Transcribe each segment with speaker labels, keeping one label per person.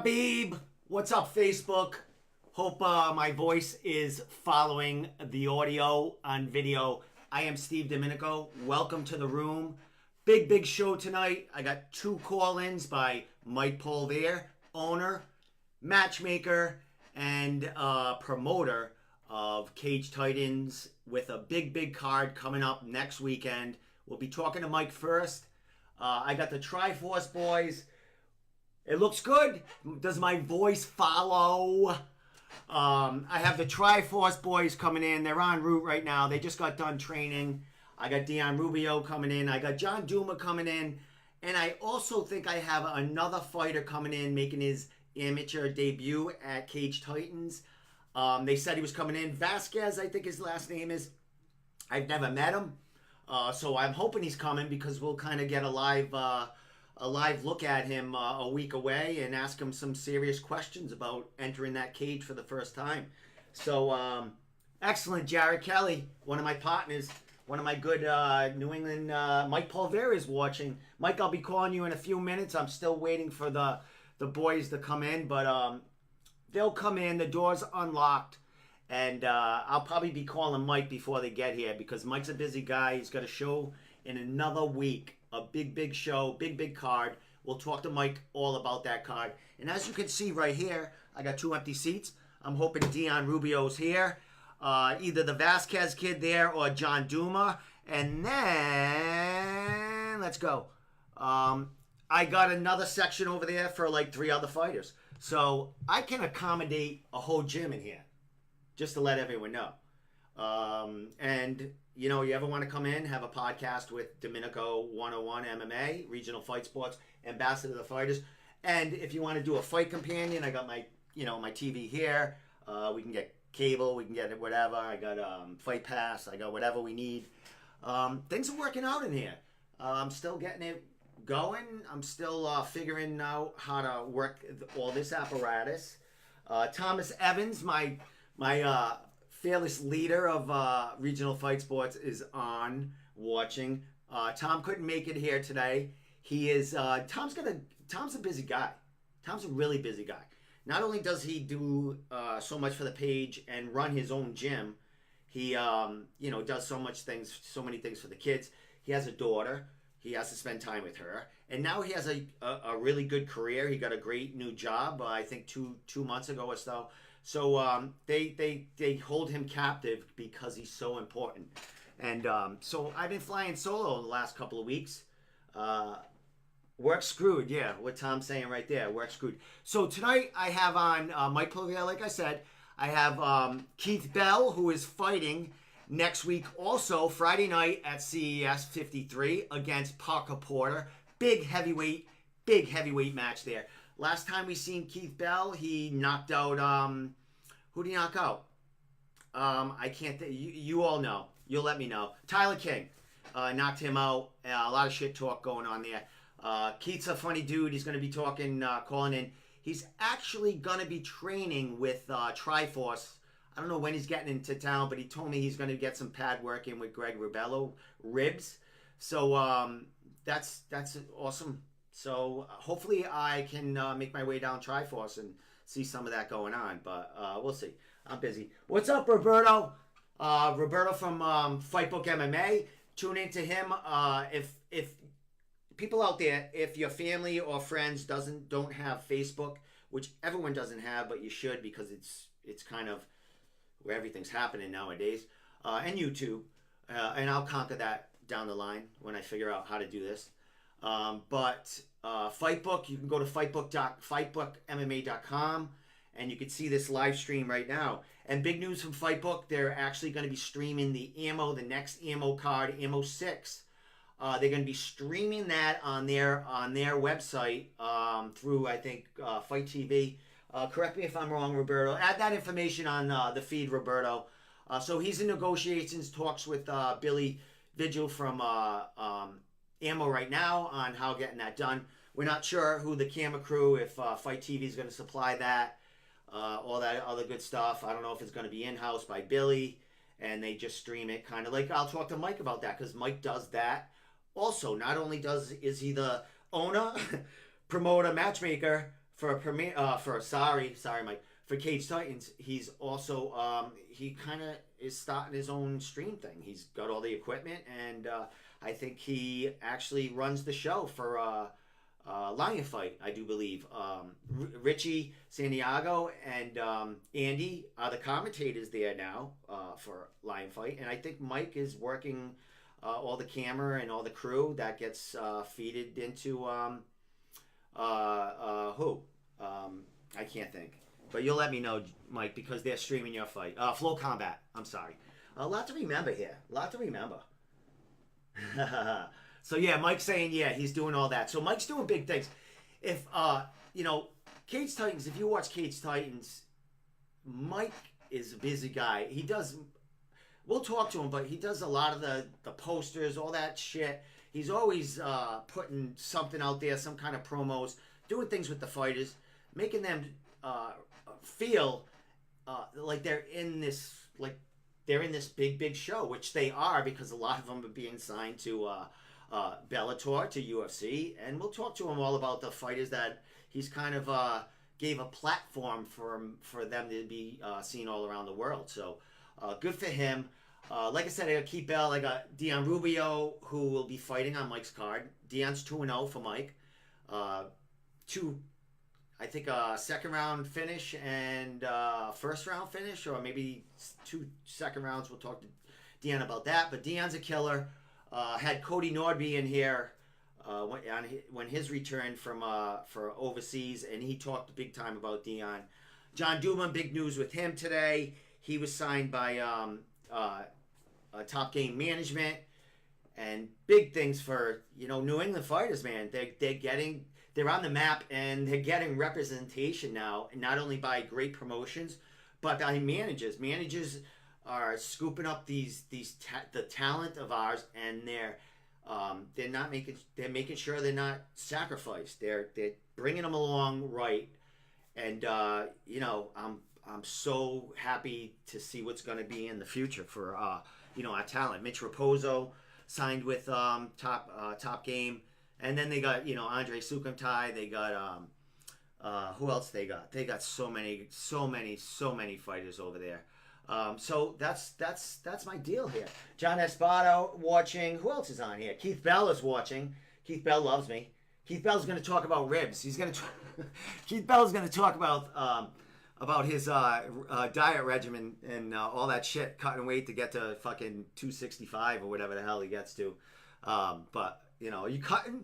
Speaker 1: Habib? What's up, Facebook? Hope my voice is following the audio on video. I am Steve Domenico. Welcome to the room. Big show tonight. I got two call-ins by Mike Polvere, owner, matchmaker, and promoter of Cage Titans, with a big card coming up next weekend. We'll be talking to Mike first. I got the Triforce boys. It looks good. Does my voice follow? I have the Triforce boys coming in. They're en route right now. They just got done training. I got Dion Rubio coming in. I got John Duma coming in. And I also think I have another fighter coming in, making his amateur debut at Cage Titans. They said he was coming in. Vasquez, I think his last name is. I've never met him. So I'm hoping he's coming, because we'll kind of get a live look at him a week away and ask him some serious questions about entering that cage for the first time. So, excellent. Jared Kelly, one of my partners, one of my good New England, Mike Polvere is watching. Mike, I'll be calling you in a few minutes. I'm still waiting for the boys to come in, but they'll come in. The door's unlocked. And I'll probably be calling Mike before they get here, because Mike's a busy guy. He's got a show in another week. A big show, big card. We'll talk to Mike all about that card. And as you can see right here, I got two empty seats. I'm hoping Dion Rubio's here. Either the Vasquez kid there or John Duma. And then, let's go. I got another section over there for like 3 other fighters. So I can accommodate a whole gym in here, just to let everyone know. And, you know, you ever want to come in, have a podcast with Domenico 101 MMA, Regional Fight Sports, Ambassador of the Fighters. And if you want to do a fight companion, I got my, my TV here. We can get cable, we can get whatever. I got Fight Pass, I got whatever we need. Things are working out in here. I'm still getting it going. I'm still figuring out how to work all this apparatus. Thomas Evans, my fearless leader of Regional Fight Sports, is on watching. Tom couldn't make it here today. He is Tom's a busy guy. Tom's a really busy guy. Not only does he do so much for the page and run his own gym, he does so many things for the kids. He has a daughter. He has to spend time with her, and now he has a really good career. He got a great new job, I think two months ago or so. So they hold him captive because he's so important. And so I've been flying solo the last couple of weeks. Work screwed, yeah, what Tom's saying right there, work screwed. So tonight I have on Mike Polvere, like I said. I have Keith Bell, who is fighting next week also, Friday night at CES 53 against Parker Porter. Big heavyweight match there. Last time we seen Keith Bell, he knocked out, who did he knock out? I can't think. You all know. You'll let me know. Tyler King knocked him out. A lot of shit talk going on there. Keith's a funny dude. He's going to be talking, calling in. He's actually going to be training with Triforce. I don't know when he's getting into town, but he told me he's going to get some pad work in with Greg Ribello, ribs. So that's awesome. So hopefully I can make my way down Triforce and see some of that going on. But we'll see. I'm busy. What's up, Roberto? Roberto from Fightbook MMA. Tune into him. If people out there, if your family or friends don't have Facebook, which everyone doesn't have, but you should, because it's kind of where everything's happening nowadays, and YouTube, and I'll conquer that down the line when I figure out how to do this. But Fightbook, you can go to fightbookmma.com, and you can see this live stream right now. And big news from Fightbook, they're actually going to be streaming the next ammo card, Ammo 6. They're going to be streaming that on their website through, I think, Fight TV. Correct me if I'm wrong, Roberto. Add that information on the feed, Roberto. So he's in negotiations, talks with Billy Vigil from Ammo right now on how getting that done. We're not sure who the camera crew, if Fight TV is going to supply that, all that other good stuff. I don't know if it's going to be in-house by Billy, and they just stream it, kind of like. I'll talk to Mike about that, because Mike does that. Also, not only is he the owner, promoter, matchmaker for a premiere sorry Mike, for Cage Titans, he's also he kind of is starting his own stream thing. He's got all the equipment, and I think he actually runs the show for Lion Fight, I do believe. Richie Santiago and Andy are the commentators there now for Lion Fight, and I think Mike is working all the camera and all the crew that gets feeded into who? I can't think. But you'll let me know, Mike, because they're streaming your fight. Flow Combat. I'm sorry. A lot to remember here. A lot to remember. So yeah, Mike's saying he's doing all that. So Mike's doing big things. If Cage Titans. If you watch Cage Titans, Mike is a busy guy. He does. We'll talk to him, but he does a lot of the posters, all that shit. He's always putting something out there, some kind of promos, doing things with the fighters, making them feel like they're in this big show, which they are, because a lot of them are being signed to Bellator, to UFC, and we'll talk to him all about the fighters that he's kind of gave a platform for them to be seen all around the world. So good for him. Like I said, I got Keith Bell, I got Dion Rubio, who will be fighting on Mike's card. Dion's 2-0 for Mike. I think a second round finish and first round finish, or maybe 2 second rounds. We'll talk to Dion about that. But Dion's a killer. Had Cody Nordby in here when his return from for overseas, and he talked big time about Dion. John Duman, big news with him today. He was signed by Top Game Management, and big things for New England fighters, man. They're on the map, and they're getting representation now, not only by great promotions, but by managers. Managers are scooping up the talent of ours, and they're making sure they're not sacrificed. They're bringing them along right, and I'm so happy to see what's going to be in the future for our talent. Mitch Raposo signed with Top Game. And then they got, Andre Sukumtai. They got, who else they got? They got so many fighters over there. So that's my deal here. John Espada watching. Who else is on here? Keith Bell is watching. Keith Bell loves me. Keith Bell's going to talk about ribs. Keith Bell's going to talk about his diet regimen and all that shit, cutting weight to get to fucking 265 or whatever the hell he gets to. But you cutting?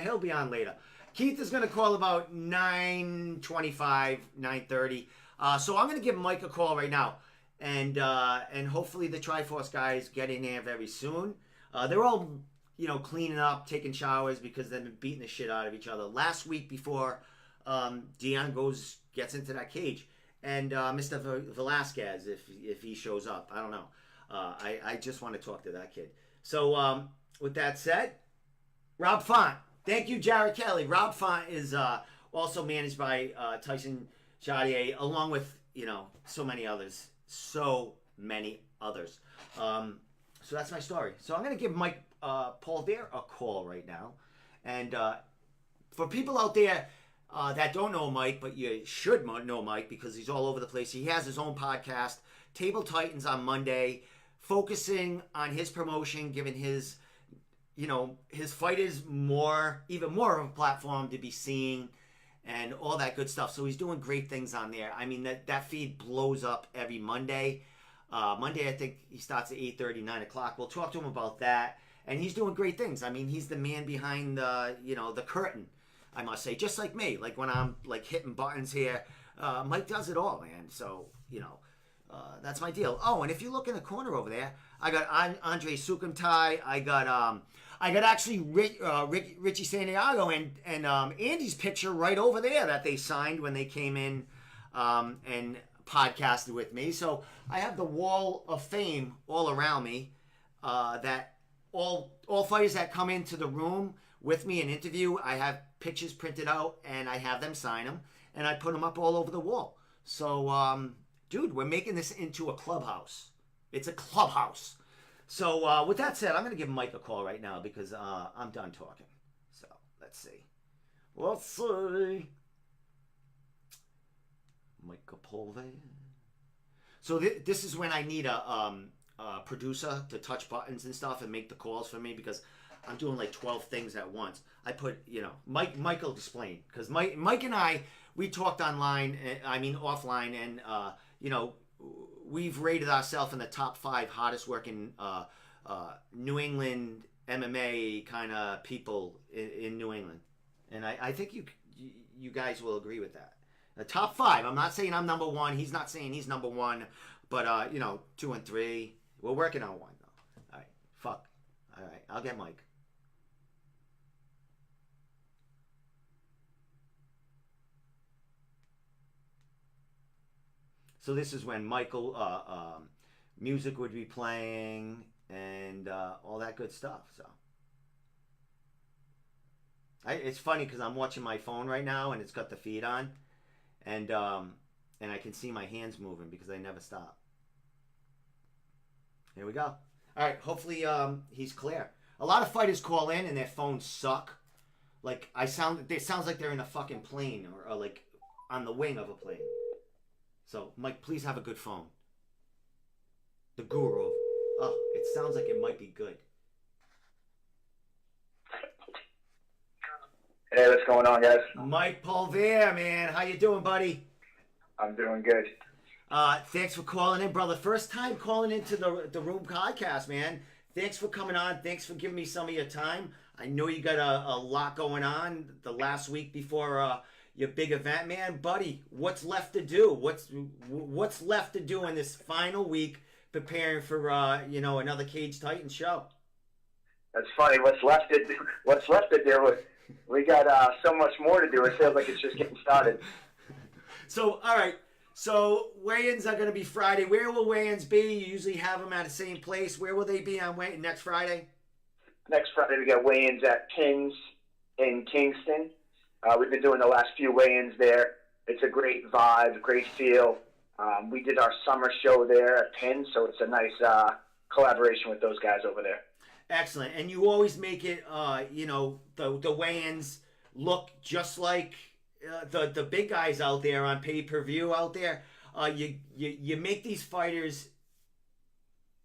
Speaker 1: He'll be on later. Keith is going to call about 9:25, 9:30. So I'm going to give Mike a call right now, and hopefully the Triforce guys get in there very soon. They're all cleaning up, taking showers, because they've been beating the shit out of each other. Last week before Dion gets into that cage, and Mr. Velasquez, if he shows up, I don't know. I just want to talk to that kid. So with that said, Rob Font. Thank you, Jared Kelly. Rob Font is also managed by Tyson Chaudier, along with so many others. So that's my story. So I'm going to give Mike Polvere a call right now. And for people out there that don't know Mike, but you should know Mike because he's all over the place. He has his own podcast, Table Titans, on Monday, focusing on his promotion, giving his fighters even more of a platform to be seen and all that good stuff. So he's doing great things on there. I mean, that feed blows up every Monday. Monday, I think he starts at 8:30, 9 o'clock. We'll talk to him about that. And he's doing great things. I mean, he's the man behind the curtain, I must say. Just like me. Like when I'm like hitting buttons here, Mike does it all, man. So, that's my deal. Oh, and if you look in the corner over there, I got Andre Sukumtai. I got actually Richie Santiago and Andy's picture right over there that they signed when they came in and podcasted with me. So I have the wall of fame all around me that all fighters that come into the room with me and interview, I have pictures printed out and I have them sign them and I put them up all over the wall. So, dude, we're making this into a clubhouse. It's a clubhouse. So with that said, I'm going to give Mike a call right now because I'm done talking. So let's see. Mike Polvere. So this is when I need a producer to touch buttons and stuff and make the calls for me, because I'm doing like 12 things at once. I put, Mike will explain, because Mike and we talked offline, and we've rated ourselves in the top 5 hottest working New England MMA kind of people in New England, and I think you guys will agree with that. The top 5. I'm not saying I'm number 1. He's not saying he's number 1, but 2 and 3. We're working on 1 though. All right, fuck. All right, I'll get Mike. So this is when Michael music would be playing and all that good stuff. So it's funny because I'm watching my phone right now and it's got the feed on, and I can see my hands moving because they never stop. Here we go. All right, hopefully he's clear. A lot of fighters call in and their phones suck. Like it sounds like they're in a fucking plane or like on the wing of a plane. So, Mike, please have a good phone. The guru. Oh, it sounds like it might be good.
Speaker 2: Hey, what's going on, guys?
Speaker 1: Mike Polvere, man. How you doing, buddy?
Speaker 2: I'm doing good.
Speaker 1: Thanks for calling in, brother. First time calling into the Room podcast, man. Thanks for coming on. Thanks for giving me some of your time. I know you got a lot going on the last week before your big event, man. Buddy, what's left to do? What's left to do in this final week preparing for another Cage Titans show?
Speaker 2: That's funny. What's left to do? We got so much more to do. It feels like it's just getting started.
Speaker 1: So, all right. So, weigh-ins are going to be Friday. Where will weigh-ins be? You usually have them at the same place. Where will they be on next Friday?
Speaker 2: Next Friday, we got weigh-ins at Pins in Kingston. We've been doing the last few weigh-ins there. It's a great vibe, great feel. We did our summer show there at Pins, so it's a nice collaboration with those guys over there.
Speaker 1: Excellent. And you always make it, the weigh-ins look just like the big guys out there on pay-per-view out there. You make these fighters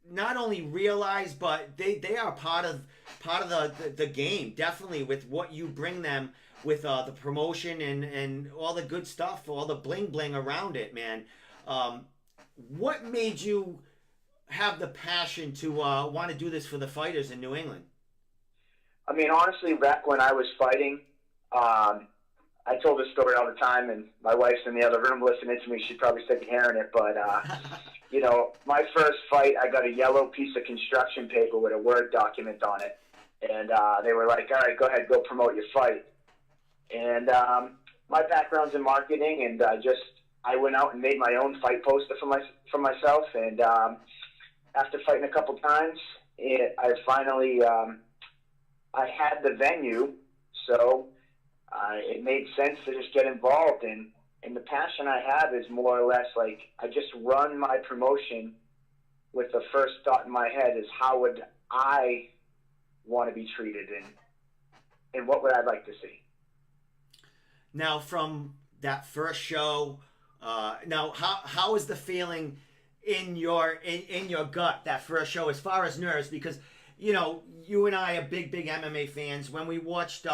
Speaker 1: not only realize, but they are part of the game, definitely, with what you bring them with the promotion and all the good stuff, all the bling bling around it, man. What made you have the passion to want to do this for the fighters in New England?
Speaker 2: I mean, honestly, back when I was fighting, I told this story all the time, and my wife's in the other room listening to me. She's probably sick of hearing it, but my first fight, I got a yellow piece of construction paper with a Word document on it, and they were like, "All right, go ahead, go promote your fight." And my background's in marketing, and I went out and made my own fight poster for myself. And after fighting a couple times, I finally I had the venue, so it made sense to just get involved. And the passion I have is more or less like I just run my promotion with the first thought in my head is how would I want to be treated, and what would I like to see.
Speaker 1: Now, from that first show, how is the feeling in your gut that first show as far as nerves? Because you and I are big MMA fans. When we watched the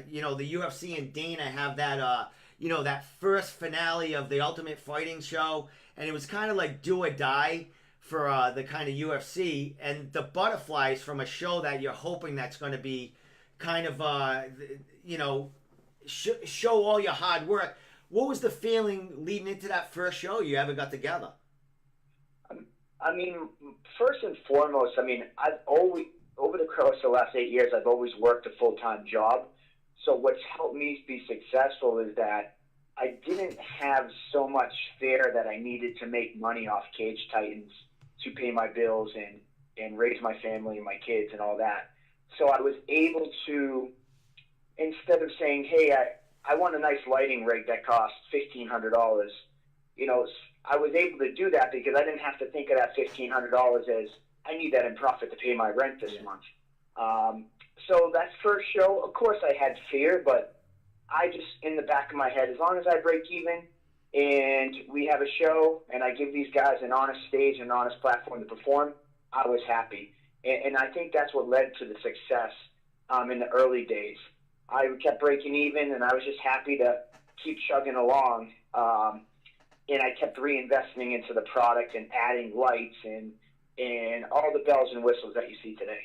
Speaker 1: UFC and Dana have that that first finale of the Ultimate Fighting show, and it was kind of like do or die for the kind of UFC, and the butterflies from a show that you're hoping that's going to be kind of show all your hard work. What was the feeling leading into that first show you ever got together?
Speaker 2: I mean, first and foremost, I've always, over the course of the last 8 years, I've always worked a full-time job. So what's helped me be successful is that I didn't have so much fear that I needed to make money off Cage Titans to pay my bills and raise my family and my kids and all that. So I was able to, instead of saying, hey, I want a nice lighting rig that costs $1,500, I was able to do that because I didn't have to think of that $1,500 as I need that in profit to pay my rent this month. So that first show, of course I had fear, but I just, in the back of my head, as long as I break even, and we have a show, and I give these guys an honest stage, an honest platform to perform, I was happy. And I think that's what led to the success in the early days. I kept breaking even, and I was just happy to keep chugging along. And I kept reinvesting into the product and adding lights and all the bells and whistles that you see today.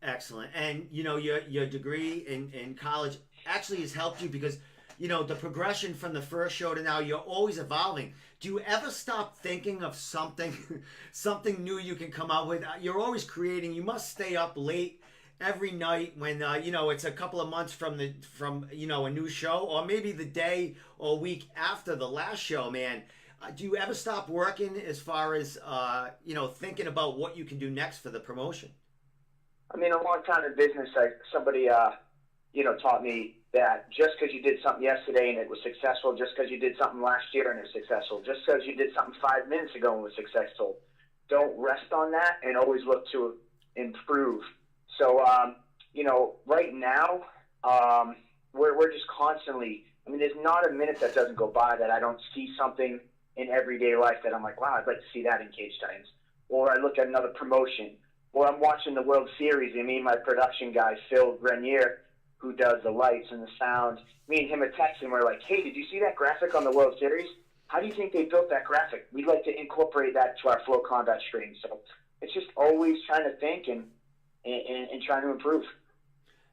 Speaker 1: Excellent. And, you know, your degree in college actually has helped you because, you know, the progression from the first show to now, you're always evolving. Do you ever stop thinking of something new you can come out with? You're always creating. You must stay up late every night when, you know, it's a couple of months from you know, a new show, or maybe the day or week after the last show, man. Do you ever stop working as far as, you know, thinking about what you can do next for the promotion?
Speaker 2: I mean, a long time in business, somebody, you know, taught me that just because you did something yesterday and it was successful, just because you did something last year and it was successful, just because you did something 5 minutes ago and was successful, don't rest on that and always look to improve. So, you know, right now, we're just constantly, I mean, there's not a minute that doesn't go by that I don't see something in everyday life that I'm like, wow, I'd like to see that in Cage Titans. Or I look at another promotion. Or I'm watching the World Series, and me and my production guy, Phil Grenier, who does the lights and the sound, me and him are texting. We're like, hey, did you see that graphic on the World Series? How do you think they built that graphic? We'd like to incorporate that to our Flow Combat stream. So it's just always trying to think and trying to improve.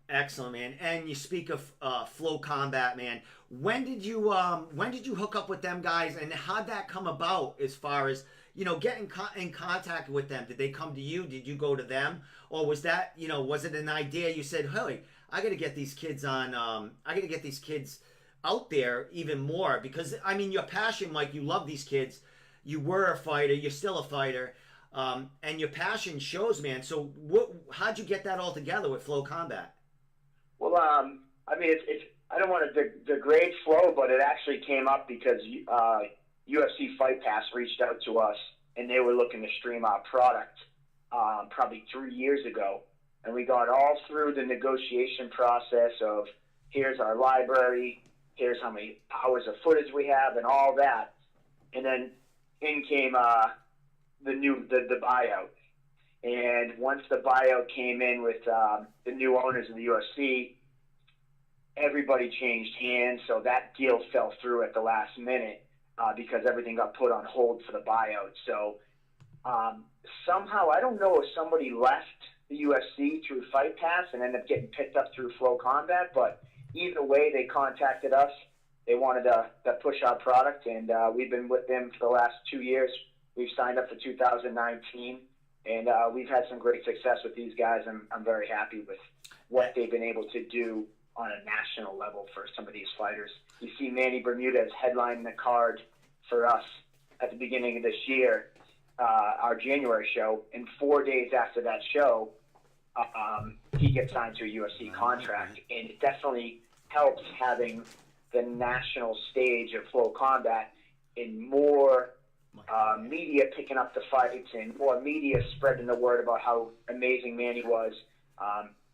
Speaker 1: Excellent, man. And you speak of Flow Combat, man. When did you hook up with them guys, and how'd that come about as far as, you know, getting in contact with them? Did they come to you? Did you go to them? Or was that, you know, was it an idea you said, hey, I got to get these kids on, I got to get these kids out there even more? Because, I mean, your passion, Mike, you love these kids. You were a fighter. You're still a fighter. And your passion shows, man. So how'd you get that all together with Flow Combat?
Speaker 2: Well, I mean, it's I don't want to degrade Flow, but it actually came up because UFC Fight Pass reached out to us, and they were looking to stream our product probably 3 years ago. And we got all through the negotiation process of here's our library, here's how many hours of footage we have, and all that. And then in came the buyout. And once the buyout came in with the new owners of the UFC, everybody changed hands. So that deal fell through at the last minute because everything got put on hold for the buyout. So somehow, I don't know if somebody left the UFC through Fight Pass and ended up getting picked up through Flow Combat, but either way, they contacted us. They wanted to push our product, and we've been with them for the last 2 years. We've signed up for 2019, and we've had some great success with these guys. I'm very happy with what they've been able to do on a national level for some of these fighters. You see Manny Bermudez headlining the card for us at the beginning of this year, our January show, and 4 days after that show, he gets signed to a UFC contract, and it definitely helps having the national stage of Flow Combat and more media picking up the fights and more media spreading the word about how amazing Manny was.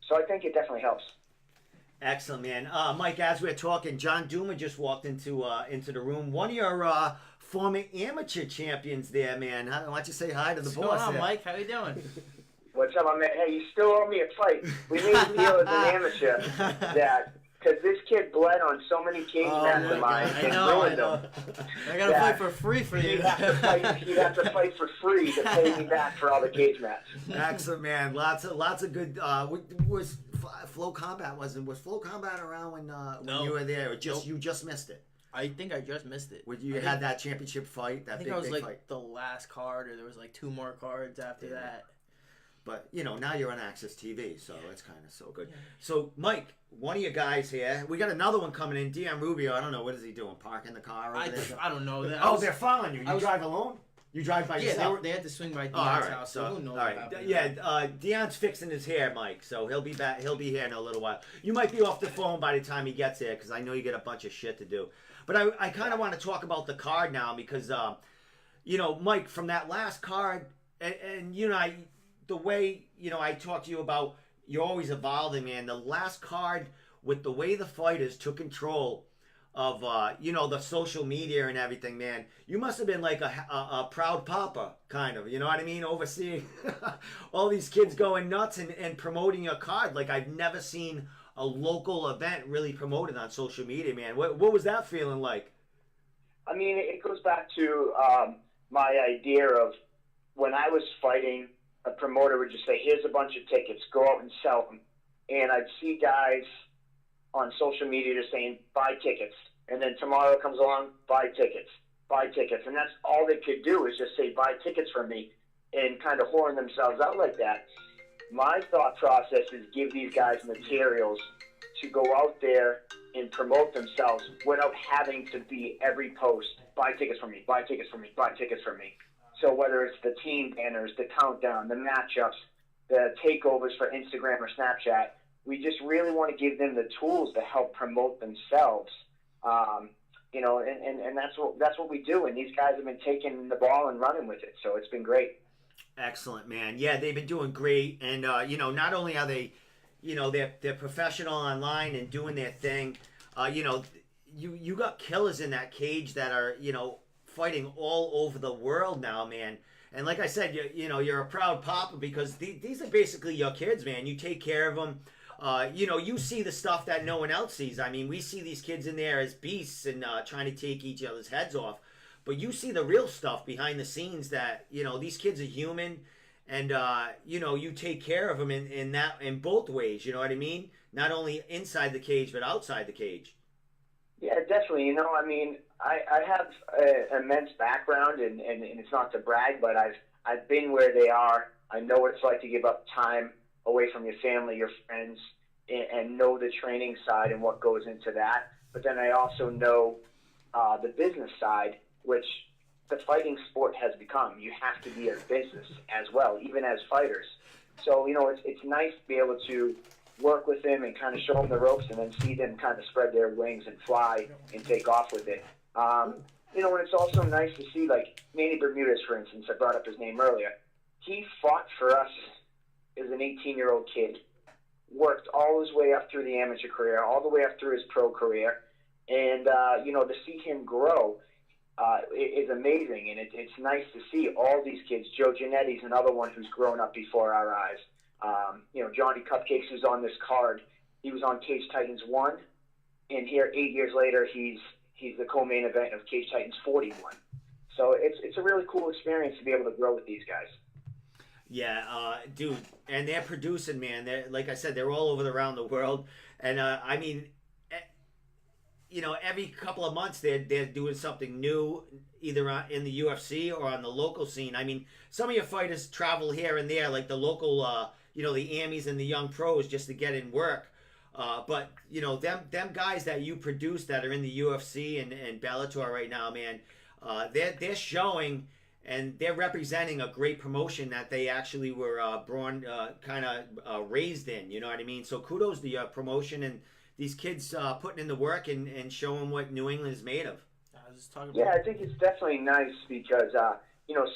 Speaker 2: So I think it definitely helps.
Speaker 1: Excellent, man. Mike, as we're talking, John Duma just walked into the room. One of your former amateur champions there, man. Why don't you say hi to the boss?
Speaker 3: What's going on,
Speaker 1: there?
Speaker 3: Mike? How you doing?
Speaker 2: What's up, my man? Hey, you still owe me a fight. We made a deal as an amateur that because this kid bled on so many cage matches of mine and ruined them.
Speaker 3: I gotta fight for free for you.
Speaker 2: You'd have to fight for free to pay me back for all the cage matches.
Speaker 1: Excellent, man. Lots of good. Was Flow Combat was Flow Combat around when you were there? Or you just missed it?
Speaker 3: I think I just missed it.
Speaker 1: When you had that championship fight, that big
Speaker 3: like
Speaker 1: fight.
Speaker 3: the last card, or there was like 2 more cards after that.
Speaker 1: But, you know, now you're on Access TV, so it's kind of so good. Yeah. So, Mike, one of your guys here, we got another one coming in, Dion Rubio. I don't know, what is he doing, parking the car over there?
Speaker 3: I don't know.
Speaker 1: They're following you. You drive alone? You drive by yourself?
Speaker 3: Yeah, they had to swing by Dion's house, so who knows what happened.
Speaker 1: Dion's fixing his hair, Mike, so he'll be back. He'll be here in a little while. You might be off the phone by the time he gets here, because I know you get a bunch of shit to do. But I kind of want to talk about the card now, because, you know, Mike, from that last card, and you know, the way, you know, I talk to you about, you're always evolving, man. The last card, with the way the fighters took control of the social media and everything, man. You must have been like a proud papa, kind of, you know what I mean, overseeing all these kids going nuts and promoting your card. Like, I've never seen a local event really promoted on social media, man. What was that feeling like?
Speaker 2: I mean, it goes back to my idea of when I was fighting, a promoter would just say, here's a bunch of tickets, go out and sell them. And I'd see guys on social media just saying, buy tickets. And then tomorrow comes along, buy tickets, buy tickets. And that's all they could do is just say, buy tickets from me, and kind of whoring themselves out like that. My thought process is give these guys materials to go out there and promote themselves without having to be every post, buy tickets from me, buy tickets from me, buy tickets from me. So whether it's the team banners, the countdown, the matchups, the takeovers for Instagram or Snapchat, we just really want to give them the tools to help promote themselves. And that's what we do. And these guys have been taking the ball and running with it. So it's been great.
Speaker 1: Excellent, man. Yeah, they've been doing great. And, not only are they, they're professional online and doing their thing, you got killers in that cage that are, fighting all over the world now, man. And like I said, you're a proud papa because these are basically your kids, man. You take care of them. You see the stuff that no one else sees. I mean, we see these kids in there as beasts and trying to take each other's heads off. But you see the real stuff behind the scenes that, these kids are human. And, you take care of them in both ways, you know what I mean? Not only inside the cage, but outside the cage.
Speaker 2: Yeah, definitely. I have an immense background, and it's not to brag, but I've been where they are. I know what it's like to give up time away from your family, your friends, and know the training side and what goes into that. But then I also know the business side, which the fighting sport has become. You have to be a business as well, even as fighters. So, it's nice to be able to work with them and kind of show them the ropes and then see them kind of spread their wings and fly and take off with it. And it's also nice to see, like, Manny Bermudez, for instance. I brought up his name earlier. He fought for us as an 18-year-old kid, worked all his way up through the amateur career, all the way up through his pro career. And, to see him grow is amazing. And it's nice to see all these kids. Joe Giannetti's another one who's grown up before our eyes. Johnny Cupcakes, who's on this card, he was on Cage Titans 1, and here 8 years later, he's the co-main event of Cage Titans 41. So it's a really cool experience to be able to grow with these guys.
Speaker 1: Yeah, dude, and they're producing, man. They're, like I said, they're all over around the world, and every couple of months they're doing something new, either in the UFC or on the local scene. I mean, some of your fighters travel here and there, like the local, the Amis and the young pros, just to get in work. But them guys that you produce that are in the UFC and Bellator right now, man, they're showing and they're representing a great promotion that they actually were raised in. You know what I mean? So kudos to your promotion and these kids putting in the work and showing what New England is made of.
Speaker 2: Yeah, I think it's definitely nice because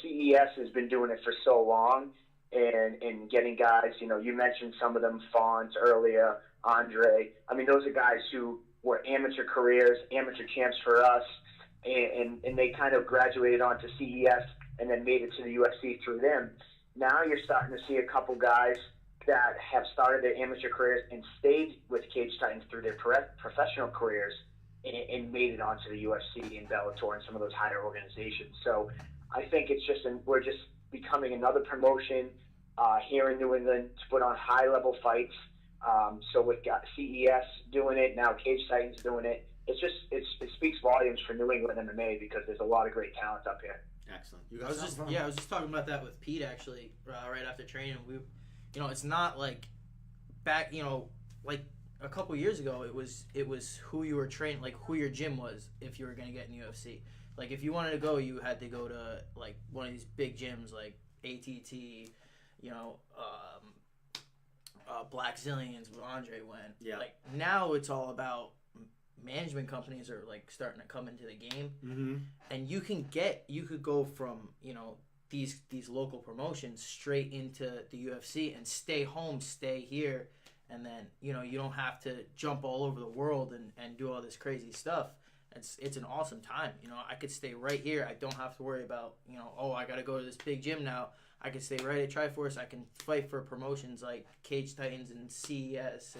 Speaker 2: CES has been doing it for so long, and getting guys. You mentioned some of them, Fonz earlier, Andre. I mean, those are guys who were amateur careers, amateur champs for us, and they kind of graduated onto CES and then made it to the UFC through them. Now you're starting to see a couple guys that have started their amateur careers and stayed with Cage Titans through their professional careers and made it onto the UFC and Bellator and some of those higher organizations. So I think it's we're just becoming another promotion here in New England to put on high-level fights. So with CES doing it, now Cage Titans doing it, it speaks volumes for New England MMA because there's a lot of great talent up here.
Speaker 1: Excellent.
Speaker 3: I was just talking about that with Pete actually right after training. It's not like back, like a couple years ago, it was who you were training, like who your gym was if you were going to get in UFC. Like if you wanted to go, you had to go to like one of these big gyms like ATT, Black Zillions where Andre went.
Speaker 1: Yeah.
Speaker 3: Like now it's all about management companies are like starting to come into the game,
Speaker 1: mm-hmm.
Speaker 3: and you could go from these local promotions straight into the UFC and stay home, stay here, and then you don't have to jump all over the world and do all this crazy stuff. It's an awesome time. You know, I could stay right here. I don't have to worry about, you know, oh, I got to go to this big gym now. I can stay right at Triforce. I can fight for promotions like Cage Titans and CES,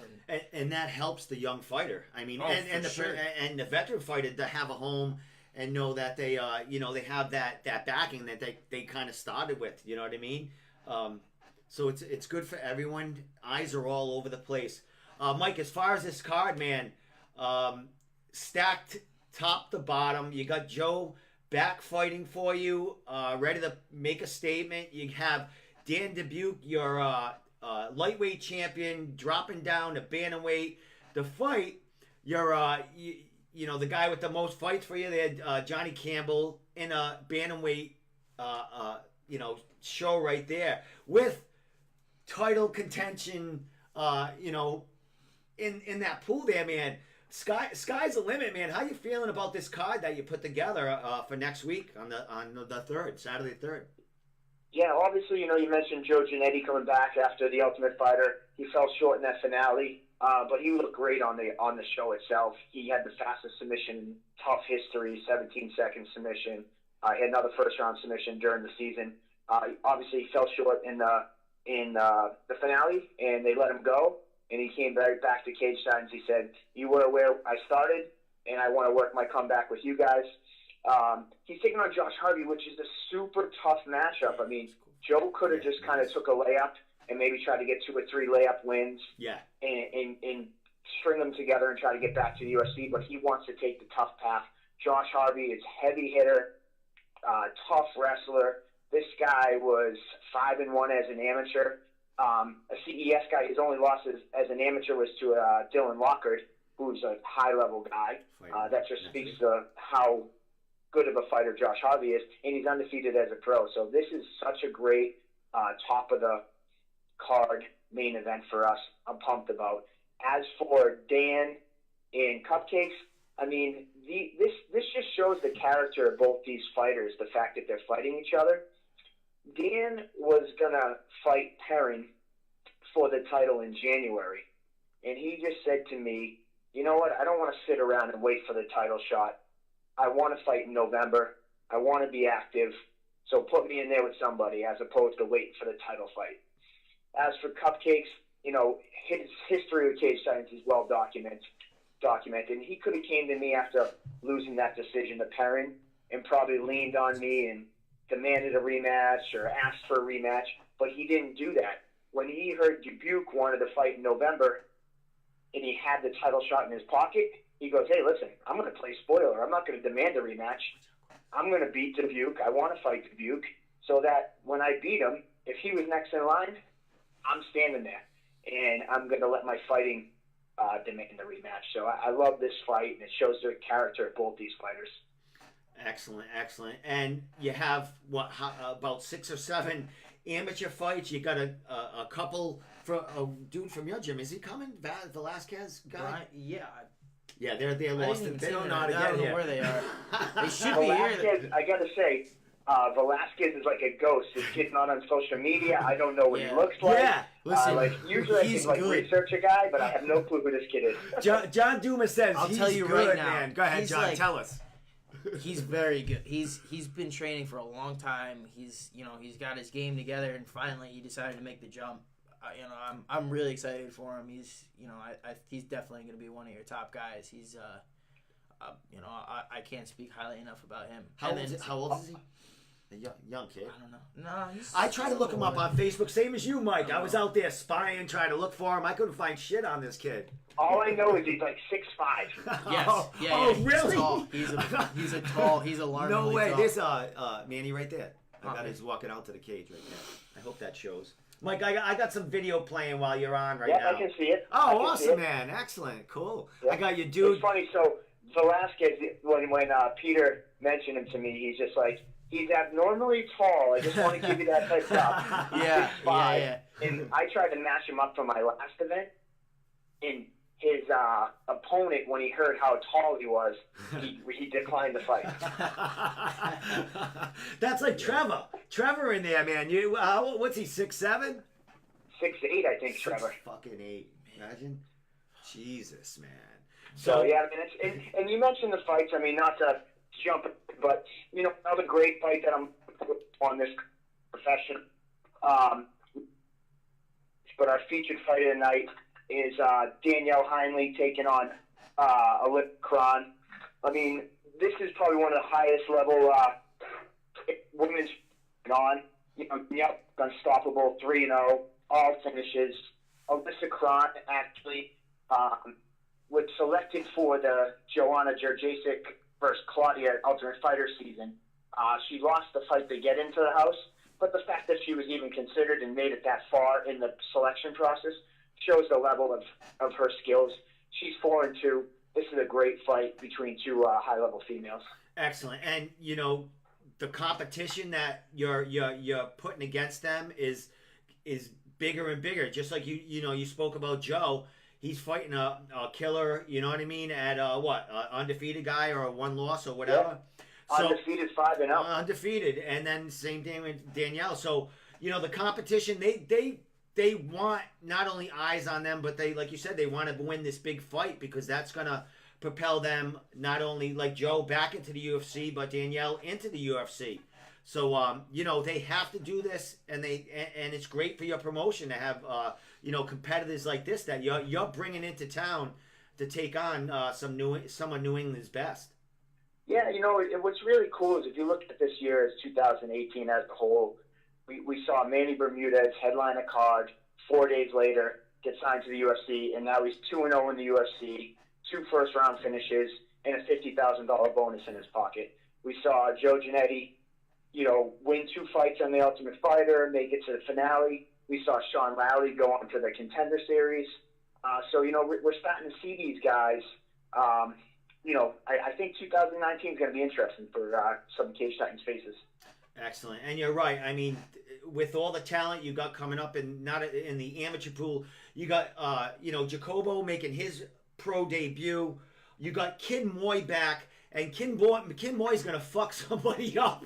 Speaker 1: and that helps the young fighter. I mean,
Speaker 3: Oh,
Speaker 1: and
Speaker 3: for
Speaker 1: the veteran fighter to have a home and know that they they have that backing that they kind of started with. You know what I mean? So it's good for everyone. Eyes are all over the place. Mike, as far as this card, man, stacked top to bottom. You got Joe back fighting for you, ready to make a statement. You have Dan Dubuque, your lightweight champion, dropping down to bantamweight. The fight, you're you know, the guy with the most fights for you. They had Johnny Campbell in a bantamweight you know, show right there with title contention. You know, in that pool there, man. Sky's the limit, man. How you feeling about this card that you put together for next week on the 3rd, Saturday 3rd?
Speaker 2: Yeah, obviously, you know, you mentioned Joe Giannetti coming back after the Ultimate Fighter. He fell short in that finale, but he looked great on the show itself. He had the fastest submission, tough history, 17-second submission. He had another first-round submission during the season. Obviously, he fell short in the finale, and they let him go. And he came right back to Cage Titans. He said, "You were where I started, and I want to work my comeback with you guys." He's taking on Josh Harvey, which is a super tough matchup. I mean, Joe could have just kind of took a layup and maybe tried to get 2 or 3 layup wins, and string them together and try to get back to the UFC. But he wants to take the tough path. Josh Harvey is heavy hitter, tough wrestler. This guy was 5-1 as an amateur. A CES guy, his only loss as an amateur was to Dylan Lockhart, who's a high-level guy. That just speaks to how good of a fighter Josh Harvey is, and he's undefeated as a pro. So this is such a great top-of-the-card main event for us. I'm pumped about. As for Dan and Cupcakes, I mean, this just shows the character of both these fighters, the fact that they're fighting each other. Dan was going to fight Perrin for the title in January, and he just said to me, "You know what? I don't want to sit around and wait for the title shot. I want to fight in November. I want to be active, so put me in there with somebody as opposed to waiting for the title fight." As for Cupcakes, you know, his history with Cage Titans is well documented. And he could have came to me after losing that decision to Perrin and probably leaned on me and demanded a rematch or asked for a rematch, but he didn't do that. When he heard Dubuque wanted to fight in November and he had the title shot in his pocket, he goes, "Hey, listen, I'm going to play spoiler. I'm not going to demand a rematch. I'm going to beat Dubuque. I want to fight Dubuque so that when I beat him, if he was next in line, I'm standing there, and I'm going to let my fighting demand the rematch." So I love this fight, and it shows the character of both these fighters.
Speaker 1: Excellent. And you have about 6 or 7 amateur fights. You got a couple for a dude from your gym. Is he coming? Velasquez guy?
Speaker 3: Yeah.
Speaker 1: Yeah, they're lost. They don't know how to
Speaker 3: I
Speaker 1: get
Speaker 3: don't know
Speaker 1: here.
Speaker 3: where they are. They should be
Speaker 2: Velasquez,
Speaker 3: here.
Speaker 2: I got to say, Velasquez is like a ghost. This kid's not on social media. I don't know what he looks like.
Speaker 1: Yeah,
Speaker 3: listen,
Speaker 2: usually I
Speaker 3: he's
Speaker 2: can
Speaker 3: good.
Speaker 2: research a guy, but I have no clue who this kid is.
Speaker 1: John Dumas says
Speaker 3: I'll
Speaker 1: he's
Speaker 3: tell you
Speaker 1: good,
Speaker 3: right now.
Speaker 1: man. Go ahead,
Speaker 3: He's
Speaker 1: John.
Speaker 3: like-
Speaker 1: Tell us.
Speaker 3: He's very good. He's been training for a long time. He's got his game together, and finally he decided to make the jump. I'm really excited for him. He's he's definitely going to be one of your top guys. He's I can't speak highly enough about him.
Speaker 1: How old is he? A young kid.
Speaker 3: I don't know. No,
Speaker 1: I tried to look him up on Facebook, same as you, Mike. I was out there spying, trying to look for him. I couldn't find shit on this kid.
Speaker 2: All I know is he's like 6'5".
Speaker 3: Yes.
Speaker 1: Oh, really?
Speaker 3: He's tall. He's alarmingly
Speaker 1: No way.
Speaker 3: tall.
Speaker 1: There's Manny right there. I got his walking out to the cage right there. I hope that shows. Mike, I got some video playing while you're on right now.
Speaker 2: Yeah, I can see it.
Speaker 1: Oh, awesome, man. Excellent. Cool.
Speaker 2: Yeah.
Speaker 1: I got you, dude.
Speaker 2: It's funny. So Velasquez, when Peter mentioned him to me, he's just like, he's abnormally tall. I just want to give you that heads up.
Speaker 3: Yeah.
Speaker 2: And I tried to match him up for my last event, and his opponent, when he heard how tall he was, he declined the fight.
Speaker 1: That's like Trevor. Trevor in there, man. What's he, 6'7"?
Speaker 2: 6'8", I think, Trevor.
Speaker 1: Fucking 8. Imagine. Jesus, man.
Speaker 2: So yeah, I mean, and you mentioned the fights. I mean, not to jump, but another great fight that I'm on this profession. But our featured fight of the night is Danielle Heinley taking on Olivia Cron. I mean, this is probably one of the highest level women's on. Danielle, unstoppable, 3-0, all finishes. Alyssa Cron actually was selected for the Joanna Jędrzejczyk versus Claudia Ultimate Fighter season. She lost the fight to get into the house, but the fact that she was even considered and made it that far in the selection process shows the level of her skills. She's 4-2. This is a great fight between two high-level females.
Speaker 1: Excellent. And, the competition that you're putting against them is bigger and bigger. Just like you spoke about Joe. He's fighting a killer, you know what I mean, at undefeated guy or a one loss or whatever.
Speaker 2: Yeah. So, undefeated 5-0.
Speaker 1: Undefeated, and then same thing with Danielle. So the competition, they want not only eyes on them, but they, like you said, they want to win this big fight because that's gonna propel them not only like Joe back into the UFC, but Danielle into the UFC. So they have to do this, and it's great for your promotion to have competitors like this that you're bringing into town to take on someone New England's best.
Speaker 2: Yeah, what's really cool is if you look at this year as 2018 as a whole, we saw Manny Bermudez headline a card 4 days later, get signed to the UFC, and now he's 2-0 in the UFC, 2 first-round finishes, and a $50,000 bonus in his pocket. We saw Joe Giannetti, win 2 fights on the Ultimate Fighter, make it to the finale. We saw Sean Lally go on to the Contender Series. So we're starting to see these guys. I think 2019 is going to be interesting for some Cage Titans faces.
Speaker 1: Excellent. And you're right. I mean, with all the talent you got coming up in the amateur pool, you got Jacobo making his pro debut. You got Kid Moy back, and Kid Moy's gonna fuck somebody up.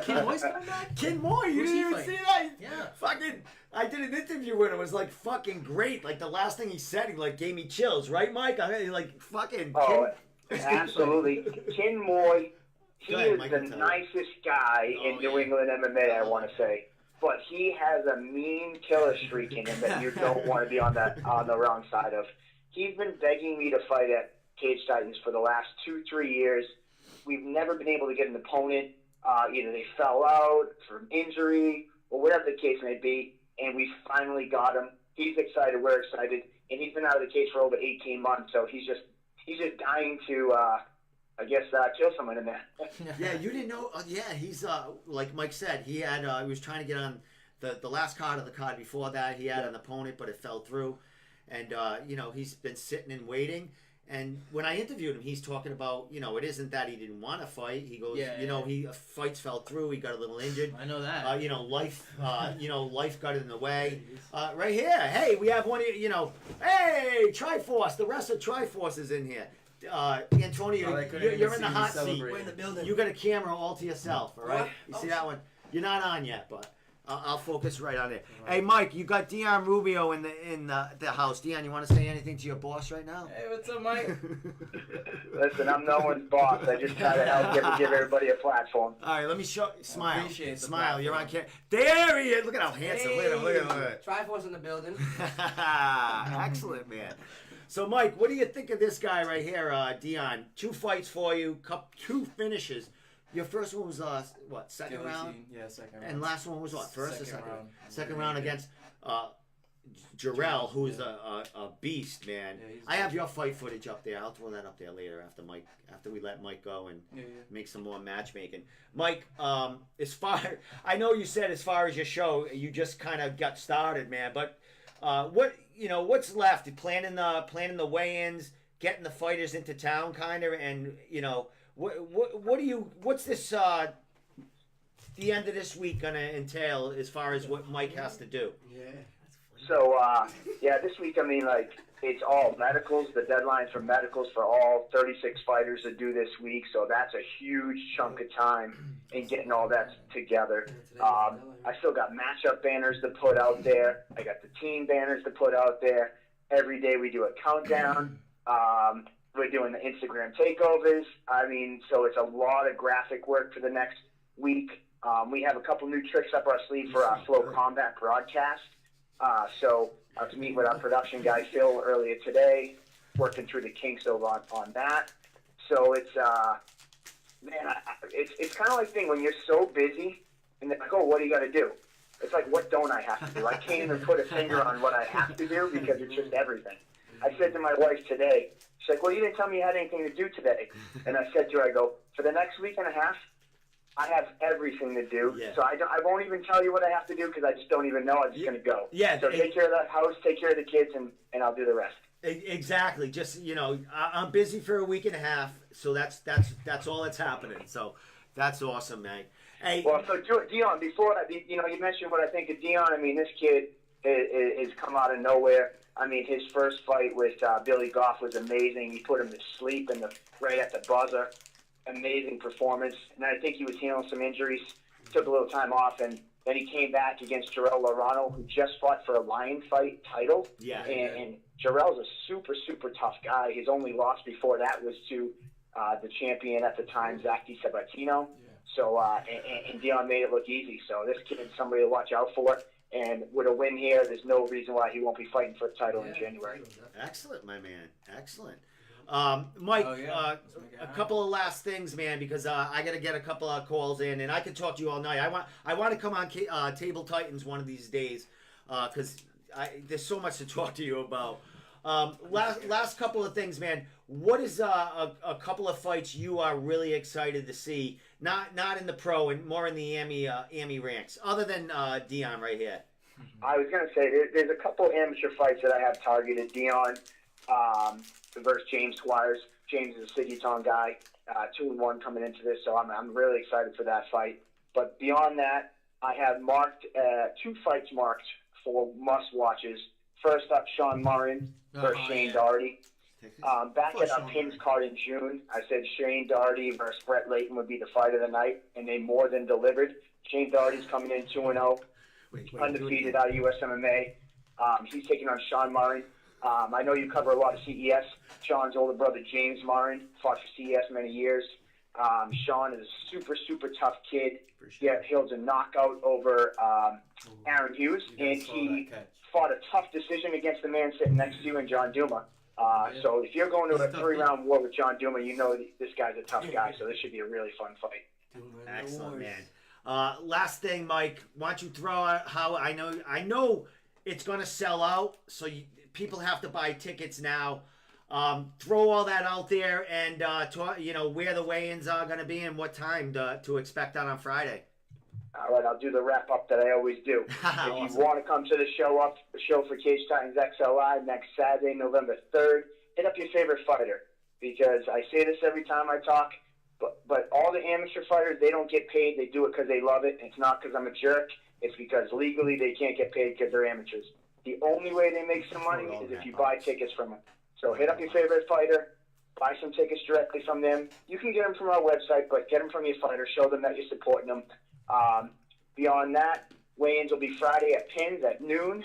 Speaker 3: Kid Moy's coming back?
Speaker 1: Kid Moy, you
Speaker 3: Who's
Speaker 1: didn't
Speaker 3: he
Speaker 1: even
Speaker 3: fighting?
Speaker 1: see that?
Speaker 3: Yeah.
Speaker 1: Fucking, I did an interview with him. It was like fucking great. Like the last thing he said, he like gave me chills, right, Mike? I mean, like fucking.
Speaker 2: Oh, absolutely. Kid Moy. He is
Speaker 1: Mike,
Speaker 2: the nicest guy in New England MMA, I want to say. But he has a mean killer streak in him that you don't want to be on the wrong side of. He's been begging me to fight at Cage Titans for the last 2-3 years. We've never been able to get an opponent. Either they fell out from injury or whatever the case may be, and we finally got him. He's excited. We're excited. And he's been out of the cage for over 18 months, so he's just dying to kill someone in there.
Speaker 1: Yeah, you didn't know. Yeah, he's like Mike said, he had he was trying to get on the last card of the card before that. He had an opponent, but it fell through, and he's been sitting and waiting. And when I interviewed him, he's talking about it isn't that he didn't want to fight. He goes, he fights fell through. He got a little injured.
Speaker 3: I know that.
Speaker 1: Life got in the way. Right here, hey, we have one. Hey, Triforce, the rest of Triforce is in here. Antonio, you're in the hot seat.
Speaker 4: We're in the building.
Speaker 1: You got a camera all to yourself, all right? You see that one? You're not on yet, but I'll focus right on it. Hey, Mike, you got Dion Rubio in the house. Dion, you want to say anything to your boss right now?
Speaker 3: Hey, what's up, Mike?
Speaker 2: Listen, I'm no one's boss. I just try to help give everybody a platform.
Speaker 1: All right, let me show. Smile.
Speaker 4: Appreciate the
Speaker 1: Smile. You're on
Speaker 4: platform.
Speaker 1: camera. There he is. Look at how handsome.
Speaker 4: Hey.
Speaker 1: Look at him.
Speaker 4: Triforce in the building.
Speaker 1: Excellent, man. So, Mike, what do you think of this guy right here, Dion? 2 fights for you, 2 finishes. Your first one was second round?
Speaker 4: Yeah, second round.
Speaker 1: And last one was what? First or second?
Speaker 4: round.
Speaker 1: Second round against Jarrell, who is a beast, man.
Speaker 4: Yeah,
Speaker 1: I have your fight footage up there. I'll throw that up there later after we let Mike go and make some more matchmaking. Mike, I know you said as far as your show, you just kind of got started, man. But what's left? Planning the weigh-ins, getting the fighters into town, kind of, and what's this the end of this week gonna entail as far as what Mike has to do?
Speaker 4: Yeah.
Speaker 2: So, this week, I mean, it's all medicals. The deadline for medicals for all 36 fighters to do this week. So that's a huge chunk of time in getting all that together. I still got matchup banners to put out there. I got the team banners to put out there. Every day we do a countdown. We're doing the Instagram takeovers. I mean, so it's a lot of graphic work for the next week. We have a couple new tricks up our sleeve for our Flow Combat broadcast. So I was meeting with our production guy, Phil, earlier today, working through the kinks over on that. So it's, man, it's kind of like thing when you're so busy and they're like, oh, what do you got to do? It's like, what don't I have to do? I can't even put a finger on what I have to do because it's just everything. I said to my wife today, she's like, well, you didn't tell me you had anything to do today. And I said to her, I go, for the next week and a half, I have everything to do. Yeah. So I won't even tell you what I have to do because I just don't even know. I'm just going to go.
Speaker 1: Yeah.
Speaker 2: So take care of that house, take care of the kids, and I'll do the rest.
Speaker 1: Exactly. Just, I'm busy for a week and a half, so that's all that's happening. So that's awesome, man. Hey.
Speaker 2: Well, so Dion, before you mentioned what I think of Dion. I mean, this kid is come out of nowhere. I mean, his first fight with Billy Goff was amazing. He put him to sleep right at the buzzer. Amazing performance. And I think he was healing some injuries. Took a little time off, and then he came back against Jarrell Lorano, who just fought for a Lion Fight title.
Speaker 1: Yeah.
Speaker 2: And Jarrell's a super, super tough guy. His only loss before that was to the champion at the time, Zach DiSabatino. Yeah. So, and Dion made it look easy. So this kid is somebody to watch out for. And with a win here, there's no reason why he won't be fighting for the title in January.
Speaker 1: Excellent, my man. Excellent. Mike, a couple of last things, man, because I got to get a couple of calls in, and I could talk to you all night. I want to come on Table Titans one of these days because there's so much to talk to you about. Last couple of things, man. What is a couple of fights you are really excited to see? Not in the pro and more in the AMI ranks, other than Dion right here.
Speaker 2: I was going to say there's a couple amateur fights that I have targeted. Dion versus James Squires. James is a Siggy-Tong guy, 2-1 coming into this, so I'm really excited for that fight. But beyond that, I have marked 2 fights marked for must-watches. First up, Sean Murrin versus Shane Doherty. Back at our Pins card in June, I said Shane Doherty versus Brett Layton would be the fight of the night, and they more than delivered. Shane Doherty's coming in 2-0, undefeated out of US MMA. He's taking on Sean Murrin. I know you cover a lot of CES. Sean's older brother, James Murrin, fought for CES many years. Sean is a super, super tough kid. He holds a knockout over Aaron Hughes, and he fought a tough decision against the man sitting next to you in John Duma. So if you're going to a 3-round war with John Duma, you know this guy's a tough guy, so this should be a really fun fight.
Speaker 1: Excellent, man. Last thing, Mike, why don't you throw out how I know it's going to sell out, so people have to buy tickets now. Throw all that out there and where the weigh-ins are going to be and what time to expect that on Friday.
Speaker 2: All right, I'll do the wrap-up that I always do.
Speaker 1: Awesome.
Speaker 2: If you want to come to the show for Cage Titans XLI next Saturday, November 3rd, hit up your favorite fighter, because I say this every time I talk, but all the amateur fighters, they don't get paid. They do it because they love it. It's not because I'm a jerk. It's because legally they can't get paid because they're amateurs. The only way they make some money is if you buy tickets from them. So hit up your favorite fighter, buy some tickets directly from them. You can get them from our website, but get them from your fighter. Show them that you're supporting them. Beyond that, weigh-ins will be Friday at Pins at noon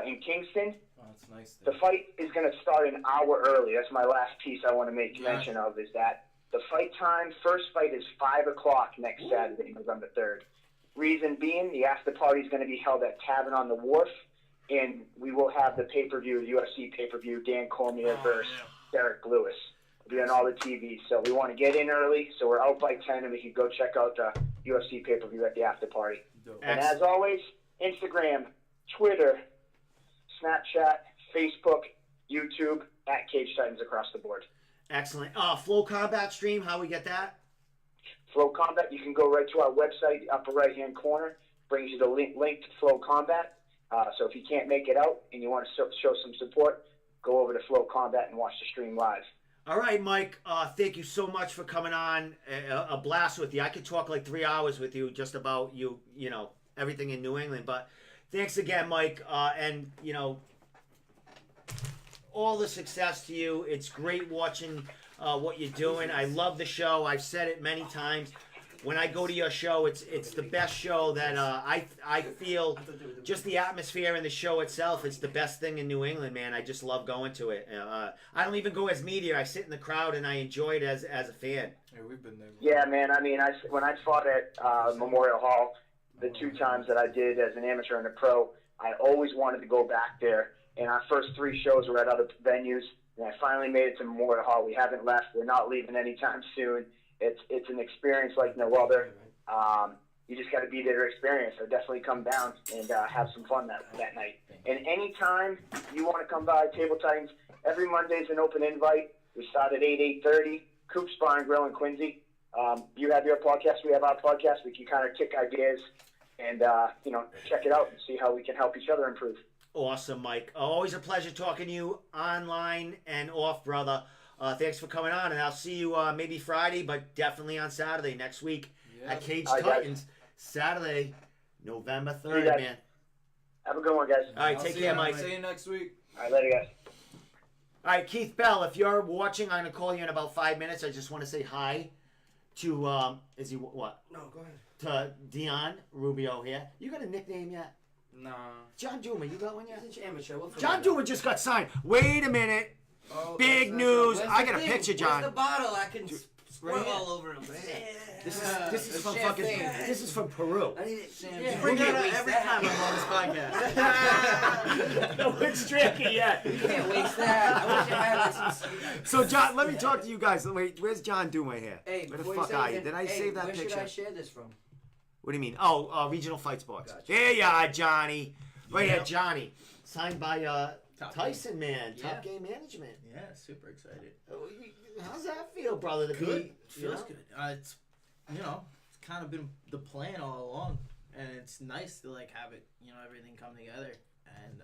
Speaker 2: in Kingston.
Speaker 3: Oh, that's nice.
Speaker 2: The fight is going to start an hour early. That's my last piece I want to make mention of, is that the fight time, first fight is 5 o'clock next Saturday, November 3rd. Reason being, the after party is going to be held at Tavern on the Wharf, and we will have the pay-per-view, the UFC pay-per-view, Dan Cormier versus Derek Lewis. It'll be on all the TVs. So we want to get in early, so we're out by 10, and we can go check out the UFC pay-per-view at the after party. And as always, Instagram, Twitter, Snapchat, Facebook, YouTube, at Cage Titans across the board.
Speaker 1: Excellent. Flow Combat stream, how we get that?
Speaker 2: Flow Combat, you can go right to our website, the upper right-hand corner, brings you the link to Flow Combat. So if you can't make it out and you want to show some support, go over to Flow Combat and watch the stream live.
Speaker 1: All right, Mike, thank you so much for coming on. A blast with you. I could talk like 3 hours with you just about everything in New England. But thanks again, Mike. And, all the success to you. It's great watching what you're doing. I love the show. I've said it many times. when I go to your show, it's the best show that I feel. Just the atmosphere and the show itself, it's the best thing in New England, man. I just love going to it. I don't even go as media. I sit in the crowd and I enjoy it as a fan.
Speaker 4: Yeah, we've been there.
Speaker 2: Yeah, man. I mean, when I fought at Memorial Hall, the 2 times that I did as an amateur and a pro, I always wanted to go back there. And our first 3 shows were at other venues, and I finally made it to Memorial Hall. We haven't left. We're not leaving anytime soon. It's an experience like no other. You just got to be there to experience. So definitely come down and have some fun that night. And anytime you want to come by Table Titans, every Monday is an open invite. We start at 8:30. Coop's Bar and Grill in Quincy. You have your podcast. We have our podcast. We can kind of kick ideas and check it out and see how we can help each other improve.
Speaker 1: Awesome, Mike. Always a pleasure talking to you online and off, brother. Thanks for coming on, and I'll see you maybe Friday, but definitely on Saturday next week at Cage Titans. Saturday, November 3rd, man.
Speaker 2: Have a good one, guys.
Speaker 1: All right, take care, Mike.
Speaker 4: See you next week.
Speaker 2: All right, later, guys.
Speaker 1: All right, Keith Bell, if you're watching, I'm going to call you in about 5 minutes. I just want to say hi to, is he what?
Speaker 5: No, go ahead.
Speaker 1: To Dion Rubio here. You got a nickname yet?
Speaker 4: Nah.
Speaker 1: John Duma, you got one yet?
Speaker 5: He's an amateur. We'll
Speaker 1: John Duma just got signed. Wait a minute.
Speaker 4: Oh,
Speaker 1: Big news. I got a picture, John.
Speaker 5: Where's the bottle? I can squirt
Speaker 4: Right
Speaker 5: all over him.
Speaker 1: This is from
Speaker 5: champagne.
Speaker 1: fucking. This is from Peru.
Speaker 5: I need it.
Speaker 3: You bring that up every time I'm on this podcast.
Speaker 1: No one's drinking yet.
Speaker 5: You can't waste that. I wish I had like some.
Speaker 1: So, John, let me talk to you guys. Wait, where's John Duma here?
Speaker 5: Hey,
Speaker 1: Where the
Speaker 5: before you
Speaker 1: fuck
Speaker 5: say
Speaker 1: are you?
Speaker 5: anything,
Speaker 1: Did I save that
Speaker 5: where
Speaker 1: picture?
Speaker 5: should I share this from?
Speaker 1: What do you mean? Oh, Regional Fight Sports.
Speaker 5: Gotcha.
Speaker 1: There you are, Johnny. Right
Speaker 3: Yeah.
Speaker 1: here, Johnny. Signed by
Speaker 3: Top
Speaker 1: Tyson, man.
Speaker 3: Yeah.
Speaker 1: Top Game Management.
Speaker 3: Yeah, super excited.
Speaker 1: How's that feel, brother? To
Speaker 3: Good.
Speaker 1: be,
Speaker 3: Feels good. It's it's kind of been the plan all along, and it's nice to like have it, everything come together, and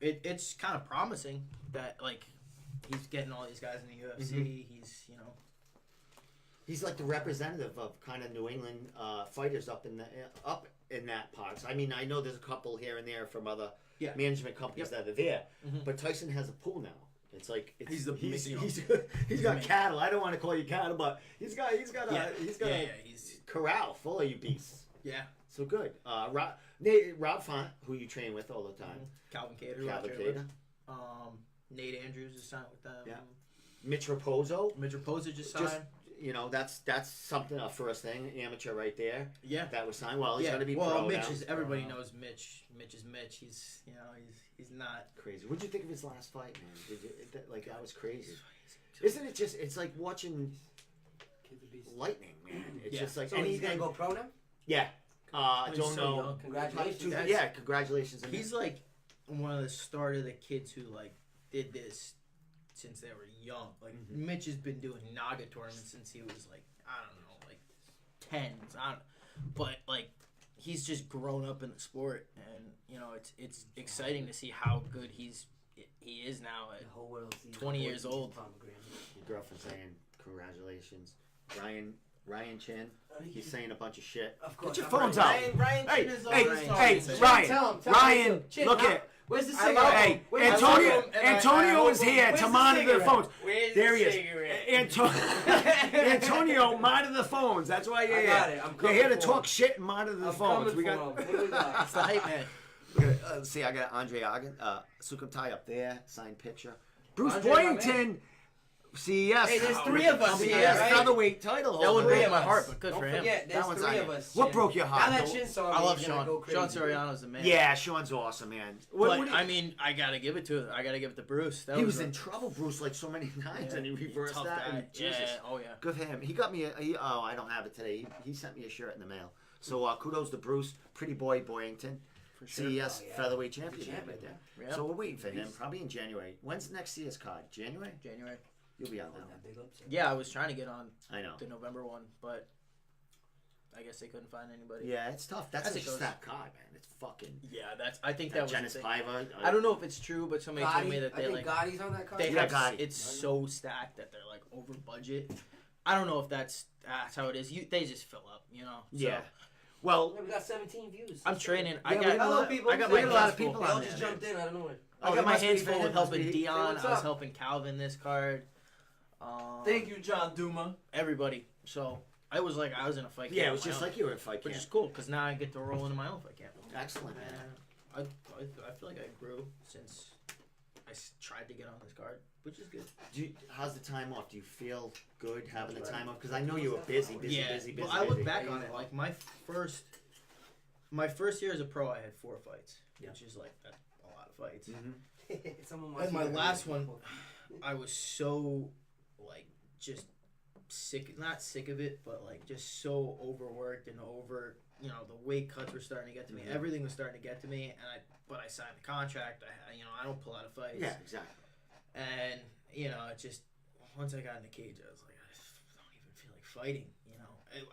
Speaker 3: it's kind of promising that like he's getting all these guys in the UFC.
Speaker 1: Mm-hmm. He's like the representative of kind of New England fighters up in that part. So, I mean, I know there's a couple here and there from other management companies that are there, but Tyson has a pool now. It's like he's got cattle. I don't want to call you cattle, but he's got a corral full of you beasts.
Speaker 3: Yeah.
Speaker 1: So good. Rob Font, who you train with all the time.
Speaker 3: Calvin Cater. Nate Andrews is signed with them.
Speaker 1: Yeah. Mitch Raposo.
Speaker 3: Mitch Raposo just signed.
Speaker 1: That's something, a first thing, amateur right there.
Speaker 3: Yeah.
Speaker 1: That was signed. Well, he's going to be pro
Speaker 3: Mitch
Speaker 1: now.
Speaker 3: is, everybody knows Mitch. Mitch is Mitch. He's not
Speaker 1: crazy. What'd you think of his last fight, man? That was crazy. Isn't it just, it's like watching lightning, man. It's just like
Speaker 5: So he's going to go pro now?
Speaker 1: Yeah. I don't know.
Speaker 3: young.
Speaker 5: Congratulations.
Speaker 1: Yeah, congratulations.
Speaker 3: He's like one of the start of the kids who like did this since they were young. Like Mitch has been doing Naga tournaments since he was like, I don't know, like 10s. But like he's just grown up in the sport, and it's exciting to see how good he is now at
Speaker 5: The whole world sees
Speaker 3: 20 years old.
Speaker 1: Your girlfriend saying congratulations. Ryan Chin, he's saying a bunch of shit.
Speaker 5: Of course.
Speaker 1: Get your phones out.
Speaker 3: Ryan
Speaker 1: Hey,
Speaker 3: Chin is
Speaker 1: hey,
Speaker 3: always
Speaker 1: hey,
Speaker 3: talking.
Speaker 1: Ryan,
Speaker 5: Tell him,
Speaker 1: Ryan,
Speaker 5: Chin,
Speaker 1: look
Speaker 5: how-
Speaker 1: it.
Speaker 5: Where's the
Speaker 3: I
Speaker 5: cigarette?
Speaker 3: love
Speaker 1: Hey,
Speaker 5: Where's
Speaker 1: Antonio,
Speaker 5: the
Speaker 1: Antonio is here to
Speaker 5: Where's the
Speaker 1: monitor the
Speaker 5: cigarette?
Speaker 1: phones.
Speaker 3: Where's
Speaker 1: There
Speaker 3: the
Speaker 1: he is.
Speaker 3: cigarette?
Speaker 1: Antonio, monitor the phones. That's why you're
Speaker 5: I
Speaker 1: here.
Speaker 5: got it. I'm
Speaker 1: You're here to
Speaker 5: coming for
Speaker 1: talk
Speaker 5: him.
Speaker 1: shit and monitor the
Speaker 5: I'm
Speaker 1: phones.
Speaker 5: coming
Speaker 1: We
Speaker 5: for
Speaker 1: got.
Speaker 5: him. What do we got?
Speaker 3: It's the hype man.
Speaker 1: See, I got Andre Agan, Sukumtai up there, signed picture. Bruce
Speaker 5: Andre, my
Speaker 1: Boyington, CES.
Speaker 5: Hey, there's 3 of us here,
Speaker 1: CES
Speaker 5: right?
Speaker 1: featherweight title.
Speaker 3: That would
Speaker 1: holder.
Speaker 3: break
Speaker 5: of
Speaker 3: my
Speaker 5: us.
Speaker 3: heart, but good
Speaker 5: Don't
Speaker 3: for him.
Speaker 5: forget,
Speaker 1: That
Speaker 5: there's
Speaker 1: one's
Speaker 5: 3
Speaker 1: on
Speaker 5: of
Speaker 1: you.
Speaker 5: us.
Speaker 1: What
Speaker 5: Chin.
Speaker 1: broke your heart?
Speaker 5: Now that Chin saw me,
Speaker 3: I love
Speaker 5: he's gonna
Speaker 3: Sean.
Speaker 5: go crazy.
Speaker 3: Sean Soriano's the man.
Speaker 1: Yeah, Sean's awesome, man.
Speaker 3: But I mean, I gotta give it to Bruce. That
Speaker 1: he was
Speaker 3: a
Speaker 1: in trouble, Bruce, like so many times, and he reversed
Speaker 3: tough
Speaker 1: that.
Speaker 3: guy.
Speaker 1: And Jesus.
Speaker 3: Yeah. Oh yeah.
Speaker 1: Good for him. He got me I don't have it today. He sent me a shirt in the mail. So kudos to Bruce, Pretty Boy Boyington,
Speaker 3: For sure.
Speaker 1: CES
Speaker 5: Oh, yeah.
Speaker 1: featherweight champion
Speaker 5: Champion,
Speaker 1: right there.
Speaker 3: Yeah.
Speaker 1: So we're waiting for him, probably in January. When's the next CES card? January?
Speaker 3: January.
Speaker 1: You'll be on
Speaker 5: Oh,
Speaker 1: that one.
Speaker 5: that big upset.
Speaker 3: Yeah, I was trying to get on
Speaker 1: I know.
Speaker 3: the November one, but I guess they couldn't find anybody.
Speaker 1: Yeah, it's tough. That's
Speaker 3: As it
Speaker 1: just
Speaker 3: goes.
Speaker 1: that card, man. It's fucking.
Speaker 3: Yeah, I think that was
Speaker 1: Dennis
Speaker 3: the thing.
Speaker 1: Piva.
Speaker 3: I don't know if it's true, but somebody told
Speaker 5: Gotti,
Speaker 3: me that
Speaker 5: I
Speaker 3: they
Speaker 5: think
Speaker 3: like
Speaker 5: Gotti's on that card.
Speaker 3: they
Speaker 1: Yeah,
Speaker 3: have
Speaker 1: Gotti.
Speaker 3: it's so stacked that they're like over budget. I don't know if that's how it is. They just fill up, So,
Speaker 1: Yeah. Well,
Speaker 5: Yeah, we got 17 views.
Speaker 3: I'm training.
Speaker 1: Yeah,
Speaker 3: I
Speaker 1: we
Speaker 3: got
Speaker 1: got a lot of
Speaker 5: people.
Speaker 3: I got
Speaker 5: We
Speaker 3: my
Speaker 5: got a
Speaker 1: lot
Speaker 3: hands
Speaker 1: of
Speaker 3: full.
Speaker 1: people
Speaker 5: They
Speaker 1: on
Speaker 5: all
Speaker 1: there.
Speaker 5: just jumped in out of nowhere.
Speaker 3: I
Speaker 1: Oh,
Speaker 3: got
Speaker 1: it
Speaker 3: my
Speaker 1: must
Speaker 3: hands
Speaker 1: be
Speaker 3: full
Speaker 1: for
Speaker 3: with
Speaker 1: him, must
Speaker 3: helping
Speaker 1: be.
Speaker 3: Dion.
Speaker 5: What's
Speaker 3: I was
Speaker 5: up?
Speaker 3: helping Calvin this card.
Speaker 4: Thank you, John Duma.
Speaker 3: Everybody. So I was in a fight camp.
Speaker 1: Yeah, it was
Speaker 3: of my
Speaker 1: just
Speaker 3: own,
Speaker 1: like you were in fight camp.
Speaker 3: which is cool because now I get to roll into my own fight camp.
Speaker 1: Excellent, man.
Speaker 3: And I feel like I grew since I tried to get on this card, which is good.
Speaker 1: How's the time off? Do you feel good having the time off? Because I know you were busy.
Speaker 3: Well, I look back on it like my first year as a pro, I had 4 fights, which is like that's a lot of fights.
Speaker 1: Mm-hmm.
Speaker 3: And my last one, I was so like just not sick of it, but like just so overworked and over. The weight cuts were starting to get to me.
Speaker 1: Mm-hmm.
Speaker 3: Everything was starting to get to me, but I signed the contract. I don't pull out of fights.
Speaker 1: Yeah, exactly.
Speaker 3: And it just once I got in the cage, I was like, I don't even feel like fighting.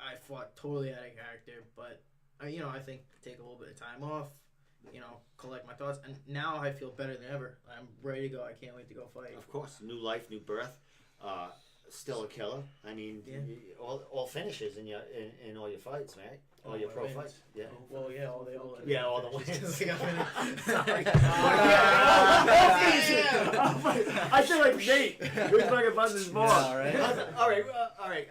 Speaker 3: I fought totally out of character, but I think take a little bit of time off. Collect my thoughts, and now I feel better than ever. I'm ready to go. I can't wait to go fight.
Speaker 1: Of course, new life, new birth. Still a killer. I mean, all finishes in all your fights, right? All your pro
Speaker 3: wins.
Speaker 1: fights. Yeah.
Speaker 3: Well, yeah, all the
Speaker 1: All the wins.
Speaker 3: Sorry.
Speaker 1: I feel like Nate. Who's fucking buzzing his ball?
Speaker 5: Yeah,
Speaker 1: All right.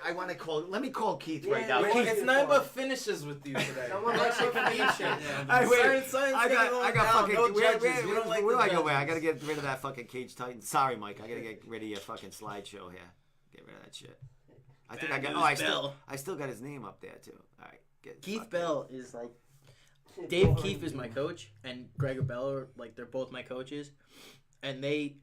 Speaker 1: Let me call Keith right now.
Speaker 5: Yeah,
Speaker 1: Keith,
Speaker 5: it's nothing but finishes with you today.
Speaker 3: Someone likes to compete shit.
Speaker 1: Hey, wait.
Speaker 5: Science
Speaker 1: I got
Speaker 5: down,
Speaker 1: fucking.
Speaker 5: no
Speaker 1: Where
Speaker 5: judges. We don't like
Speaker 1: do
Speaker 5: the
Speaker 1: I go? Where? I
Speaker 5: judges.
Speaker 1: gotta get rid of that fucking Cage Titans. Sorry, Mike. I gotta get rid of your fucking slideshow here. Get rid of that shit. I think I got. I still got his name up there too. All right.
Speaker 3: Keith Bell is like Dave Keefe is my coach, and Gregor Bell are like they're both my coaches, and they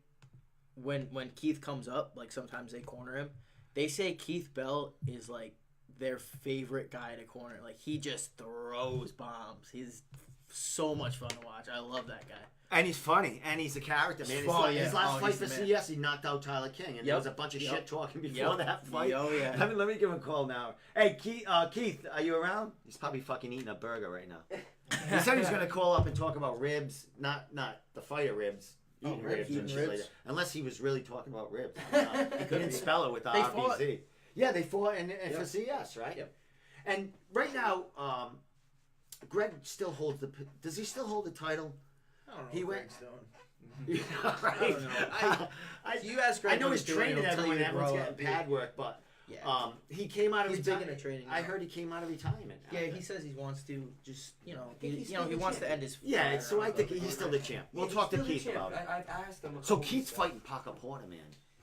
Speaker 3: when Keith comes up, like sometimes they corner him. They say Keith Bell is like their favorite guy to corner. Like he just throws bombs. He's so much fun to watch. I love that guy.
Speaker 1: And he's funny, and he's a character, man. His last fight for CES, he knocked out Tyler King, and there was a bunch of shit talking before that fight.
Speaker 3: Oh yeah.
Speaker 1: Let me give him a call now. Hey, Keith, are you around? He's probably fucking eating a burger right now. He said he's gonna call up and talk about ribs, not the fighter ribs. Eating ribs and shit like that. Unless he was really talking about ribs. He couldn't spell it with the RBZ. Yeah, they fought for CES, right?
Speaker 3: Yep.
Speaker 1: And right now, Greg still holds the. Does he still hold the title?
Speaker 3: I don't know.
Speaker 1: He
Speaker 3: what
Speaker 1: went.
Speaker 3: Greg's doing.
Speaker 1: Right.
Speaker 3: I don't know. You ask Greg.
Speaker 1: I know
Speaker 3: what
Speaker 1: he's
Speaker 3: doing,
Speaker 1: training
Speaker 3: he'll tell
Speaker 1: everyone.
Speaker 3: you to
Speaker 1: Everyone's
Speaker 3: grow
Speaker 1: getting
Speaker 3: up.
Speaker 1: pad work, but
Speaker 3: Yeah.
Speaker 1: he came out of
Speaker 3: He's big
Speaker 1: retirement.
Speaker 3: into training.
Speaker 1: I
Speaker 3: now.
Speaker 1: heard he came out of retirement.
Speaker 3: Yeah, he says he wants to just he
Speaker 5: still the
Speaker 3: wants to
Speaker 5: champ.
Speaker 3: end his.
Speaker 1: Yeah,
Speaker 3: career
Speaker 1: so I
Speaker 3: on
Speaker 1: think
Speaker 3: the-
Speaker 1: he's still the champ. We'll
Speaker 5: He's
Speaker 1: talk to
Speaker 5: still the
Speaker 1: Keith
Speaker 5: champ.
Speaker 1: about it.
Speaker 5: I asked him.
Speaker 1: So Keith's fighting Paca Porter, man.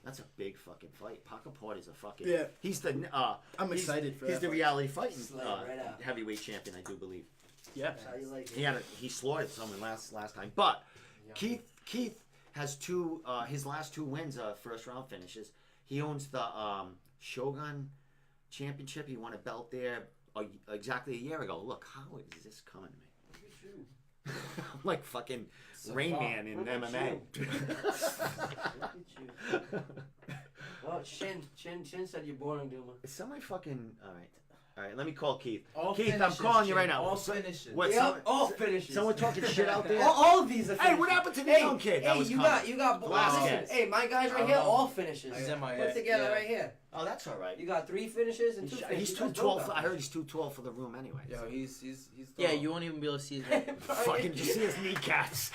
Speaker 1: That's a big fucking fight. Paca Porter's a fucking.
Speaker 3: Yeah.
Speaker 1: He's the.
Speaker 3: I'm
Speaker 1: he's-
Speaker 3: excited for
Speaker 1: He's
Speaker 3: that
Speaker 1: the
Speaker 3: fight.
Speaker 1: reality fighting
Speaker 5: Slay right out.
Speaker 1: heavyweight champion, I do believe.
Speaker 3: Yeah.
Speaker 5: How you like it?
Speaker 1: He slaughtered someone last time, but Keith has his last 2 wins first round finishes. He owns the Shogun Championship. He won a belt there exactly a year ago. Look, how is this coming to me? I'm like fucking Rain Man in MMA.
Speaker 5: Look at you. Oh, Shin said you're boring, Duma.
Speaker 1: Is somebody fucking all right, let me call Keith.
Speaker 5: All
Speaker 1: Keith, I'm
Speaker 5: finishes,
Speaker 1: calling you right
Speaker 5: Shin.
Speaker 1: now.
Speaker 5: All finishes.
Speaker 1: What?
Speaker 5: Yep, all finishes.
Speaker 1: Someone talking shit out there?
Speaker 5: All of these are
Speaker 1: Hey,
Speaker 5: finishes.
Speaker 1: what happened to the
Speaker 5: Hey,
Speaker 1: young kid? That
Speaker 5: Hey,
Speaker 1: was
Speaker 5: you
Speaker 1: coming?
Speaker 5: got
Speaker 1: Velasquez.
Speaker 5: listen, hey, my guys right here, all finishes.
Speaker 3: He's in my
Speaker 5: Put
Speaker 3: head.
Speaker 5: together
Speaker 3: Yeah.
Speaker 5: right here.
Speaker 1: Oh, that's all right.
Speaker 5: You got 3 finishes and 2 finishes.
Speaker 1: He's too tall. I heard he's too tall for the room anyway.
Speaker 5: Yo, he's
Speaker 3: Yeah, you won't even be able to see his.
Speaker 1: Fucking just see his kneecaps.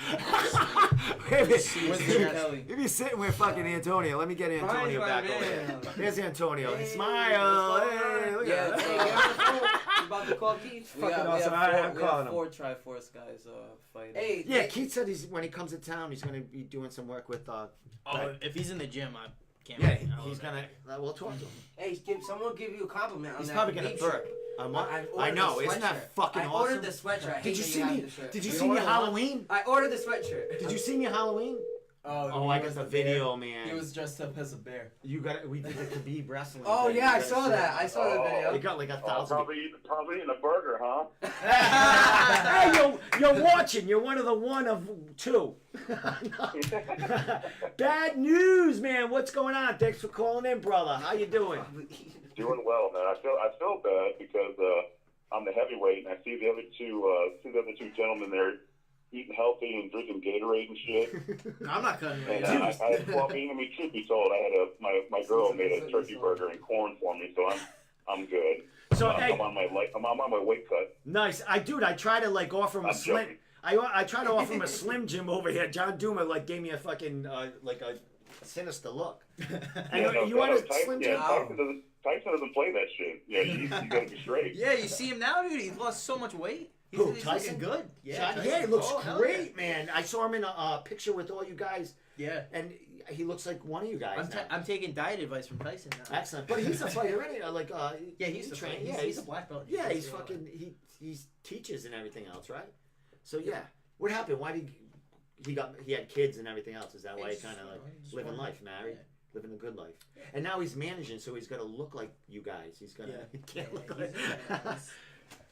Speaker 3: Kelly.
Speaker 1: If you're sitting with fucking Antonio, let me get Antonio back over there. There's Antonio. Smile. Hey, look
Speaker 5: Yeah,
Speaker 1: at
Speaker 5: hey,
Speaker 1: that.
Speaker 5: get on the phone. You about to call Keith?
Speaker 4: We
Speaker 1: Fucking
Speaker 4: got,
Speaker 1: awesome.
Speaker 4: we
Speaker 1: I'm
Speaker 4: have,
Speaker 1: calling him.
Speaker 4: 4 Triforce guys fighting.
Speaker 5: Hey,
Speaker 1: Yeah, Keith said when he comes to town, he's going to be doing some work with.
Speaker 3: Oh, if he's in the gym, I can't.
Speaker 1: Yeah,
Speaker 3: wait.
Speaker 1: he's going to. We'll talk to him.
Speaker 5: hey, someone give you a compliment on
Speaker 1: He's
Speaker 5: that.
Speaker 1: probably going to
Speaker 5: meat
Speaker 1: burp.
Speaker 5: shirt.
Speaker 1: On what?
Speaker 5: I
Speaker 1: I
Speaker 5: ordered
Speaker 1: know.
Speaker 5: the
Speaker 1: Isn't that
Speaker 5: sweatshirt.
Speaker 1: fucking
Speaker 5: I
Speaker 1: awesome?
Speaker 5: ordered the sweatshirt. I hate
Speaker 1: Did you
Speaker 5: that
Speaker 1: see
Speaker 5: have
Speaker 1: me?
Speaker 5: the shirt.
Speaker 1: Did you
Speaker 3: You
Speaker 1: see me
Speaker 3: ordered one?
Speaker 1: Halloween?
Speaker 5: I ordered the sweatshirt.
Speaker 1: Did you see me Halloween? Oh, I got the video, man.
Speaker 4: He was dressed up as a bear.
Speaker 1: You got it. We did the Khabib wrestling.
Speaker 5: Oh
Speaker 1: thing.
Speaker 5: yeah, I
Speaker 1: You
Speaker 5: saw
Speaker 1: gotta see
Speaker 5: that. I saw the
Speaker 1: it.
Speaker 5: video.
Speaker 1: You got like 1,000.
Speaker 6: Probably eating a burger, huh?
Speaker 1: Hey, you're watching. You're one of 2. Bad news, man. What's going on? Thanks for calling in, brother. How you doing?
Speaker 6: Doing well, man. I feel bad because I'm the heavyweight and I see the other two gentlemen there eating healthy and drinking Gatorade and shit.
Speaker 3: I'm not cutting
Speaker 6: And
Speaker 3: it.
Speaker 6: I mean, truth be told, I had my girl made a turkey burger and corn for me, so I'm good.
Speaker 1: So
Speaker 6: I'm
Speaker 1: hey,
Speaker 6: on my weight cut.
Speaker 1: nice. I try to like offer him a
Speaker 6: I'm
Speaker 1: slim.
Speaker 6: joking.
Speaker 1: I try to offer him a Slim Jim over here. John Duma like gave me a fucking like a sinister look. And you want a Slim Jim?
Speaker 6: Tyson doesn't play that shit. Yeah, you got to be straight.
Speaker 3: Yeah, you see him now, dude. He's lost so much weight.
Speaker 1: Who,
Speaker 3: He's
Speaker 1: Tyson?
Speaker 3: looking good.
Speaker 1: Yeah,
Speaker 3: Tyson.
Speaker 1: he looks
Speaker 3: hell
Speaker 1: great,
Speaker 3: yeah.
Speaker 1: man. I saw him in a picture with all you guys,
Speaker 3: Yeah.
Speaker 1: and he looks like one of you guys.
Speaker 3: I'm taking diet advice from Tyson now.
Speaker 1: Excellent, but he's a fighter anyway. Like,
Speaker 3: Yeah, he's a
Speaker 1: trained.
Speaker 3: train.
Speaker 1: Yeah,
Speaker 3: He's a black belt.
Speaker 1: yeah, he's fucking. He teaches and everything else, right? So yeah, what happened? Why did he had kids and everything else? Is that why he kind of like living life, married, living a good life? And now he's managing, so he's got to look like you guys. He's gonna he can't look like.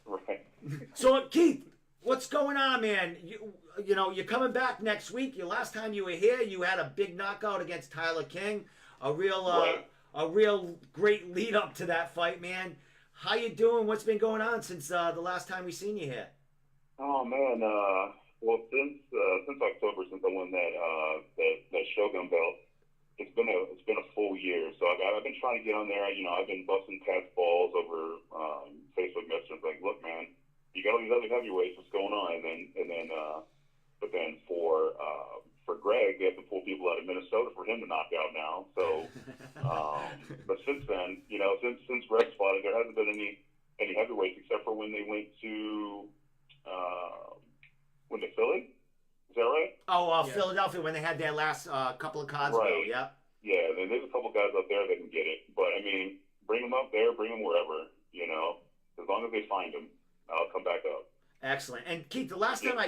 Speaker 6: Right.
Speaker 1: So Keith, what's going on, man? You know you're coming back next week. Your last time you were here, you had a big knockout against Tyler King. A real great lead up to that fight, man. How you doing? What's been going on since the last time we seen you here?
Speaker 6: Oh man, well since October, since I won that Shogun belt, it's been a full year. So I've been trying to get on there. You know, I've been busting Pat's balls over Facebook Messenger. Like, look, man, you got all these other heavyweights. What's going on? But then for Greg, they have to pull people out of Minnesota for him to knock out now. So, but since then, you know, since Greg fought it, there hasn't been any heavyweights except for when they went to Philly. Is that right?
Speaker 1: Oh, Philadelphia when they had their last couple of cards ago.
Speaker 6: Right.
Speaker 1: Yep.
Speaker 6: Yeah, then there's a couple guys up there that can get it. But I mean, bring them up there, bring them wherever. You know, as long as they find them, I'll come back up.
Speaker 1: Excellent. And Keith, the last time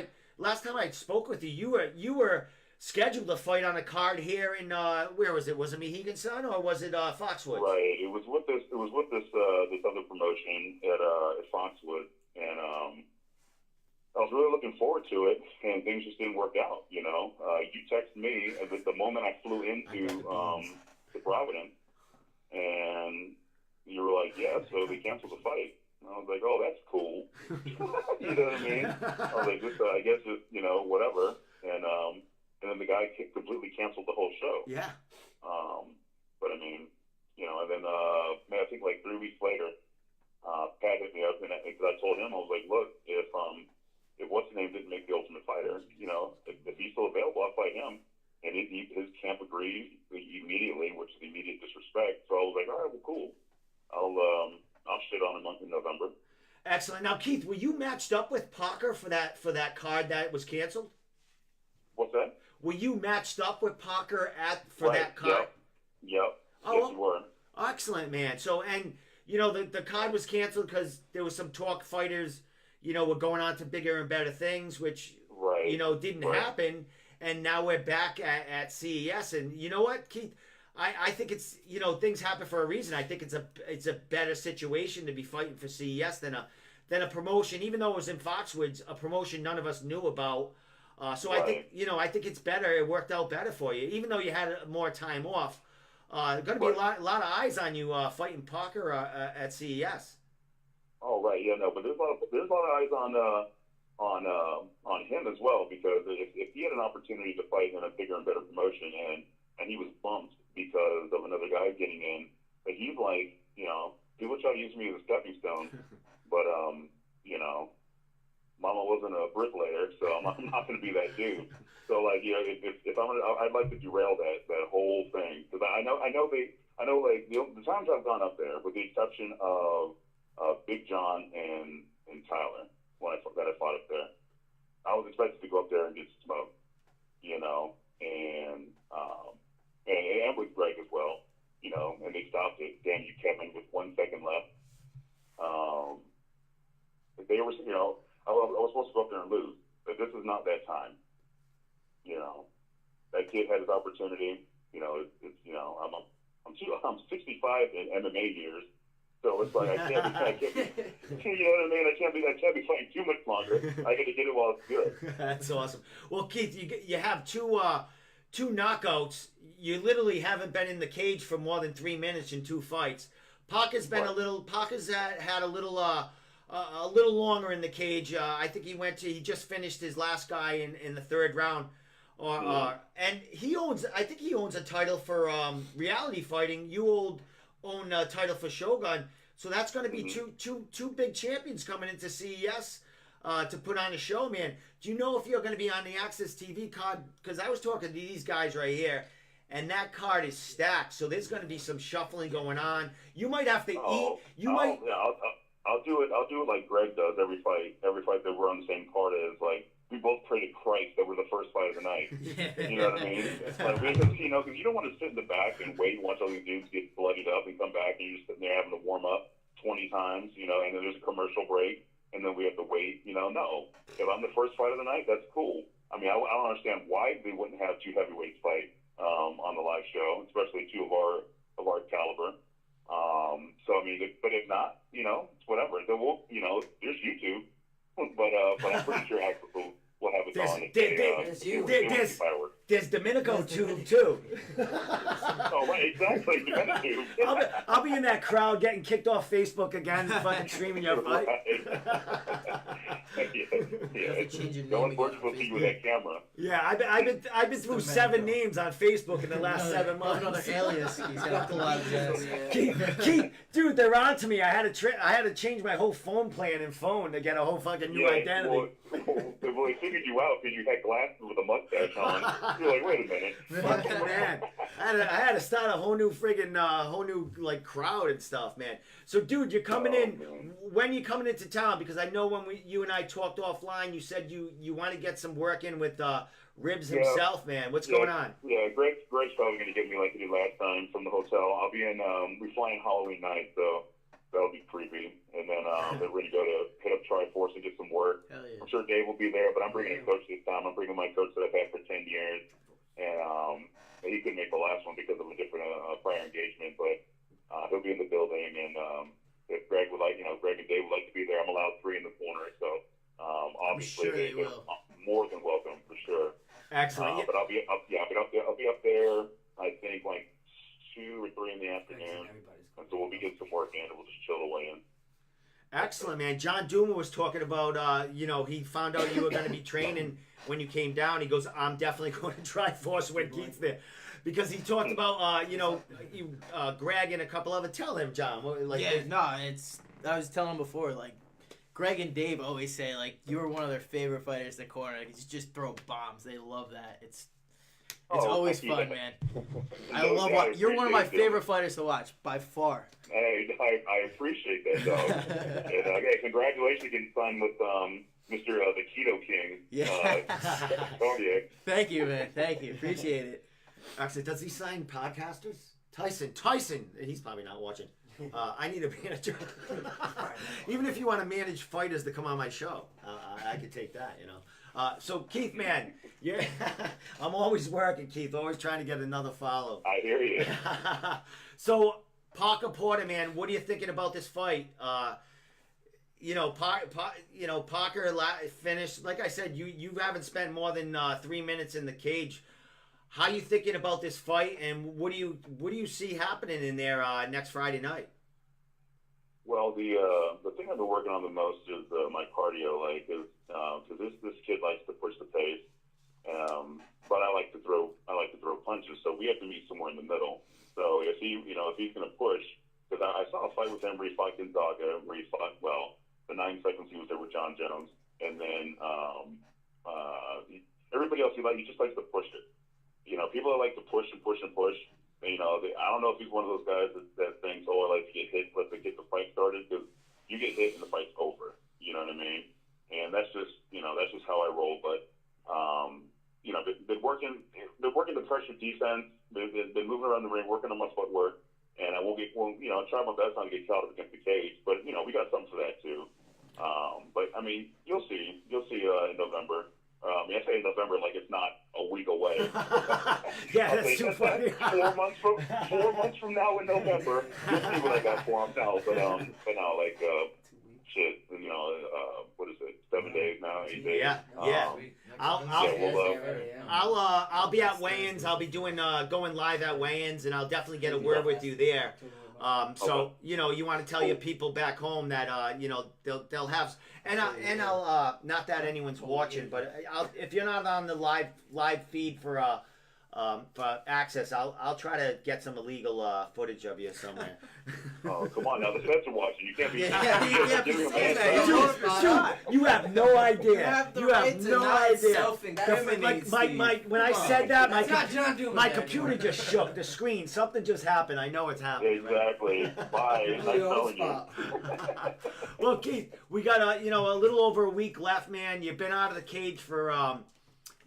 Speaker 1: I spoke with you, you were scheduled to fight on a card here in where was it? Was it Mohegan Sun or was it Foxwoods?
Speaker 6: Right. It was with this other promotion at Foxwood, and I was really looking forward to it, and things just didn't work out. You know, you texted me at the moment I flew into to Providence, and you were like, "Yeah, so they canceled the fight." And I was like, "Oh, that's cool." You know what I mean? I was like, I guess it's, you know, whatever. And then the guy completely canceled the whole show.
Speaker 1: Yeah.
Speaker 6: But I mean, you know, and then man, I think like 3 weeks later, Pat hit me up, and because I told him, I was like, "Look, if what's his name didn't make the Ultimate Fighter, you know, if he's still available, I'll fight him." And his camp agreed immediately, which is immediate disrespect. So I was like, "All right, well, cool. I'll shit on him in November."
Speaker 1: Excellent. Now, Keith, were you matched up with Parker for that card that was canceled?
Speaker 6: What's that?
Speaker 1: Were you matched up with Parker for that card?
Speaker 6: Yep.
Speaker 1: Oh,
Speaker 6: yes, you were.
Speaker 1: Excellent, man. So, and you know, the card was canceled because there was some talk fighters, you know, were going on to bigger and better things, which you know didn't happen. And now we're back at CES, and you know what, Keith? I think it's, you know, things happen for a reason. I think it's a better situation to be fighting for CES than a promotion, even though it was in Foxwoods, a promotion none of us knew about. So I think, you know, I think it's better. It worked out better for you, even though you had more time off. Going to be a lot of eyes on you fighting Parker at CES.
Speaker 6: Oh right, yeah, no, but there's a lot of eyes on him as well, because if he had an opportunity to fight in a bigger and better promotion, and he was bumped because of another guy getting in, but he's like, you know, people try to use me as a stepping stone, but you know, Mama wasn't a bricklayer, so I'm not going to be that dude. So like, you know, if I'd like to derail that whole thing, because I know like the times I've gone up there, with the exception of Big John and Tyler, that I fought up there, I was expected to go up there and get smoked, you know, and with Greg as well, you know, and they stopped it. Damn you, Kevin, with 1 second left. They were, you know, I was supposed to go up there and lose, but this is not that time. You know, that kid had his opportunity. You know, it's you know, I'm 65 in MMA years, so it's like I can't be, you know what I mean? I can't be fighting too much longer. I got to get it while it's good.
Speaker 1: That's awesome. Well, Keith, you have two knockouts. You literally haven't been in the cage for more than 3 minutes in 2 fights. Parker's had a little longer in the cage. I think he just finished his last guy in the 3rd round. And I think he owns a title for reality fighting. You own a title for Shogun. So that's going to be two big champions coming into CES to put on a show, man. Do you know if you're going to be on the Access TV card? Because I was talking to these guys right here, and that card is stacked. So there's going to be some shuffling going on. You might have to eat.
Speaker 6: I'll do it. I'll do it like Greg does every fight. Every fight that we're on the same card is like we both pray to Christ that we're the first fight of the night. You know what I mean? Like because you don't want to sit in the back and wait and watch all these dudes get bloodied up and come back and you're just sitting there having to warm up 20 times, and then there's a commercial break and then we have to wait. No. If I'm the first fight of the night, that's cool. I mean, I don't understand why they wouldn't have two heavyweights fight on the live show, especially two of our caliber. So I mean, but if not, it's whatever. Then we'll, there's YouTube. But I'm pretty sure Axel will have it on.
Speaker 1: There's Domenico Tube too.
Speaker 6: Oh right, exactly. Domenico.
Speaker 1: I'll be in that crowd getting kicked off Facebook again, fucking streaming your fight.
Speaker 6: No one's working with you with that camera.
Speaker 1: Yeah, I've been through 7 names on Facebook in the last 7 months.
Speaker 3: Another alias. He's got a lot of jazz.
Speaker 1: Keith, dude, they're on to me. I had to change my whole phone plan and phone to get a whole fucking new identity.
Speaker 6: Well, they figured you out because you had glasses with a mustache on. You're like, wait a minute.
Speaker 1: Fucking man. I had to start a whole new friggin' like crowd and stuff, man. So, dude, you're coming in. Man. When you coming into town? Because I know when you and I talked offline, you said you want to get some work in with Ribs himself, man. What's going on?
Speaker 6: Yeah, Greg's probably going to get me like he did last time from the hotel. I'll be in, we fly in Halloween night, so that'll be creepy. And then we're going to go to hit up Triforce and get some work.
Speaker 3: Hell yeah.
Speaker 6: I'm sure Dave will be there, but I'm bringing a coach this time. I'm bringing my coach that I've had for 10 years. And he couldn't make the last one because of a different prior engagement, but he'll be in the building. And if Greg would like, Greg and Dave would like to be there, I'm allowed 3 in the corner. So obviously
Speaker 3: sure
Speaker 6: they're more than welcome for sure.
Speaker 1: Excellent.
Speaker 6: But I'll be up there. I think like 2 or 3 in the afternoon. And so we'll be getting some work in, and we'll just chill away in.
Speaker 1: Excellent, man. John Duma was talking about, he found out you were going to be training when you came down. He goes, I'm definitely going to Triforce when Keith's there. Because he talked about, Greg and a couple of it. Tell him, John.
Speaker 3: I was telling him before, like, Greg and Dave always say, like, you were one of their favorite fighters in the corner. Like, you just throw bombs. They love that. It's always fun, man. I love you're one of my favorite fighters to watch, by far.
Speaker 6: Hey, I appreciate that, though. And congratulations getting signed with Mr. The Keto King.
Speaker 3: Yeah. Thank you, man. Thank you. Appreciate it.
Speaker 1: Actually, does he sign podcasters? Tyson. He's probably not watching. I need a manager. Even if you want to manage fighters to come on my show, I could take that, So, Keith, man, I'm always working, Keith. Always trying to get another follow.
Speaker 6: I hear you.
Speaker 1: So, Parker Porter, man, what are you thinking about this fight? Parker finished. Like I said, you haven't spent more than 3 minutes in the cage. How are you thinking about this fight, and what do you see happening in there next Friday night?
Speaker 6: Well, the thing I've been working on the most is my cardio, because this kid likes to push the pace, but I like to throw punches. So we have to meet somewhere in the middle. So if he's going to push, because I saw a fight with him where he fought Gonzaga, where he fought the 9 seconds he was there with John Jones, and then everybody else he just likes to push it. People that like to push and push and push. I don't know if he's one of those guys that thinks, I like to get hit, let me get the fight started, because you get hit and the fight's over. You know what I mean? And that's just how I roll. But been working the pressure defense. Been moving around the ring, working on my footwork, and I try my best not to get caught up against the cage. But we got something for that too. But I mean, you'll see in November. I say in November like it's not a week away.
Speaker 1: Yeah, that's too funny.
Speaker 6: 4 months from now in November, you'll see what I got for him now. But now, what is it? 7 days now, 8 days.
Speaker 1: Yeah. I'll be at weigh-ins. I'll be doing going live at weigh-ins, and I'll definitely get a word with you there. So you want to tell your people back home that they'll have, and I'll not that anyone's watching, but if you're not on the live feed for for access. I'll try to get some illegal footage of you somewhere.
Speaker 6: Oh, come on now, the feds are watching. You can't be.
Speaker 3: Giving them
Speaker 1: Dude, you have no idea.
Speaker 5: You have the right to
Speaker 1: no
Speaker 5: not
Speaker 1: idea.
Speaker 5: self-incriminate, Steve.
Speaker 1: When I said that, my
Speaker 5: Dude,
Speaker 1: computer just shook. The screen, something just happened. I know it's happening.
Speaker 6: Exactly. Bye. Nice telling you.
Speaker 1: Well, Keith, we got a little over a week left, man. You've been out of the cage for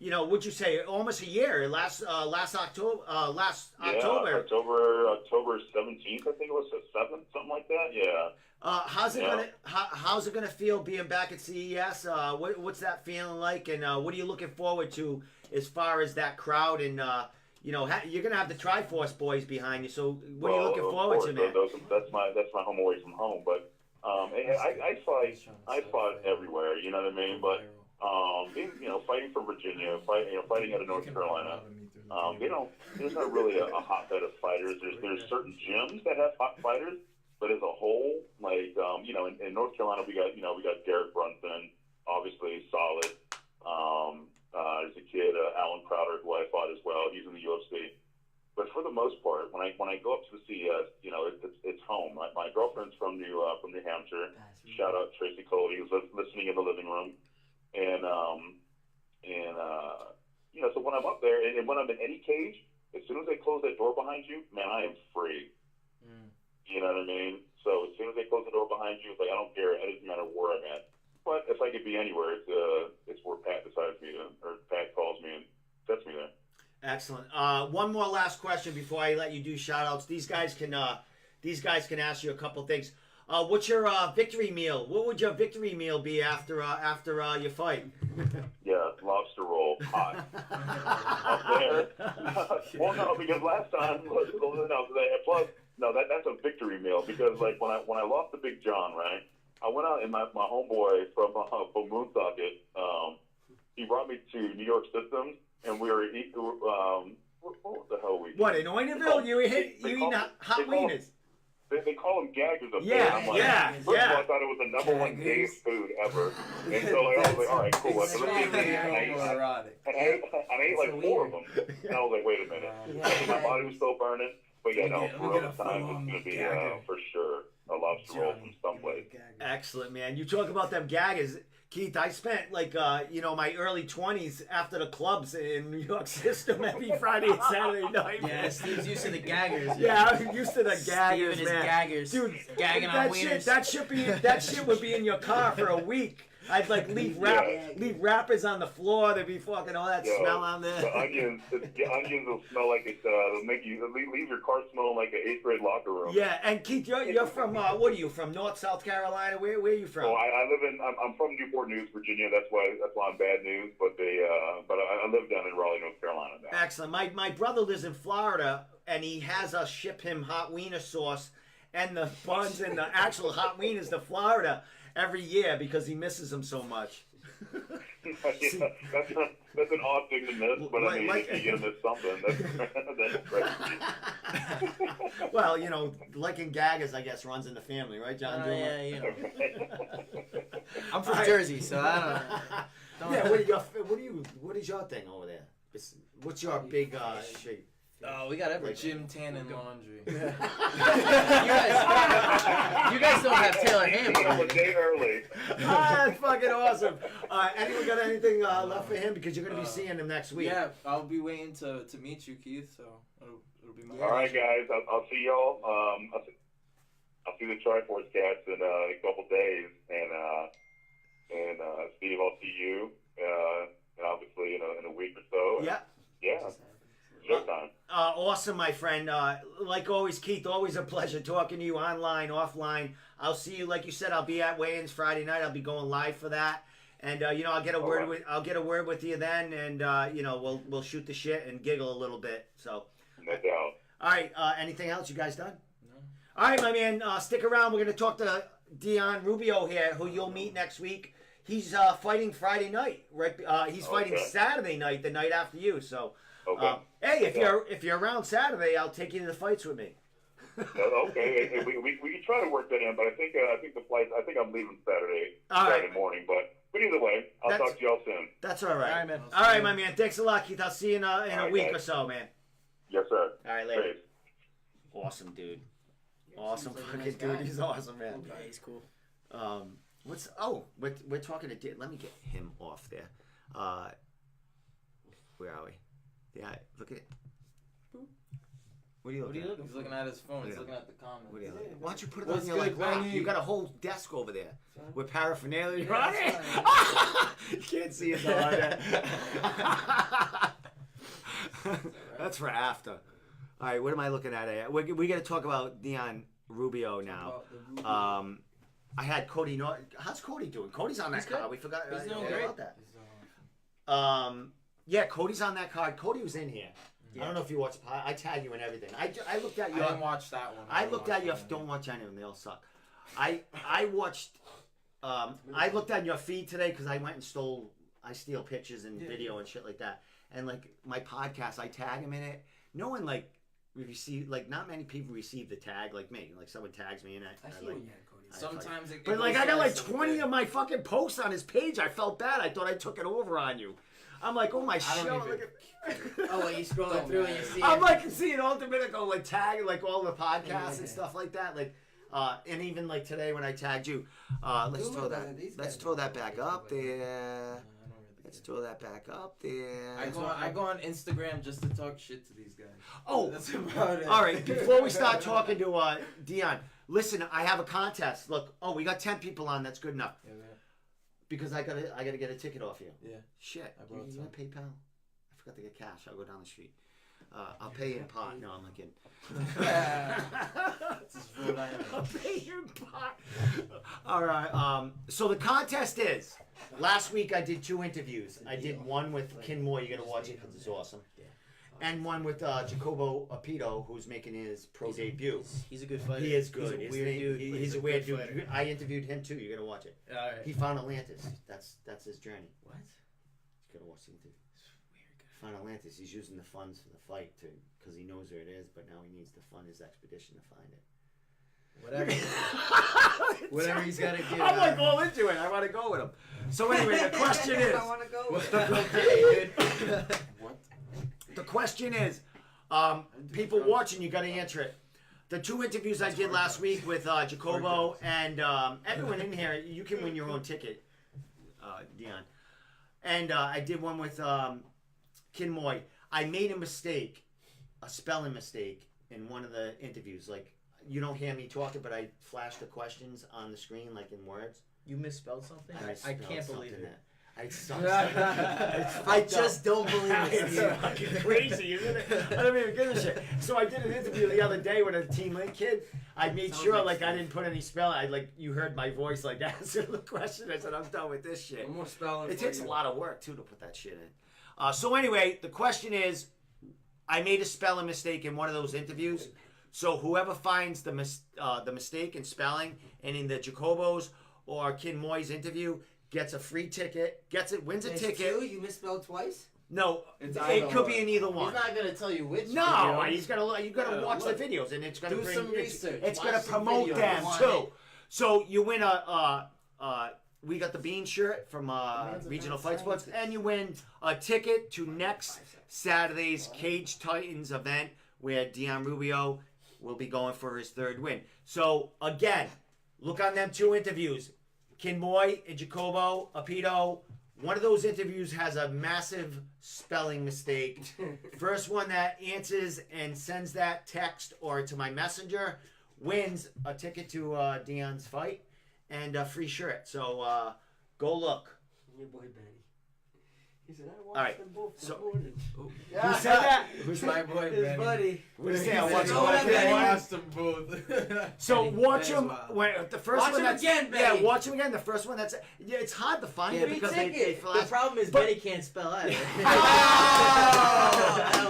Speaker 1: what'd you say? Almost a year. Last October.
Speaker 6: October 17th, I think it was, 7th, something like that. Yeah.
Speaker 1: How's it gonna feel being back at CES? What's that feeling like, and what are you looking forward to as far as that crowd? And you're gonna have the Triforce boys behind you. So what are you looking forward to, man?
Speaker 6: That's my home away from home. But I fought everywhere. You know what I mean? But fighting from Virginia, fighting out of North Carolina. There's not really a hotbed of fighters. There's certain gyms that have hot fighters, but as a whole, in North Carolina, we got Garrett Brunson, obviously solid. There's a kid, Alan Crowder, who I fought as well. He's in the UFC. But for the most part, when I go up to the CES, it's home. My girlfriend's from New Hampshire. Shout out Tracy Cody, who's listening in the living room. So when I'm up there, and when I'm in any cage, as soon as they close that door behind you, man, I am free. You know what I mean? So as soon as they close the door behind you, it's like, I don't care. It doesn't matter where I'm at. But if I could be anywhere, it's where Pat decides me to, or Pat calls me and sets me there.
Speaker 1: Excellent. One more last question before I let you do shout-outs. These guys can ask you a couple things. What's your victory meal? What would your victory meal be after your fight?
Speaker 6: Yeah, lobster roll, hot. Up there. Well, no, because last time, that's a victory meal, because like when I lost to Big John, right? I went out and my homeboy from Moonsocket, he brought me to New York Systems, and we were eating. What the hell we?
Speaker 1: What, in Oineville? You eating hot wieners?
Speaker 6: They call them gaggers up there.
Speaker 1: Yeah,
Speaker 6: I'm like, first of all, I thought it was the number one gayest food ever. And so I was like, all right, cool. So let's eat these. And I ate like 4 of them. And I was like, wait a minute. My body was still burning. But yeah, no, for real time, it's going to be, for sure, a lobster roll from someplace.
Speaker 1: Excellent, man. You talk about them gaggers. Keith, I spent my early 20s after the clubs in New York system every Friday and Saturday night.
Speaker 3: Yeah, Steve's used to the gaggers.
Speaker 1: Yeah, I'm used to the gaggers,
Speaker 3: Steve and
Speaker 1: man.
Speaker 3: Gaggers.
Speaker 1: Dude,
Speaker 3: gagging on wieners.
Speaker 1: That shit would be in your car for a week. I'd leave wrappers on the floor. There'd be fucking all that smell on there.
Speaker 6: The onions will smell like it's. They'll make you leave your car smelling like an 8th grade locker room.
Speaker 1: Yeah, and Keith, you're from what are you from? North South Carolina? Where are you from?
Speaker 6: Oh, I'm from Newport News, Virginia. That's why I'm bad news. But I live down in Raleigh, North Carolina now.
Speaker 1: Excellent. My brother lives in Florida, and he has us ship him hot wiener sauce and the buns and the actual hot wieners to Florida every year because he misses them so much.
Speaker 6: That's an odd thing to miss, but I mean, if you're gonna miss something, that's crazy.
Speaker 1: Well, liking gaggers, I guess, runs in the family, right, John?
Speaker 3: Yeah, I'm from Jersey, so I don't know.
Speaker 1: Yeah, what is your thing over there? What's your big shape?
Speaker 3: Oh, we got everything.
Speaker 4: Gym, tan, and laundry.
Speaker 3: you guys don't have Taylor Hamlin.
Speaker 6: I'm a day early.
Speaker 1: That's fucking awesome. Anyone got anything left for him? Because you're going to be seeing him next week.
Speaker 4: Yeah, I'll be waiting to meet you, Keith. So it'll be my
Speaker 6: All right, guys. I'll see y'all. I'll see the Triforce cats in a couple days, and Steve, I'll see you. And obviously, in a week or so.
Speaker 1: Yeah.
Speaker 6: Yeah. Showtime.
Speaker 1: Awesome, my friend. Like always, Keith, always a pleasure talking to you online, offline. I'll see you, like you said, I'll be at weigh-ins Friday night. I'll be going live for that. And I'll get a word with you then, and we'll shoot the shit and giggle a little bit. So
Speaker 6: No doubt.
Speaker 1: All right, anything else? You guys done? No. All right, my man, stick around. We're going to talk to Dion Rubio here, who you'll meet next week. He's fighting Friday night, right? He's fighting Saturday night, the night after you. So, hey, if you're around Saturday, I'll take you to the fights with me.
Speaker 6: Okay, we can try to work that in, but I think the flight. I think I'm leaving Saturday morning. But But either way, I'll
Speaker 1: That's-
Speaker 6: talk to y'all soon.
Speaker 1: That's all right.
Speaker 3: All right, man.
Speaker 1: All right, my man. Thanks a lot, Keith. I'll see you in a
Speaker 6: right,
Speaker 1: week
Speaker 6: guys.
Speaker 1: or so, man.
Speaker 6: Yes, sir.
Speaker 1: All right, later.
Speaker 6: Peace.
Speaker 1: Awesome, dude. Awesome
Speaker 5: Seems like a
Speaker 1: fucking
Speaker 5: nice
Speaker 1: dude.
Speaker 5: guy.
Speaker 1: He's awesome, man.
Speaker 3: Yeah, he's cool.
Speaker 1: We're talking to. Let me get him off there. Where are we? Yeah, look at it. What are you
Speaker 3: What are
Speaker 1: looking
Speaker 3: you
Speaker 1: at?
Speaker 3: looking
Speaker 4: He's looking at his phone. He's
Speaker 1: Yeah.
Speaker 4: looking at the comments.
Speaker 1: What are you looking at? Why don't you put it
Speaker 4: What's
Speaker 1: on your
Speaker 4: good,
Speaker 1: lap?
Speaker 4: Benny?
Speaker 1: You got a whole desk over there with paraphernalia
Speaker 5: Yeah,
Speaker 1: on it.
Speaker 5: that's
Speaker 1: You can't see it though. That's for after. All right, what am I looking at? We got to talk about Dion Rubio now. I had Cody. How's Cody doing? Cody's on that
Speaker 3: He's good.
Speaker 1: card. We forgot
Speaker 3: He's doing
Speaker 1: all
Speaker 3: great.
Speaker 1: about that. Yeah, Cody's on that card. Cody was in here. I don't know if you watched. I tag you and everything. I looked at
Speaker 4: I
Speaker 1: your.
Speaker 4: didn't watch that one.
Speaker 1: I looked at
Speaker 4: watched
Speaker 1: your.
Speaker 4: that one.
Speaker 1: Don't watch any of them. They all suck. I watched. I looked at your feed today because I went and I steal pictures and video and shit like that. And like my podcast, I tag him in it. No one like receive not many people receive the tag like me. Like someone tags me in it.
Speaker 5: I see
Speaker 1: like,
Speaker 5: what you had, Cody.
Speaker 4: Sometimes it.
Speaker 1: but like I got like 20 of my fucking posts on his page. I felt bad. I thought I took it over on you. I'm like, oh my
Speaker 4: I don't
Speaker 1: show.
Speaker 4: even-
Speaker 1: Look at.
Speaker 5: Oh, well, you scrolling through and you see
Speaker 1: I'm
Speaker 5: it.
Speaker 1: like seeing all Domenico like tag like all the podcasts and stuff like that. Like, and even like today when I tagged you, let's throw that. Let's throw that back up there. Let's throw that back up there.
Speaker 4: I go on Instagram just to talk shit to these guys.
Speaker 1: Oh,
Speaker 4: That's about it.
Speaker 1: all right. Before we start talking to Dion, listen. I have a contest. Look, we got 10 people on. That's good enough.
Speaker 4: Yeah, man.
Speaker 1: Because I gotta get a ticket off you.
Speaker 4: Yeah.
Speaker 1: Shit.
Speaker 4: I brought
Speaker 1: You
Speaker 4: some.
Speaker 1: got PayPal? I forgot to get cash. I'll go down the street. I'll pay you in pot. No, I'm not kidding. I'll pay you in pot. All right. So the contest is. Last week I did 2 interviews. I did one with Ken Moore. You gotta watch it because it's awesome. And one with Jacobo Apito, who's making his pro debut.
Speaker 3: He's a good fighter.
Speaker 1: He is good.
Speaker 3: He's a weird dude. but
Speaker 1: He's a
Speaker 3: good
Speaker 1: weird dude.
Speaker 3: fighter.
Speaker 1: I interviewed him too. You gotta watch it.
Speaker 3: All right.
Speaker 1: He found Atlantis. That's his journey.
Speaker 3: What?
Speaker 1: You gotta watch the interview. Found Atlantis. He's using the funds for the fight because he knows where it is, but now he needs to fund his expedition to find it.
Speaker 3: Whatever. Whatever he's got to give.
Speaker 1: I'm like all into it. I want to go with him. So anyway, the question is.
Speaker 5: I want to go.
Speaker 3: Okay, dude.
Speaker 4: What?
Speaker 1: The question is, people watching, you got to answer it. The 2 interviews I did last week with Jacobo and everyone in here, you can win your own ticket, Dion. And I did one with Kin Moy. I made a mistake, a spelling mistake in one of the interviews. Like, you don't hear me talking, but I flashed the questions on the screen, like in words.
Speaker 3: You misspelled something? I
Speaker 1: spelled
Speaker 3: can't believe
Speaker 1: something
Speaker 3: it.
Speaker 1: I
Speaker 3: I just don't believe it.
Speaker 1: It's fucking crazy, isn't it? I don't even give a shit. So I did an interview the other day with a Team Link kid. I made sure, like, I didn't put any spelling. You heard my voice, like, answer the question. I said, I'm done with this shit.
Speaker 5: One more spelling.
Speaker 1: It
Speaker 5: for
Speaker 1: takes
Speaker 5: you.
Speaker 1: a lot of work, too, to put that shit in. So anyway, the question is, I made a spelling mistake in one of those interviews. So whoever finds the mistake in spelling and in the Jacobo's or Kin Moy's interview gets a free ticket, wins a
Speaker 5: There's
Speaker 1: ticket.
Speaker 5: 2? You misspelled twice?
Speaker 1: No,
Speaker 4: It's
Speaker 1: it
Speaker 4: either
Speaker 1: could
Speaker 4: or.
Speaker 1: be in either one.
Speaker 5: He's not going to tell you which.
Speaker 1: No,
Speaker 5: video.
Speaker 1: you gotta watch
Speaker 5: look.
Speaker 1: the videos, and it's gonna
Speaker 5: Do
Speaker 1: bring
Speaker 5: some
Speaker 1: it's
Speaker 5: research.
Speaker 1: gonna
Speaker 5: Watch some
Speaker 1: promote
Speaker 5: videos.
Speaker 1: them
Speaker 5: Want
Speaker 1: too.
Speaker 5: it.
Speaker 1: So you win we got the bean shirt from Regional Fight Sports, and you win a ticket to next Saturday's Cage Titans event where Dion Rubio will be going for his 3rd win. So again, look on them 2 interviews, Kin Moy and Jacobo Apito. One of those interviews has a massive spelling mistake. First one that answers and sends that text or to my messenger wins a ticket to Dion's fight and a free shirt. So go look.
Speaker 5: Your boy Benny. He said, I watched
Speaker 1: All right,
Speaker 5: them both this
Speaker 1: so-
Speaker 5: morning.
Speaker 1: Who said that?
Speaker 4: Who's my boy,
Speaker 5: His
Speaker 4: Benny?
Speaker 5: buddy.
Speaker 1: What is that?
Speaker 5: He
Speaker 1: Watch
Speaker 5: said,
Speaker 1: them
Speaker 5: "Oh,
Speaker 1: both.
Speaker 5: that
Speaker 4: I
Speaker 5: Benny."
Speaker 4: watched them both.
Speaker 1: So
Speaker 3: Benny-
Speaker 1: watch
Speaker 3: Benny's
Speaker 1: them.
Speaker 3: wild.
Speaker 1: When the first
Speaker 5: Watch
Speaker 1: one
Speaker 5: him
Speaker 1: that's
Speaker 5: again, Benny.
Speaker 1: yeah, watch him again. The first one that's it's hard to find
Speaker 5: Yeah,
Speaker 1: it
Speaker 5: free
Speaker 1: because they
Speaker 5: ticket.
Speaker 3: The
Speaker 1: flash.
Speaker 3: problem is
Speaker 1: But-
Speaker 3: Benny can't spell either.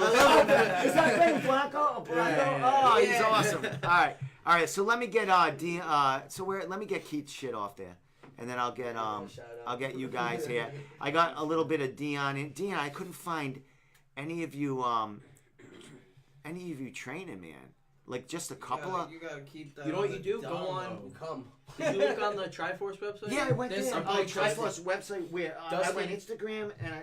Speaker 1: Oh, is that Ben Blanco? Oh, he's
Speaker 5: Yeah.
Speaker 1: awesome. All right. So let me get let me get Keith's shit off there, and then I'll get you guys here. I got a little bit of Dion. Dion, I couldn't find any of you training, man. Like just a couple of.
Speaker 4: You gotta keep that.
Speaker 3: You know what
Speaker 4: on
Speaker 3: you
Speaker 4: the
Speaker 3: do? Go
Speaker 4: down
Speaker 3: on.
Speaker 4: low.
Speaker 5: Come.
Speaker 3: Did you look on the Triforce website?
Speaker 1: Yeah, I went
Speaker 3: There's
Speaker 1: there.
Speaker 3: some
Speaker 1: Oh,
Speaker 3: like
Speaker 1: Triforce website where I
Speaker 3: Dustin-
Speaker 1: went Instagram and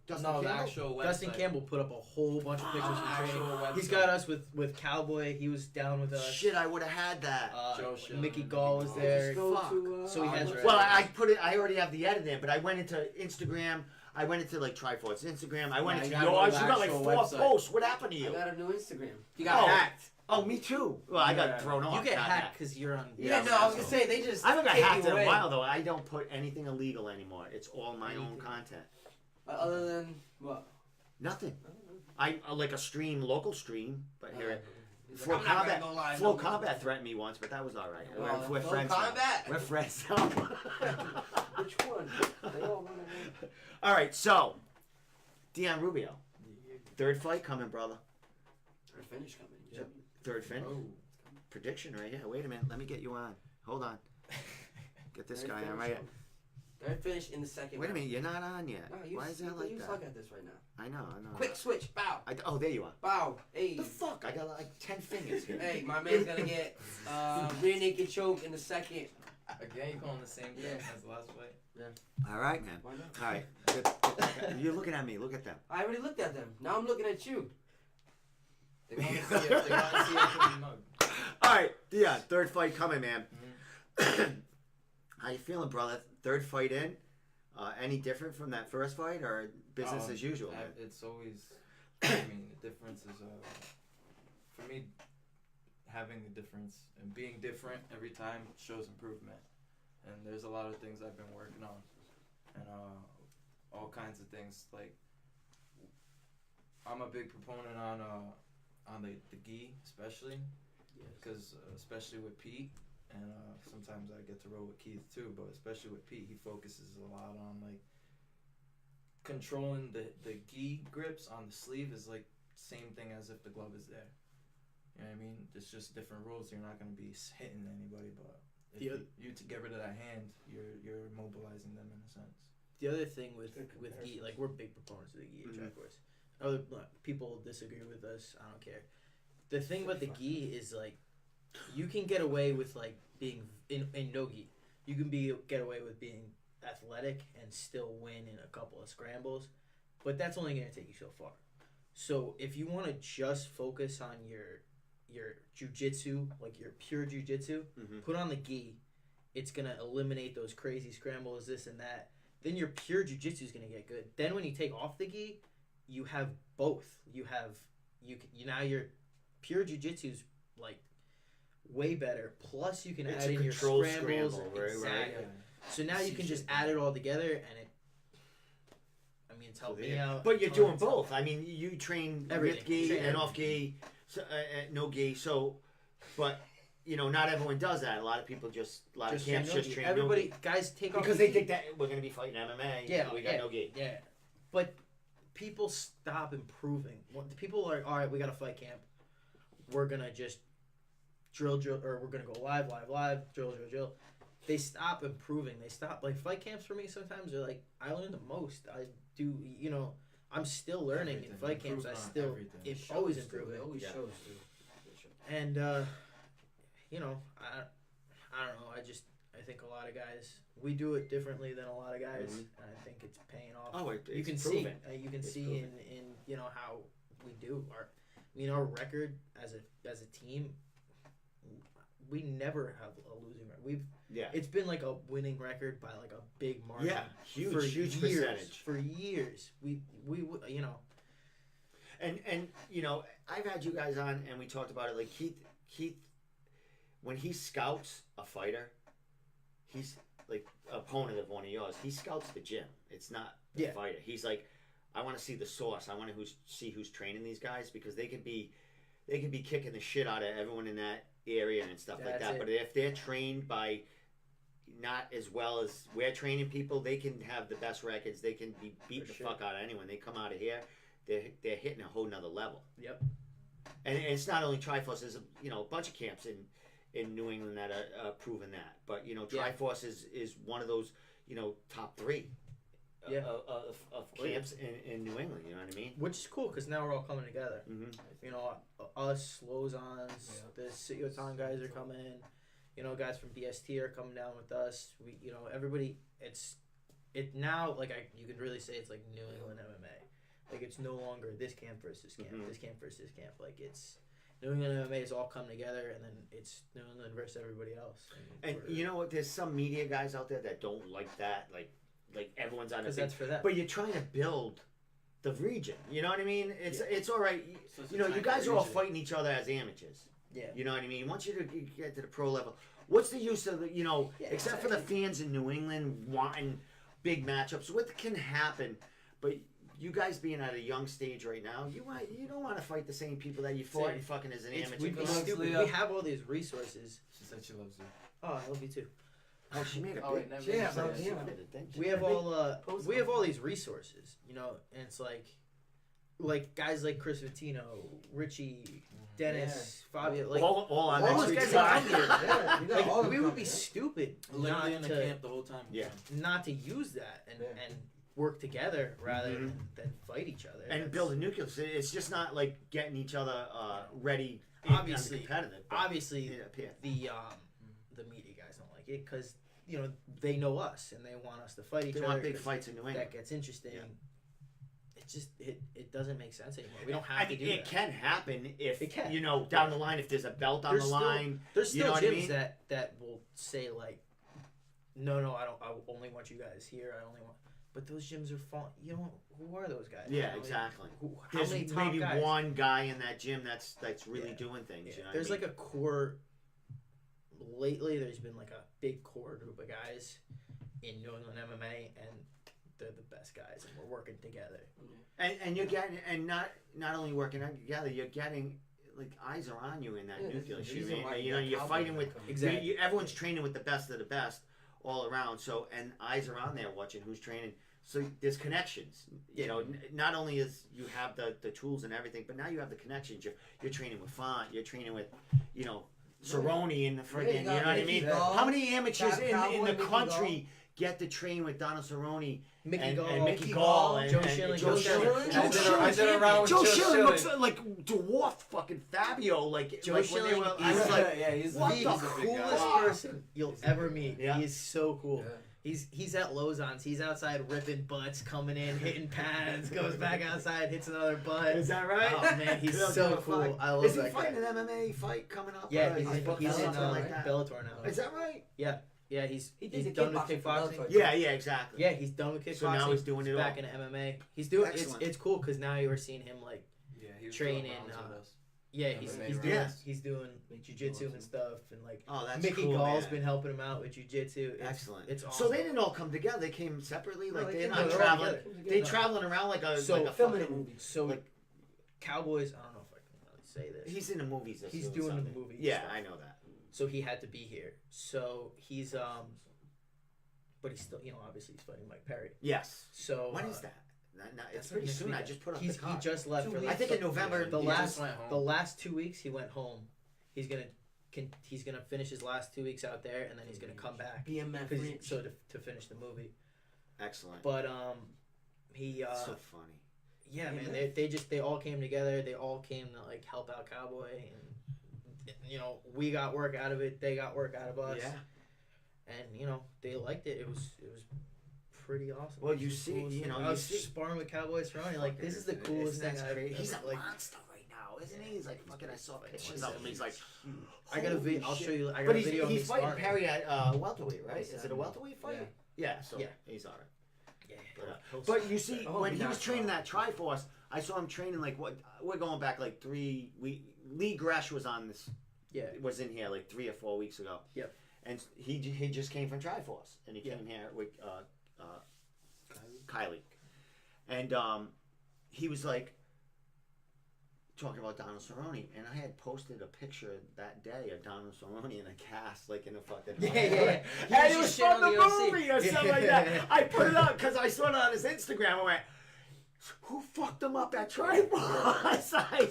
Speaker 1: Dustin
Speaker 4: No, the
Speaker 1: Campbell?
Speaker 4: actual website.
Speaker 3: Dustin Campbell put up a whole bunch of pictures from
Speaker 4: actual
Speaker 3: training.
Speaker 4: website.
Speaker 3: He's got us with Cowboy. He was down with us.
Speaker 1: Shit, I would have had that.
Speaker 4: Joe Schiller,
Speaker 3: Mickey
Speaker 4: Mickey
Speaker 3: Gall was
Speaker 4: Gall.
Speaker 3: there.
Speaker 5: Just go
Speaker 1: Fuck.
Speaker 5: to,
Speaker 3: So he has
Speaker 5: our
Speaker 3: right.
Speaker 1: Well,
Speaker 5: website.
Speaker 1: I put it. I already have the edit in, but I went into Instagram. I went into like Triforce Instagram. I went
Speaker 5: Yeah,
Speaker 1: into
Speaker 5: you gotta
Speaker 1: yours.
Speaker 5: go to
Speaker 1: You got like
Speaker 5: actual
Speaker 1: 4
Speaker 5: website.
Speaker 1: posts. What happened to
Speaker 5: I
Speaker 1: you?
Speaker 5: got a new Instagram.
Speaker 3: You got
Speaker 1: Oh.
Speaker 3: hacked.
Speaker 1: Oh, me too. Well, I got
Speaker 5: Yeah.
Speaker 1: thrown off.
Speaker 3: You get
Speaker 1: not
Speaker 3: hacked because you're on.
Speaker 5: Yeah, no, I was gonna say they just.
Speaker 1: I haven't got
Speaker 5: take
Speaker 1: hacked
Speaker 5: you
Speaker 1: in a
Speaker 5: away.
Speaker 1: while though. I don't put anything illegal anymore. It's all my own
Speaker 5: Anything.
Speaker 1: content.
Speaker 5: Other than what?
Speaker 1: Nothing. I like a stream, local stream, but here.
Speaker 5: He's
Speaker 1: Flow
Speaker 5: like, I'm not
Speaker 1: Combat,
Speaker 5: gonna go live,
Speaker 1: Flow
Speaker 5: no.
Speaker 1: Combat threatened me once, but that was all right.
Speaker 5: Well,
Speaker 1: We're
Speaker 5: Flow
Speaker 1: friends
Speaker 5: Combat?
Speaker 1: now. We're friends now.
Speaker 5: Which one? They all wanna know.
Speaker 1: All right, so Dion Rubio, third fight coming, brother.
Speaker 5: Third finish coming.
Speaker 3: Yep.
Speaker 1: Third finish.
Speaker 4: Oh.
Speaker 1: Prediction right here. Wait a minute. Let me get you on. Hold on. Get this
Speaker 5: Third
Speaker 1: guy on
Speaker 5: finish
Speaker 1: right here.
Speaker 5: coming. Third finish in the second.
Speaker 1: Wait a
Speaker 5: round.
Speaker 1: minute. You're not on yet.
Speaker 5: No, you,
Speaker 1: Why is that like
Speaker 5: you
Speaker 1: that?
Speaker 5: suck at this right now.
Speaker 1: I know.
Speaker 5: Quick switch. Bow.
Speaker 1: Oh, there you are.
Speaker 5: Bow. Hey.
Speaker 1: The fuck? I got like 10 fingers here.
Speaker 5: Hey, my man's gonna get rear naked choke in the second.
Speaker 4: Again, you calling the same thing
Speaker 5: Yeah.
Speaker 4: as the last fight?
Speaker 1: All right, man.
Speaker 5: Why not?
Speaker 1: All right. Get you're looking at me. Look at them.
Speaker 5: I already looked at them. Now I'm looking at you.
Speaker 4: They want to see it. They want to see it from the mug.
Speaker 1: All right, Dion. Third fight coming, man.
Speaker 4: Mm-hmm.
Speaker 1: How you feeling, brother? Third fight in. Any different from that first fight, or business as usual? Man?
Speaker 4: It's always. I mean, the difference is for me, having a difference and being different every time shows improvement. And there's a lot of things I've been working on, and all kinds of things. Like I'm a big proponent on the gi, especially because especially with Pete, and sometimes I get to roll with Keith too. But especially with Pete, he focuses a lot on like controlling the gi grips on the sleeve is like same thing as if the glove is there. You know what I mean? It's just different rules. You're not going to be hitting anybody, but if you to get rid of that hand, you're mobilizing them in a sense.
Speaker 3: The other thing with gi, like we're big proponents of the gi at Triforce. Other people disagree with us. I don't care. The thing about the gi is like you can get away with like being in no gi. You can get away with being athletic and still win in a couple of scrambles, but that's only going to take you so far. So if you want to just focus on your jiu-jitsu, like your pure jiu-jitsu, put on the gi. It's going to eliminate those crazy scrambles, this and that. Then your pure jiu-jitsu is going to get good. Then when you take off the gi, you have both. Now your pure jiu-jitsu is like way better. Plus you can
Speaker 1: It's
Speaker 3: add
Speaker 1: a
Speaker 3: in your
Speaker 1: controlled
Speaker 3: scrambles.
Speaker 1: scramble, right?
Speaker 3: Exactly. So now you can just add it all together, and it's helped me out.
Speaker 1: But you're doing both. I mean, you train
Speaker 3: Everything.
Speaker 1: with gi
Speaker 3: Train
Speaker 1: and off gi, so, no gi. So, but not everyone does that. A lot of people of camps
Speaker 3: train no
Speaker 1: just
Speaker 3: gi.
Speaker 1: train
Speaker 3: Everybody,
Speaker 1: no gi
Speaker 3: guys, take off
Speaker 1: because
Speaker 3: the
Speaker 1: they
Speaker 3: gi.
Speaker 1: think that we're gonna be fighting MMA.
Speaker 3: Yeah,
Speaker 1: we got no gi.
Speaker 3: Yeah, but people stop improving. When the people are all right. We got a fight camp. We're gonna just drill, or we're gonna go live, drill. They stop improving. They stop like fight camps for me. Sometimes are like I learn the most. I do. I'm still learning in fight camps. I still it's always improving.
Speaker 5: It always shows, dude.
Speaker 3: And I don't know. I think a lot of guys we do it differently than a lot of guys, and I think it's paying off.
Speaker 1: Oh,
Speaker 3: you can
Speaker 1: proven.
Speaker 3: see. You can
Speaker 1: It's
Speaker 3: see
Speaker 1: proven.
Speaker 3: in how we do our record as a team. We never have a losing record. It's been like a winning record by like a big margin.
Speaker 1: Yeah, huge
Speaker 3: for
Speaker 1: years,
Speaker 3: percentage. For years, we
Speaker 1: And I've had you guys on, and we talked about it. Like Keith, when he scouts a fighter, he's like opponent of one of yours. He scouts the gym. It's not the fighter. He's like, I want to see the source. I want to see who's training these guys because they could be kicking the shit out of everyone in that area and stuff like that. But if they're trained by not as well as we're training people, they can have the best records. They can be beat the fuck out of anyone. They come out of here, they're hitting a whole nother level.
Speaker 3: Yep.
Speaker 1: And it's not only Triforce. There's a bunch of camps in New England that are proving that. But Triforce is one of those top 3 of camps in New England. You know what I mean?
Speaker 3: Which is cool because now we're all coming together.
Speaker 1: Mm-hmm.
Speaker 3: us, Lozans, the Ciotan guys are coming. You know, guys from BST are coming down with us. We, you know, everybody. It now like you could really say it's like New England MMA. Like it's no longer this camp versus this camp, this camp versus this camp. Like it's New England MMA has all come together, and then it's New England versus everybody else.
Speaker 1: And you know what? There's some media guys out there that don't like that. Like everyone's on a
Speaker 3: Because
Speaker 1: thing.
Speaker 3: that's for them.
Speaker 1: But you're trying to build the region. You know what I mean? It's all right.
Speaker 4: So it's
Speaker 1: You know,
Speaker 4: a
Speaker 1: you
Speaker 4: tight
Speaker 1: guys are all
Speaker 4: region.
Speaker 1: fighting each other as amateurs.
Speaker 3: Yeah.
Speaker 1: You know what I mean? Once you get to the pro level, what's the use of the, you know,
Speaker 3: Yeah,
Speaker 1: except for the fans in New England wanting big matchups, what can happen? But you guys being at a young stage right now, you don't want to fight the same people that you fought
Speaker 3: See,
Speaker 1: in fucking as an
Speaker 3: It's,
Speaker 1: amateur.
Speaker 3: we'd be
Speaker 4: Because
Speaker 3: stupid.
Speaker 4: Leah-
Speaker 3: We have all these resources.
Speaker 4: She said she loves you.
Speaker 3: Oh, I love you too.
Speaker 1: Oh, she made a
Speaker 5: Oh,
Speaker 1: big.
Speaker 5: wait, never
Speaker 1: she
Speaker 5: mind.
Speaker 1: said-
Speaker 5: Yeah,
Speaker 1: she
Speaker 5: yeah.
Speaker 1: did it, didn't she?
Speaker 3: We have
Speaker 5: post
Speaker 3: we have all these resources, you know, and it's like guys like Chris Vittino, Richie, Dennis, Fabio, like
Speaker 1: all on
Speaker 3: all
Speaker 1: next
Speaker 3: those
Speaker 1: week's
Speaker 3: guys that
Speaker 1: side.
Speaker 3: come here.
Speaker 5: Yeah, you got
Speaker 3: Like,
Speaker 5: all of
Speaker 3: we
Speaker 5: them
Speaker 3: would be
Speaker 5: coming, yeah.
Speaker 3: stupid
Speaker 4: Literally in
Speaker 3: not
Speaker 4: the
Speaker 3: to
Speaker 4: camp the whole time.
Speaker 1: Yeah.
Speaker 3: not to use that and
Speaker 5: Yeah.
Speaker 3: and work together rather
Speaker 1: Mhm.
Speaker 3: than fight each other
Speaker 1: And
Speaker 3: That's-
Speaker 1: build a nucleus. It's just not like getting each other ready.
Speaker 3: Obviously-
Speaker 1: competitive. but-
Speaker 3: obviously
Speaker 1: yeah.
Speaker 3: the media guys don't like it because you know they know us and they want us to fight each
Speaker 1: They
Speaker 3: other.
Speaker 1: want big
Speaker 3: 'cause
Speaker 1: fights in New England.
Speaker 3: That gets interesting.
Speaker 1: Yeah.
Speaker 3: It just it doesn't make sense anymore. We don't
Speaker 1: I
Speaker 3: have
Speaker 1: mean,
Speaker 3: to do
Speaker 1: it
Speaker 3: that.
Speaker 1: can happen if
Speaker 3: It can.
Speaker 1: you know down the line if there's a belt on
Speaker 3: There's
Speaker 1: the
Speaker 3: still-
Speaker 1: line.
Speaker 3: There's
Speaker 1: You
Speaker 3: still
Speaker 1: know what I
Speaker 3: gyms
Speaker 1: mean?
Speaker 3: that will say like, no, I only want you guys here. I only want. But those gyms are falling. You know who are those guys?
Speaker 1: Yeah,
Speaker 3: You know,
Speaker 1: exactly.
Speaker 3: How
Speaker 1: There's
Speaker 3: many top
Speaker 1: maybe
Speaker 3: guys?
Speaker 1: one guy in that gym that's really
Speaker 3: Yeah.
Speaker 1: doing things.
Speaker 3: Yeah.
Speaker 1: You know
Speaker 3: There's
Speaker 1: what I
Speaker 3: like a core. Lately, there's been like a big core group of guys in New England MMA, and they're the best guys, and we're working together.
Speaker 1: and you're getting and not only working together, you're getting like eyes are on you in that
Speaker 5: Yeah, there's
Speaker 1: nucleus.
Speaker 5: a
Speaker 1: You,
Speaker 5: reason why
Speaker 1: you know
Speaker 5: got
Speaker 1: you're
Speaker 5: Cowboys
Speaker 1: fighting
Speaker 5: that
Speaker 1: with
Speaker 5: come.
Speaker 3: Exactly.
Speaker 1: everyone's training with the best of the best all around. So and eyes are on there watching who's training. So there's connections. You know, not only is you have the tools and everything, but now you have the connections. You're training with Font. You're training with Cerrone and the friggin'. You know what I mean?
Speaker 5: Gall,
Speaker 1: How many amateurs in
Speaker 5: Cowboy,
Speaker 1: the
Speaker 5: Mickey
Speaker 1: country get to train with Donald Cerrone
Speaker 3: Mickey
Speaker 1: and,
Speaker 3: Gall,
Speaker 1: and Mickey
Speaker 5: Mickey
Speaker 1: Gall
Speaker 5: Gall,
Speaker 1: and
Speaker 3: Joe
Speaker 1: and
Speaker 3: Schilling.
Speaker 1: Joe Schilling.
Speaker 4: I did a round with
Speaker 1: Joe
Speaker 4: Joe
Speaker 1: Schilling
Speaker 4: Schilling.
Speaker 1: looks like dwarf fucking Fabio. Like
Speaker 3: Joe
Speaker 1: like when they
Speaker 3: Schilling
Speaker 1: were, I was
Speaker 3: is
Speaker 1: like,
Speaker 4: yeah, he's
Speaker 1: what
Speaker 3: the
Speaker 1: the
Speaker 3: coolest
Speaker 1: fuck?
Speaker 3: person you'll ever meet.
Speaker 1: Yeah.
Speaker 3: He is so cool.
Speaker 5: Yeah.
Speaker 3: He's at Lozans. He's outside ripping butts, coming in, hitting pads, goes back outside, hits another butt.
Speaker 1: Is that right?
Speaker 3: Oh man, he's
Speaker 1: He'll
Speaker 3: so
Speaker 1: do a
Speaker 3: cool.
Speaker 1: fight.
Speaker 3: I love
Speaker 1: Is he
Speaker 3: that guy.
Speaker 1: fighting an MMA fight coming up?
Speaker 3: Yeah,
Speaker 1: Or
Speaker 3: he's
Speaker 1: is he
Speaker 3: in
Speaker 1: booked
Speaker 3: Bellator
Speaker 1: something like that?
Speaker 3: now.
Speaker 1: Is that right?
Speaker 3: Yeah, he's
Speaker 5: He did the
Speaker 3: done with
Speaker 5: kickboxing for
Speaker 3: kickboxing.
Speaker 5: Bellator.
Speaker 1: Yeah, exactly.
Speaker 3: Yeah, he's done with kickboxing.
Speaker 1: So now he's doing it
Speaker 3: back
Speaker 1: all.
Speaker 3: in MMA. He's doing
Speaker 1: Excellent.
Speaker 3: it's cool because now you are seeing him like
Speaker 4: Yeah, he was
Speaker 3: training,
Speaker 4: doing rounds with us.
Speaker 3: yeah he's
Speaker 4: MMA
Speaker 3: he's
Speaker 4: rounds.
Speaker 3: doing
Speaker 1: Yeah.
Speaker 3: he's doing like jujitsu and stuff and like
Speaker 1: Oh, that's
Speaker 3: Mickey
Speaker 1: cool,
Speaker 3: Gall's
Speaker 1: man.
Speaker 3: been helping him out with jujitsu.
Speaker 1: Excellent.
Speaker 3: It's
Speaker 1: So
Speaker 3: awesome.
Speaker 1: they didn't all come together. They came separately.
Speaker 5: No,
Speaker 1: Like
Speaker 5: they
Speaker 1: they're
Speaker 5: came
Speaker 1: not
Speaker 3: together.
Speaker 1: traveling. They
Speaker 3: No.
Speaker 1: traveling around like a
Speaker 3: So,
Speaker 1: like a
Speaker 5: filming a
Speaker 1: fucking.
Speaker 5: movie.
Speaker 3: So
Speaker 1: like-
Speaker 3: Cowboys, I don't know if I can really say this.
Speaker 1: He's in the movies. This
Speaker 3: He's
Speaker 1: or
Speaker 3: doing the
Speaker 1: something.
Speaker 3: movie
Speaker 1: Yeah,
Speaker 3: stuff.
Speaker 1: I know that.
Speaker 3: So he had to be here. So he's but he's still obviously he's fighting Mike Perry.
Speaker 1: Yes.
Speaker 3: So
Speaker 1: When is that? It's
Speaker 3: that's
Speaker 1: pretty
Speaker 3: next
Speaker 1: soon. I
Speaker 3: weekend.
Speaker 1: just put up
Speaker 3: He
Speaker 1: the card.
Speaker 3: just left
Speaker 5: 2
Speaker 3: for
Speaker 5: weeks.
Speaker 1: I think in November.
Speaker 3: The
Speaker 4: He
Speaker 3: last
Speaker 4: just went home.
Speaker 3: the last 2 weeks he went home. He's gonna finish his last 2 weeks out there and then he's gonna come back
Speaker 5: BMF
Speaker 3: 'cause
Speaker 5: Ranch.
Speaker 3: to finish the movie.
Speaker 1: Excellent.
Speaker 3: But he
Speaker 1: so funny.
Speaker 3: yeah, man,
Speaker 5: BMF.
Speaker 3: they all came together. They all came to like help out Cowboy and we got work out of it. They got work out of us.
Speaker 1: Yeah.
Speaker 3: And they liked it. It was pretty awesome.
Speaker 1: Well,
Speaker 3: It was
Speaker 1: you
Speaker 3: the
Speaker 1: see,
Speaker 3: coolest
Speaker 1: you
Speaker 3: thing.
Speaker 1: know,
Speaker 3: I
Speaker 1: you
Speaker 3: was
Speaker 1: see-
Speaker 3: sparring with Cowboys Cerrone. Like this is the coolest thing
Speaker 1: That's
Speaker 3: I've
Speaker 1: crazy.
Speaker 3: ever,
Speaker 1: He's a
Speaker 3: like.
Speaker 1: monster right now, isn't he? He's like fucking. I saw pictures
Speaker 3: He's
Speaker 1: of him. He's like.
Speaker 3: I got a
Speaker 1: holy
Speaker 3: video. I'll
Speaker 1: shit.
Speaker 3: show you. I got
Speaker 1: But
Speaker 3: a video. of me
Speaker 1: he's fighting
Speaker 3: sparring.
Speaker 1: Perry at welterweight, right? Is it a welterweight fight? Yeah. So
Speaker 3: Yeah.
Speaker 1: he's alright.
Speaker 3: Yeah.
Speaker 1: But you see,
Speaker 5: Oh,
Speaker 1: when
Speaker 5: he
Speaker 1: he was
Speaker 5: knocked
Speaker 1: training
Speaker 5: out.
Speaker 1: that Triforce, I saw him training like what? We're going back like 3 weeks. Lee Gresh was on this.
Speaker 3: Yeah.
Speaker 1: Was in here like 3 or 4 weeks ago.
Speaker 3: Yep.
Speaker 1: And he just came from Triforce, and he
Speaker 3: Yeah.
Speaker 1: came here with Kylie, and he was like talking about Donald Cerrone, and I had posted a picture that day of Donald Cerrone in a cast, like in a fucking
Speaker 3: Yeah. He
Speaker 1: and it
Speaker 3: was
Speaker 1: was
Speaker 3: just shit
Speaker 1: from
Speaker 3: on
Speaker 1: the
Speaker 3: the OC.
Speaker 1: movie or something like that. I put it up because I saw it on his Instagram. I went, Who fucked him up that tripod?
Speaker 3: I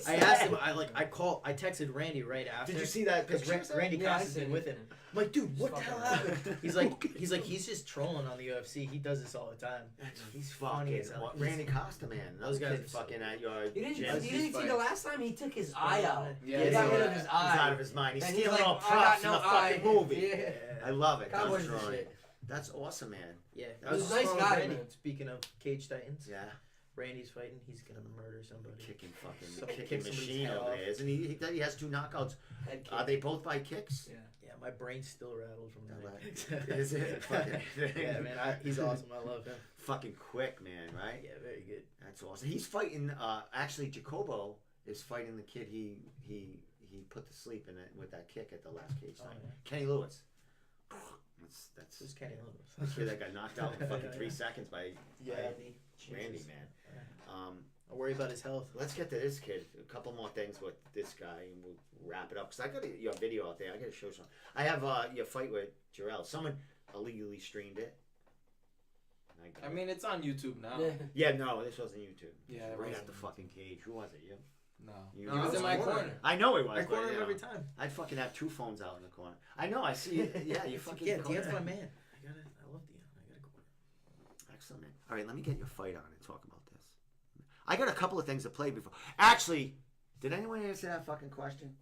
Speaker 3: asked him. I texted Randy right after.
Speaker 1: Did you see that
Speaker 3: Because
Speaker 1: picture?
Speaker 3: Randy
Speaker 5: Yeah, I
Speaker 3: Costa's been
Speaker 5: seen
Speaker 3: with
Speaker 5: it.
Speaker 3: him. I'm like, dude, what the
Speaker 5: It's
Speaker 3: hell
Speaker 5: fucking
Speaker 3: happened? He's just trolling on the UFC. He does this all the time.
Speaker 1: He's
Speaker 3: funny
Speaker 1: fucking
Speaker 3: as hell.
Speaker 1: Randy Costa, man.
Speaker 3: Those guys
Speaker 1: kid
Speaker 3: are so
Speaker 1: fucking at your
Speaker 5: You didn't,
Speaker 1: gym.
Speaker 5: you didn't see the last time he took his eye out.
Speaker 4: Yeah,
Speaker 5: he got
Speaker 4: yeah.
Speaker 5: rid of his eye.
Speaker 1: He's out of his mind. He's
Speaker 5: And
Speaker 1: stealing
Speaker 5: like,
Speaker 1: all
Speaker 5: I
Speaker 1: props
Speaker 5: got
Speaker 1: in
Speaker 5: no
Speaker 1: the fucking
Speaker 5: eye.
Speaker 1: movie.
Speaker 5: Yeah.
Speaker 1: I love it.
Speaker 5: Cowboys
Speaker 1: Don't
Speaker 5: and
Speaker 1: destroy
Speaker 5: shit.
Speaker 1: it. That's awesome, man.
Speaker 3: Yeah,
Speaker 1: That
Speaker 5: was
Speaker 3: was
Speaker 5: a nice guy,
Speaker 3: Randy.
Speaker 5: man.
Speaker 3: Speaking of Cage Titans,
Speaker 1: Yeah.
Speaker 3: Randy's fighting. He's gonna murder somebody.
Speaker 1: Kicking
Speaker 3: So-
Speaker 1: kicking
Speaker 3: kick somebody's
Speaker 1: machine
Speaker 3: head
Speaker 1: over
Speaker 3: off.
Speaker 1: there, isn't he? He has 2 knockouts.
Speaker 5: Head kick.
Speaker 1: Are they both by kicks?
Speaker 5: Yeah.
Speaker 3: Yeah, my brain still rattles from
Speaker 1: Yeah,
Speaker 3: that.
Speaker 1: Is it? Fucking,
Speaker 3: Yeah, man, he's awesome. I love him.
Speaker 1: fucking quick, man, right?
Speaker 3: Yeah, very good.
Speaker 1: That's awesome. He's fighting. Actually, Jacobo is fighting the kid he put to sleep in it with that kick at the last cage
Speaker 3: Oh,
Speaker 1: time.
Speaker 3: yeah.
Speaker 1: Kenny Lewis. That's
Speaker 3: Who's Kenny
Speaker 1: the kid
Speaker 3: Lewis?
Speaker 1: that got knocked out in fucking
Speaker 3: Yeah,
Speaker 1: 3
Speaker 3: yeah.
Speaker 1: seconds by
Speaker 3: Randy.
Speaker 1: Randy,
Speaker 3: Jesus.
Speaker 1: man.
Speaker 3: I worry about his health.
Speaker 1: Let's get to this kid. A couple more things with this guy, and we'll wrap it up. Because I got your video out there. I got to show some. I have your fight with Jarrell. Someone illegally streamed it.
Speaker 4: I mean, it's on YouTube now.
Speaker 5: Yeah.
Speaker 1: Yeah, no, this wasn't YouTube.
Speaker 4: Yeah, it
Speaker 1: right
Speaker 4: wasn't
Speaker 1: at the
Speaker 4: YouTube.
Speaker 1: fucking cage. Who was it? You?
Speaker 4: No.
Speaker 1: You
Speaker 4: He was in my corner.
Speaker 1: I know he was.
Speaker 3: I
Speaker 1: but,
Speaker 3: corner
Speaker 1: you
Speaker 3: him
Speaker 1: know,
Speaker 3: every time.
Speaker 1: I'd fucking have 2 phones out in the corner. I know. I see it. Yeah, you fucking.
Speaker 3: Yeah,
Speaker 1: corner.
Speaker 3: Deion's my man. I love Deion. I gotta corner.
Speaker 1: Excellent, man. All right, let me get your fight on and talk about this. I got a couple of things to play before. Actually, did anyone answer that fucking question?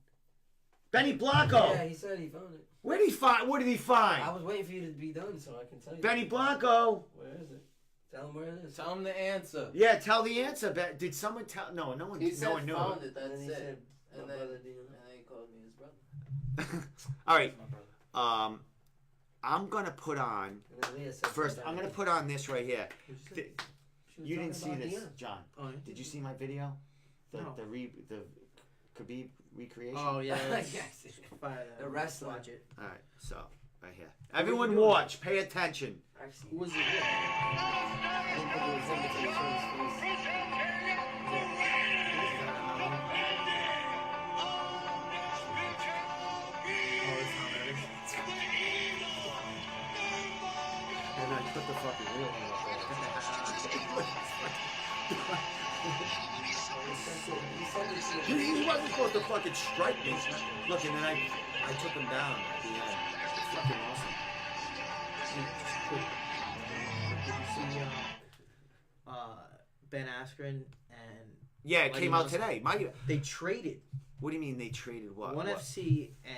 Speaker 1: Benny Blanco.
Speaker 5: Yeah, he said he found it.
Speaker 1: Where did he find? What did he find?
Speaker 5: I was waiting for you to be done so I can tell you.
Speaker 1: Benny Blanco.
Speaker 5: Where is it? Tell him where it is.
Speaker 4: Tell him the answer.
Speaker 1: Yeah, tell the answer. Did someone tell? No, no one.
Speaker 7: He said
Speaker 1: no one knew.
Speaker 7: found it,
Speaker 5: And
Speaker 7: that's
Speaker 5: then he
Speaker 7: it.
Speaker 5: said, my
Speaker 7: And then,
Speaker 5: brother
Speaker 7: and
Speaker 5: Deion.
Speaker 7: then he called me his brother.
Speaker 1: All right.
Speaker 4: My brother.
Speaker 1: I'm gonna put on
Speaker 5: And then Leah said
Speaker 1: first.
Speaker 5: something
Speaker 1: I'm gonna
Speaker 5: about
Speaker 1: put on this right here.
Speaker 3: What'd you say?
Speaker 1: Th-
Speaker 5: She was
Speaker 1: You didn't
Speaker 5: talking
Speaker 1: see
Speaker 5: about
Speaker 1: this,
Speaker 5: Deion.
Speaker 1: John.
Speaker 3: Oh, yeah.
Speaker 1: Did you see my video? The
Speaker 3: No.
Speaker 1: the Khabib recreation.
Speaker 3: Oh yeah. Let's
Speaker 5: Yes.
Speaker 3: fire that.
Speaker 5: The wrestler.
Speaker 3: Watch it.
Speaker 1: All right. So right here. Everyone watch. Pay attention.
Speaker 5: Actually,
Speaker 3: Who was it? With?
Speaker 5: I didn't think it was him until he showed his face.
Speaker 1: And I put the fucking real one up there. He wasn't supposed to fucking strike me. Look, and then I took him down at the end. It's fucking awesome.
Speaker 3: Did you see Ben Askren and
Speaker 1: Yeah, it
Speaker 3: Mighty
Speaker 1: came out
Speaker 3: Mouse?
Speaker 1: today.
Speaker 3: they traded
Speaker 1: What do you mean they traded what?
Speaker 3: ONE
Speaker 1: What?
Speaker 3: FC and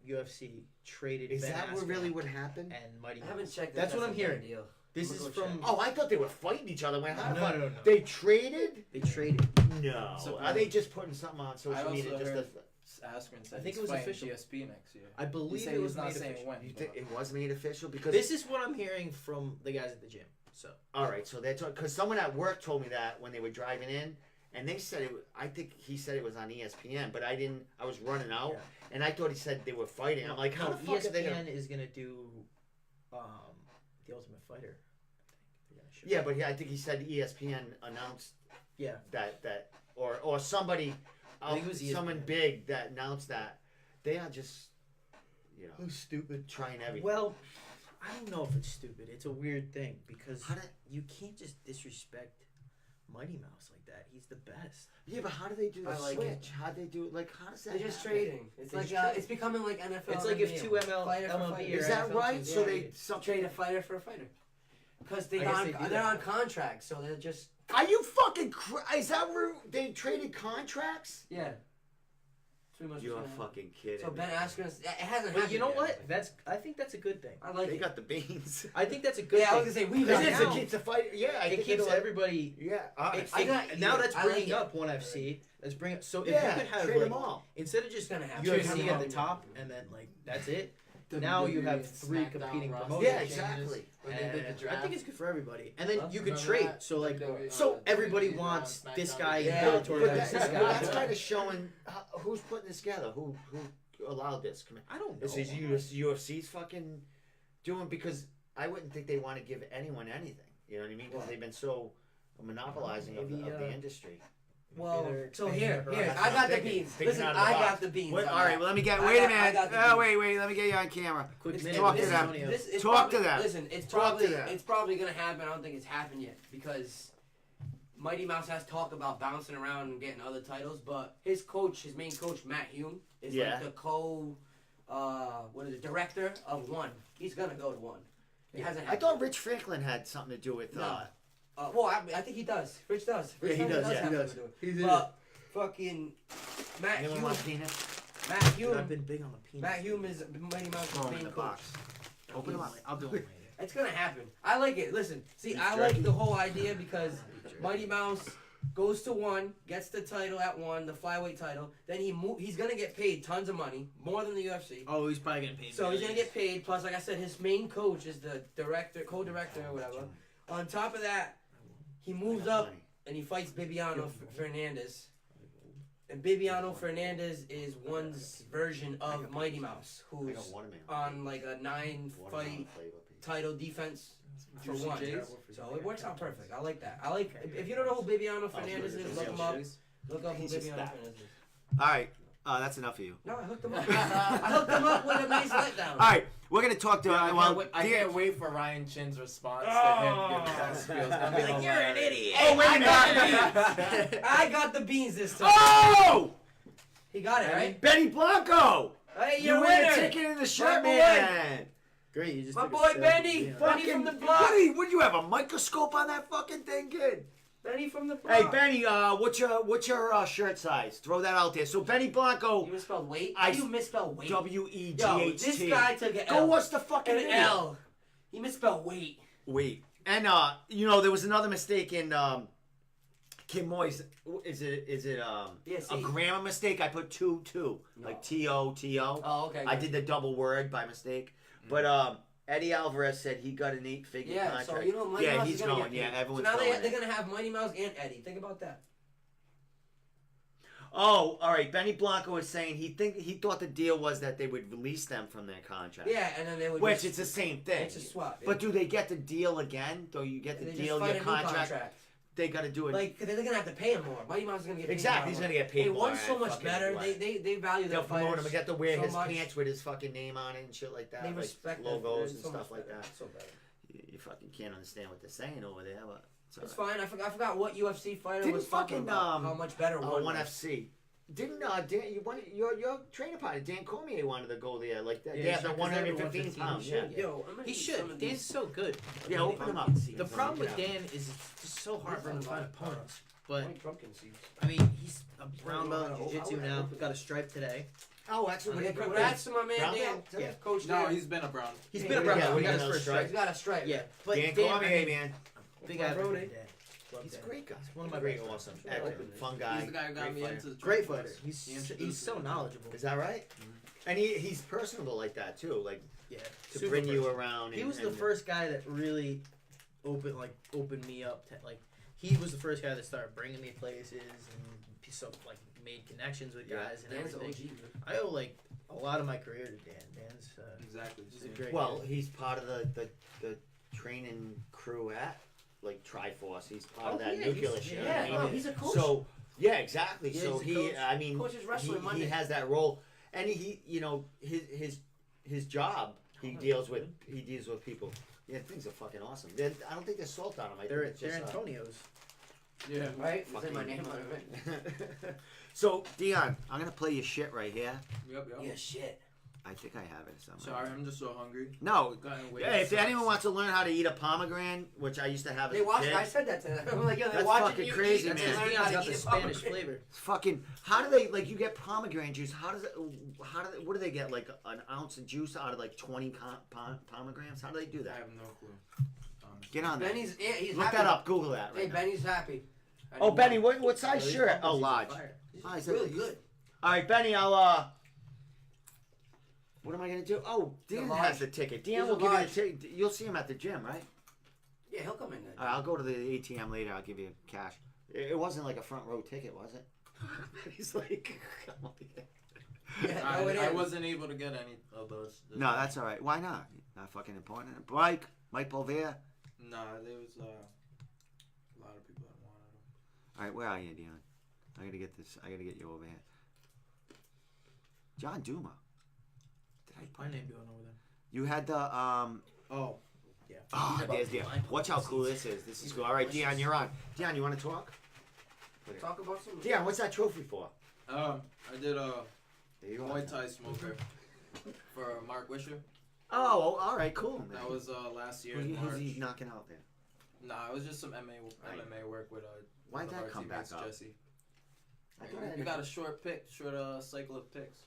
Speaker 3: UFC traded
Speaker 1: Is
Speaker 3: Ben
Speaker 1: that
Speaker 3: Askren
Speaker 1: really what happened?
Speaker 3: and Mighty
Speaker 5: I
Speaker 3: Mouse.
Speaker 5: haven't checked.
Speaker 3: That's
Speaker 5: if
Speaker 3: what I'm
Speaker 5: a done
Speaker 3: hearing.
Speaker 5: Deal.
Speaker 3: This
Speaker 5: I'm
Speaker 3: is
Speaker 5: gonna go
Speaker 3: from.
Speaker 5: check.
Speaker 1: Oh, I thought they were fighting each other. When how the fuck-
Speaker 3: No.
Speaker 1: They traded?
Speaker 3: They traded.
Speaker 1: No.
Speaker 4: So-
Speaker 1: Are they just putting something on
Speaker 4: I
Speaker 1: social
Speaker 4: also
Speaker 1: media? Just
Speaker 4: heard
Speaker 1: to,
Speaker 4: Askren said
Speaker 3: I think
Speaker 4: he's
Speaker 3: it was
Speaker 4: fighting
Speaker 3: official.
Speaker 4: GSP next year.
Speaker 3: I
Speaker 4: He
Speaker 3: believe
Speaker 4: said
Speaker 3: it
Speaker 4: he's
Speaker 3: was
Speaker 4: not
Speaker 3: made
Speaker 4: saying
Speaker 3: official.
Speaker 4: when.
Speaker 1: you
Speaker 4: but-
Speaker 1: think it was made official? Because
Speaker 3: This is what I'm hearing from the guys at the gym. So
Speaker 1: all right, so that's because someone at work told me that when they were driving in, and they said it. I think he said it was on ESPN, but I didn't. I was running out,
Speaker 3: Yeah.
Speaker 1: and I thought he said they were fighting. I'm like, how
Speaker 3: no,
Speaker 1: the fuck are they
Speaker 3: ESPN
Speaker 1: gonna?
Speaker 3: is gonna do the Ultimate Fighter. I think they're gonna show.
Speaker 1: Yeah, but I think he said ESPN announced
Speaker 3: Yeah.
Speaker 1: that or somebody,
Speaker 3: I think it was
Speaker 1: someone
Speaker 3: ESPN.
Speaker 1: big that announced that. They are just,
Speaker 3: Who's stupid?
Speaker 1: trying everything.
Speaker 3: Well, I don't know if it's stupid. It's a weird thing because
Speaker 1: How did-
Speaker 3: you can't just disrespect Mighty Mouse like that. He's the best.
Speaker 1: Yeah, but how do they do the
Speaker 5: I like
Speaker 1: switch?
Speaker 5: it.
Speaker 1: How do they do it? Like, how does that
Speaker 5: They're just
Speaker 1: happen?
Speaker 5: trading. It's
Speaker 1: They
Speaker 5: like
Speaker 1: just trade.
Speaker 5: it's becoming like NFL.
Speaker 3: It's like if
Speaker 5: NBA.
Speaker 3: two ML
Speaker 5: Fighter for
Speaker 3: MLB
Speaker 5: fighter.
Speaker 3: or
Speaker 1: Is that
Speaker 3: NFL
Speaker 1: right?
Speaker 3: teams
Speaker 1: So
Speaker 3: trade.
Speaker 1: they
Speaker 5: Trade a fighter for a fighter. Because
Speaker 3: I guess they do
Speaker 5: they're
Speaker 3: that.
Speaker 5: on contract, so they're just
Speaker 1: Are you fucking? Is that where they traded contracts?
Speaker 5: yeah. Pretty much
Speaker 1: You're
Speaker 5: what's gonna happen.
Speaker 1: fucking kidding.
Speaker 5: So Ben
Speaker 1: me.
Speaker 5: Askren, it hasn't
Speaker 3: But
Speaker 5: happened
Speaker 3: you know
Speaker 5: yet.
Speaker 3: what? I think that's a good thing.
Speaker 5: I like
Speaker 1: They
Speaker 5: it.
Speaker 1: got the beans.
Speaker 3: I think that's a good
Speaker 5: Yeah, I
Speaker 3: thing.
Speaker 5: was gonna say we
Speaker 3: Because
Speaker 5: got
Speaker 1: It's
Speaker 3: now-
Speaker 1: a keeps a fight. Yeah, I
Speaker 3: It
Speaker 1: think
Speaker 3: keeps
Speaker 1: it'll-
Speaker 3: everybody.
Speaker 1: Yeah,
Speaker 5: I got-
Speaker 3: now that's
Speaker 5: I like
Speaker 3: bringing
Speaker 5: it.
Speaker 3: up ONE FC. Let's bring it. So if
Speaker 1: yeah.
Speaker 3: you could have
Speaker 1: trade
Speaker 3: like
Speaker 1: them all.
Speaker 3: instead of just
Speaker 5: It's gonna happen.
Speaker 3: UFC
Speaker 5: Trade
Speaker 3: at
Speaker 5: them
Speaker 3: the
Speaker 5: all.
Speaker 3: top and then like that's it. Now you have three
Speaker 7: SmackDown
Speaker 3: competing
Speaker 7: roster
Speaker 3: promotions.
Speaker 1: Yeah,
Speaker 7: changes
Speaker 1: exactly.
Speaker 7: when they did the
Speaker 3: And
Speaker 7: draft.
Speaker 3: I think it's good for everybody. And then
Speaker 5: Huh?
Speaker 3: you could
Speaker 7: Remember
Speaker 3: trade.
Speaker 7: that?
Speaker 3: So like,
Speaker 7: WWE,
Speaker 3: so everybody
Speaker 7: WWE
Speaker 3: wants
Speaker 7: on
Speaker 3: this
Speaker 7: SmackDown.
Speaker 3: guy
Speaker 5: Yeah,
Speaker 3: in
Speaker 1: But
Speaker 3: Bellator
Speaker 1: that-
Speaker 3: versus this
Speaker 1: but
Speaker 3: guy.
Speaker 1: that's kind of showing who's putting this together. Who allowed this? Come
Speaker 3: I don't know.
Speaker 1: This is UFC's fucking doing because I wouldn't think they want to give anyone anything. You know what I mean? Because they've been so monopolizing of
Speaker 3: Maybe,
Speaker 1: the industry.
Speaker 5: Well,
Speaker 3: they're
Speaker 5: so
Speaker 3: expanding
Speaker 5: here,
Speaker 3: their
Speaker 5: here,
Speaker 3: horizons.
Speaker 5: I got the
Speaker 1: Thinking-
Speaker 5: beans.
Speaker 1: thinking
Speaker 5: Listen,
Speaker 1: out of the
Speaker 5: I
Speaker 1: box.
Speaker 5: got the beans.
Speaker 1: What,
Speaker 5: on
Speaker 1: all right,
Speaker 5: that.
Speaker 1: well, let me get.
Speaker 5: I
Speaker 1: Wait a
Speaker 5: got- I
Speaker 1: minute.
Speaker 5: got the
Speaker 1: Oh,
Speaker 5: beans.
Speaker 1: wait. Let me get you on camera.
Speaker 3: Quick
Speaker 5: This-
Speaker 3: minute.
Speaker 1: talk
Speaker 3: with
Speaker 1: to them.
Speaker 3: Antonio.
Speaker 5: This, it's
Speaker 1: Talk
Speaker 5: probably,
Speaker 1: to them.
Speaker 5: Listen, it's
Speaker 1: Talk to
Speaker 5: probably
Speaker 1: them.
Speaker 5: it's probably gonna happen. I don't think it's happened yet because Mighty Mouse has talked about bouncing around and getting other titles, but his main coach, Matt Hume, is like the director of One. He's gonna go to One. He hasn't.
Speaker 1: I thought Rich Franklin had something to do with.
Speaker 5: No. Well, I think he does. Rich does. Rich
Speaker 1: he does.
Speaker 5: have
Speaker 1: He does.
Speaker 5: something to do
Speaker 1: He
Speaker 5: with it.
Speaker 1: did.
Speaker 5: But fucking Matt
Speaker 1: You
Speaker 5: Hume.
Speaker 1: want penis?
Speaker 5: Matt Hume.
Speaker 3: I've been big on the penis.
Speaker 5: Matt Hume is Mighty Mouse's
Speaker 1: Throw 'em in
Speaker 5: main
Speaker 1: the
Speaker 5: coach.
Speaker 1: box. Open them up.
Speaker 3: I'll do it later.
Speaker 5: It's gonna happen. I like it. Listen, see,
Speaker 1: Beef
Speaker 5: I
Speaker 1: jerky.
Speaker 5: like the whole idea because Mighty Mouse goes to One, gets the title at One, the flyweight title. Then he's gonna get paid tons of money, more than the UFC.
Speaker 3: Oh, he's probably getting paid.
Speaker 5: So he's gonna get paid. Plus, like I said, his main coach is the co-director or whatever. On top of that, he moves up and he fights Bibiano Fernandez. And Bibiano Fernandez is One's version of Mighty Mouse, who's on like a 9-fight title defense for One. So it works out perfect. I like that. If you don't know who Bibiano Fernandez is, look him up. Look up who Bibiano Fernandez is.
Speaker 1: All right, that's enough of you.
Speaker 5: No, I hooked him up. I hooked him up with a nice letdown.
Speaker 1: All right, we're gonna talk to.
Speaker 4: I can't wait for Ryan Chin's response to him giving that spiel. It's gonna be
Speaker 3: Like, you're an idiot.
Speaker 1: Oh wait a minute!
Speaker 5: I got the beans this time.
Speaker 1: Oh!
Speaker 5: He got it, right?
Speaker 1: Benny Blanco!
Speaker 5: Hey,
Speaker 1: You
Speaker 5: you're
Speaker 1: win a
Speaker 5: winner.
Speaker 1: ticket in the shirt,
Speaker 5: My boy.
Speaker 1: man!
Speaker 3: Great, you just
Speaker 5: My
Speaker 3: took a
Speaker 5: boy
Speaker 3: step.
Speaker 5: Benny.
Speaker 3: Yeah.
Speaker 5: Benny from the block.
Speaker 1: Buddy, would you have a microscope on that fucking thing, kid?
Speaker 5: Benny from the block.
Speaker 1: Hey, Benny, what's your shirt size? Throw that out there. So Benny Blanco,
Speaker 5: You misspelled weight?
Speaker 1: I-
Speaker 5: You misspelled weight.
Speaker 1: WEGHT.
Speaker 5: Yo, this guy took an
Speaker 1: Go
Speaker 5: L.
Speaker 1: watch the fucking
Speaker 5: An
Speaker 1: video.
Speaker 5: L. He misspelled weight.
Speaker 1: Wait, and there was another mistake in Kim Moy's. Is it
Speaker 5: Yeah,
Speaker 1: a
Speaker 5: see.
Speaker 1: grammar mistake? I put two, like T-O-T-O.
Speaker 5: Oh, okay.
Speaker 1: I
Speaker 5: good.
Speaker 1: did the double word by mistake. But Eddie Alvarez said he got an 8-figure
Speaker 5: Yeah,
Speaker 1: contract.
Speaker 5: so you know Mighty Mouse
Speaker 1: he's
Speaker 5: is gonna
Speaker 1: going.
Speaker 5: get
Speaker 1: Yeah,
Speaker 5: paid.
Speaker 1: everyone's
Speaker 5: So now
Speaker 1: going.
Speaker 5: they're gonna have Mighty Mouse and Eddie. Think about that.
Speaker 1: Oh, all right. Benny Blanco was saying he thought the deal was that they would release them from their contract.
Speaker 5: Yeah, and then they would.
Speaker 1: Which
Speaker 5: just,
Speaker 1: it's the same thing.
Speaker 5: It's a swap.
Speaker 1: But do they get the deal again? Do you get the
Speaker 5: they
Speaker 1: deal,
Speaker 5: just fight
Speaker 1: your
Speaker 5: a new
Speaker 1: contract? They got to do it.
Speaker 5: Like, 'cause they're gonna have to pay him more. Mighty Mouse is gonna get paid
Speaker 1: Exactly,
Speaker 5: more.
Speaker 1: he's gonna get paid
Speaker 5: They
Speaker 1: more.
Speaker 5: won so
Speaker 1: I
Speaker 5: much
Speaker 1: fucking
Speaker 5: better.
Speaker 1: do it.
Speaker 5: They value their
Speaker 1: They'll promote
Speaker 5: fighters
Speaker 1: him. Get to wear
Speaker 5: so
Speaker 1: his
Speaker 5: much.
Speaker 1: pants with his fucking name on it and shit like that.
Speaker 5: They
Speaker 1: like
Speaker 5: respect
Speaker 1: logos and
Speaker 5: so
Speaker 1: stuff
Speaker 5: much
Speaker 1: like
Speaker 5: better.
Speaker 1: that.
Speaker 5: So better.
Speaker 1: You fucking can't understand what they're saying over there, but
Speaker 5: It's
Speaker 1: all right.
Speaker 5: fine. I forgot what UFC fighter
Speaker 1: Didn't
Speaker 5: was talking
Speaker 1: fucking,
Speaker 5: about how much better one
Speaker 1: One
Speaker 5: was.
Speaker 1: FC. Didn't Dan? Your trainer partner Dan Cormier wanted to go there like that.
Speaker 3: Yeah,
Speaker 1: Yeah,
Speaker 3: he's
Speaker 1: the
Speaker 3: not-
Speaker 1: 115
Speaker 3: 115
Speaker 1: pounds.
Speaker 3: he
Speaker 1: Yeah.
Speaker 3: should.
Speaker 5: Yo, I'm gonna
Speaker 3: He
Speaker 5: eat some
Speaker 3: should.
Speaker 5: of
Speaker 3: Dan's
Speaker 5: these.
Speaker 3: so good.
Speaker 1: Yeah, open them up.
Speaker 3: The problem with Dan is it's just so hard for him to find opponents. But
Speaker 5: Only pumpkin seeds.
Speaker 3: I mean, he's a brown belt in jiu-jitsu now. Got a stripe today.
Speaker 1: Oh, actually,
Speaker 5: Yeah, congrats to my man
Speaker 1: Brown
Speaker 5: Dan.
Speaker 1: belt?
Speaker 3: Yeah.
Speaker 5: Coach
Speaker 4: No,
Speaker 5: Dan.
Speaker 4: he's been a brown.
Speaker 3: He's been a brown
Speaker 1: Yeah,
Speaker 3: belt.
Speaker 1: we
Speaker 3: He got
Speaker 1: got
Speaker 3: his first
Speaker 1: those
Speaker 3: stripe.
Speaker 5: He's got a stripe.
Speaker 3: Yeah, but
Speaker 1: Dan
Speaker 3: Dan,
Speaker 1: Cormier,
Speaker 3: I mean,
Speaker 1: man.
Speaker 3: big
Speaker 5: My
Speaker 3: advocate
Speaker 5: Brody.
Speaker 3: of Dan. Love
Speaker 1: He's a
Speaker 3: Dan.
Speaker 1: great guy.
Speaker 3: One of my
Speaker 1: Great,
Speaker 3: best
Speaker 1: awesome,
Speaker 3: friends.
Speaker 1: excellent, fun guy.
Speaker 4: He's the guy who got
Speaker 1: great
Speaker 4: me
Speaker 1: fighter.
Speaker 4: into the
Speaker 3: Great
Speaker 4: trap
Speaker 3: fighter.
Speaker 4: fights.
Speaker 3: He's
Speaker 4: He introduced
Speaker 3: he's so
Speaker 4: me.
Speaker 3: knowledgeable.
Speaker 1: Is that right? And he's personable like that too, like
Speaker 3: Yeah,
Speaker 1: to
Speaker 3: super
Speaker 1: bring you
Speaker 3: personable.
Speaker 1: around.
Speaker 3: He
Speaker 1: and-
Speaker 3: was the
Speaker 1: and-
Speaker 3: first guy that really opened me up to like. He was the first guy that started bringing me places and made connections with
Speaker 1: Yeah.
Speaker 3: guys and
Speaker 5: Dan's
Speaker 3: everything.
Speaker 5: OG, man.
Speaker 3: I owe like a lot of my career to Dan. Dan's
Speaker 4: Exactly.
Speaker 3: he's a great.
Speaker 1: Well,
Speaker 3: guy.
Speaker 1: he's part of the training crew at like Triforce. He's part of that
Speaker 3: yeah,
Speaker 1: nuclear
Speaker 3: he's-
Speaker 1: shit.
Speaker 5: Yeah,
Speaker 1: I mean,
Speaker 5: no, he's a coach.
Speaker 1: So yeah, exactly.
Speaker 3: Yeah,
Speaker 1: so
Speaker 3: he's a coach.
Speaker 1: I mean,
Speaker 5: Coaches wrestling
Speaker 1: he
Speaker 5: Monday.
Speaker 1: has that role, and he his job. He deals with people. Yeah, things are fucking awesome. I don't think there's salt on them. I
Speaker 3: they're
Speaker 1: think it's
Speaker 3: they're
Speaker 1: just,
Speaker 3: Antonios.
Speaker 4: Yeah.
Speaker 5: Right? Say
Speaker 1: fucking-
Speaker 5: my name on it.
Speaker 1: So Dion, I'm gonna play your shit right here.
Speaker 4: Yep.
Speaker 5: Yeah, shit.
Speaker 1: I think I have it somewhere.
Speaker 4: Sorry, I'm just so hungry.
Speaker 1: No.
Speaker 4: Gotten way
Speaker 1: Hey, if
Speaker 4: sucks.
Speaker 1: anyone wants to learn how to eat a pomegranate, which I used to have as
Speaker 5: They
Speaker 1: a
Speaker 5: watch.
Speaker 1: kid,
Speaker 5: I said that to them. I'm like, yo, they're
Speaker 1: That's
Speaker 5: watching
Speaker 1: fucking
Speaker 5: you
Speaker 1: crazy,
Speaker 5: eat.
Speaker 3: That's
Speaker 1: man.
Speaker 3: because
Speaker 5: Learn
Speaker 3: Dion's
Speaker 5: how
Speaker 3: got
Speaker 5: to
Speaker 3: the
Speaker 5: eat a
Speaker 3: Spanish
Speaker 5: pomegranate.
Speaker 3: flavor.
Speaker 1: it's fucking. How do they like? You get pomegranate juice. What do they get? Like an ounce of juice out of like 20 pomegranates? How do they do
Speaker 4: I
Speaker 1: that?
Speaker 4: have no clue. Honestly.
Speaker 1: Get on that.
Speaker 5: He's
Speaker 1: Look
Speaker 5: happy.
Speaker 1: that up. Google that
Speaker 5: Hey,
Speaker 1: right now.
Speaker 5: Benny's happy.
Speaker 1: Oh, Benny, what size
Speaker 3: These
Speaker 1: shirt?
Speaker 3: pumpkins
Speaker 1: Oh,
Speaker 3: are
Speaker 1: large.
Speaker 3: fire.
Speaker 1: Oh,
Speaker 5: He's
Speaker 1: is that-
Speaker 5: really good.
Speaker 1: All right, Benny, I'll What am I gonna do? Oh, Dan
Speaker 5: large.
Speaker 1: has the ticket. Dan
Speaker 5: He's
Speaker 1: will
Speaker 5: a
Speaker 1: give you the
Speaker 5: large.
Speaker 1: ticket. You'll see him at the gym, right?
Speaker 5: Yeah, he'll come in there.
Speaker 1: All right, I'll go to the ATM later. I'll give you cash. It wasn't like a front row ticket, was it? He's like, come on.
Speaker 5: Yeah, no, it
Speaker 4: I
Speaker 5: is.
Speaker 4: wasn't able to get any of those.
Speaker 1: No, that's all right. Why not? Not fucking important. Mike Polvere.
Speaker 4: Nah, there was a lot of people that wanted them.
Speaker 1: All right, where are you, Dion? I gotta get this. I gotta get you over here. John Duma. Did I?
Speaker 3: My name doing over there.
Speaker 1: You had the
Speaker 3: Oh, Yeah.
Speaker 1: Ah, there's Dion. Watch how cool this is. This is cool. All right, Dion, you're on. Dion, you want to talk?
Speaker 5: Talk about some.
Speaker 1: Dion, what's that trophy for?
Speaker 4: I did a
Speaker 1: There you are.
Speaker 4: Muay Thai smoker for Mark Wisher.
Speaker 1: Oh, all right, cool, man.
Speaker 4: That was last year in
Speaker 1: Who's
Speaker 4: March.
Speaker 1: he knocking out there?
Speaker 4: Nah, it was just some MMA work with
Speaker 1: Why'd
Speaker 4: one of
Speaker 1: that
Speaker 4: our
Speaker 1: come back
Speaker 4: teammates,
Speaker 1: up?
Speaker 4: Jesse.
Speaker 1: I thought I had
Speaker 4: We
Speaker 1: a-
Speaker 4: got a short cycle of picks.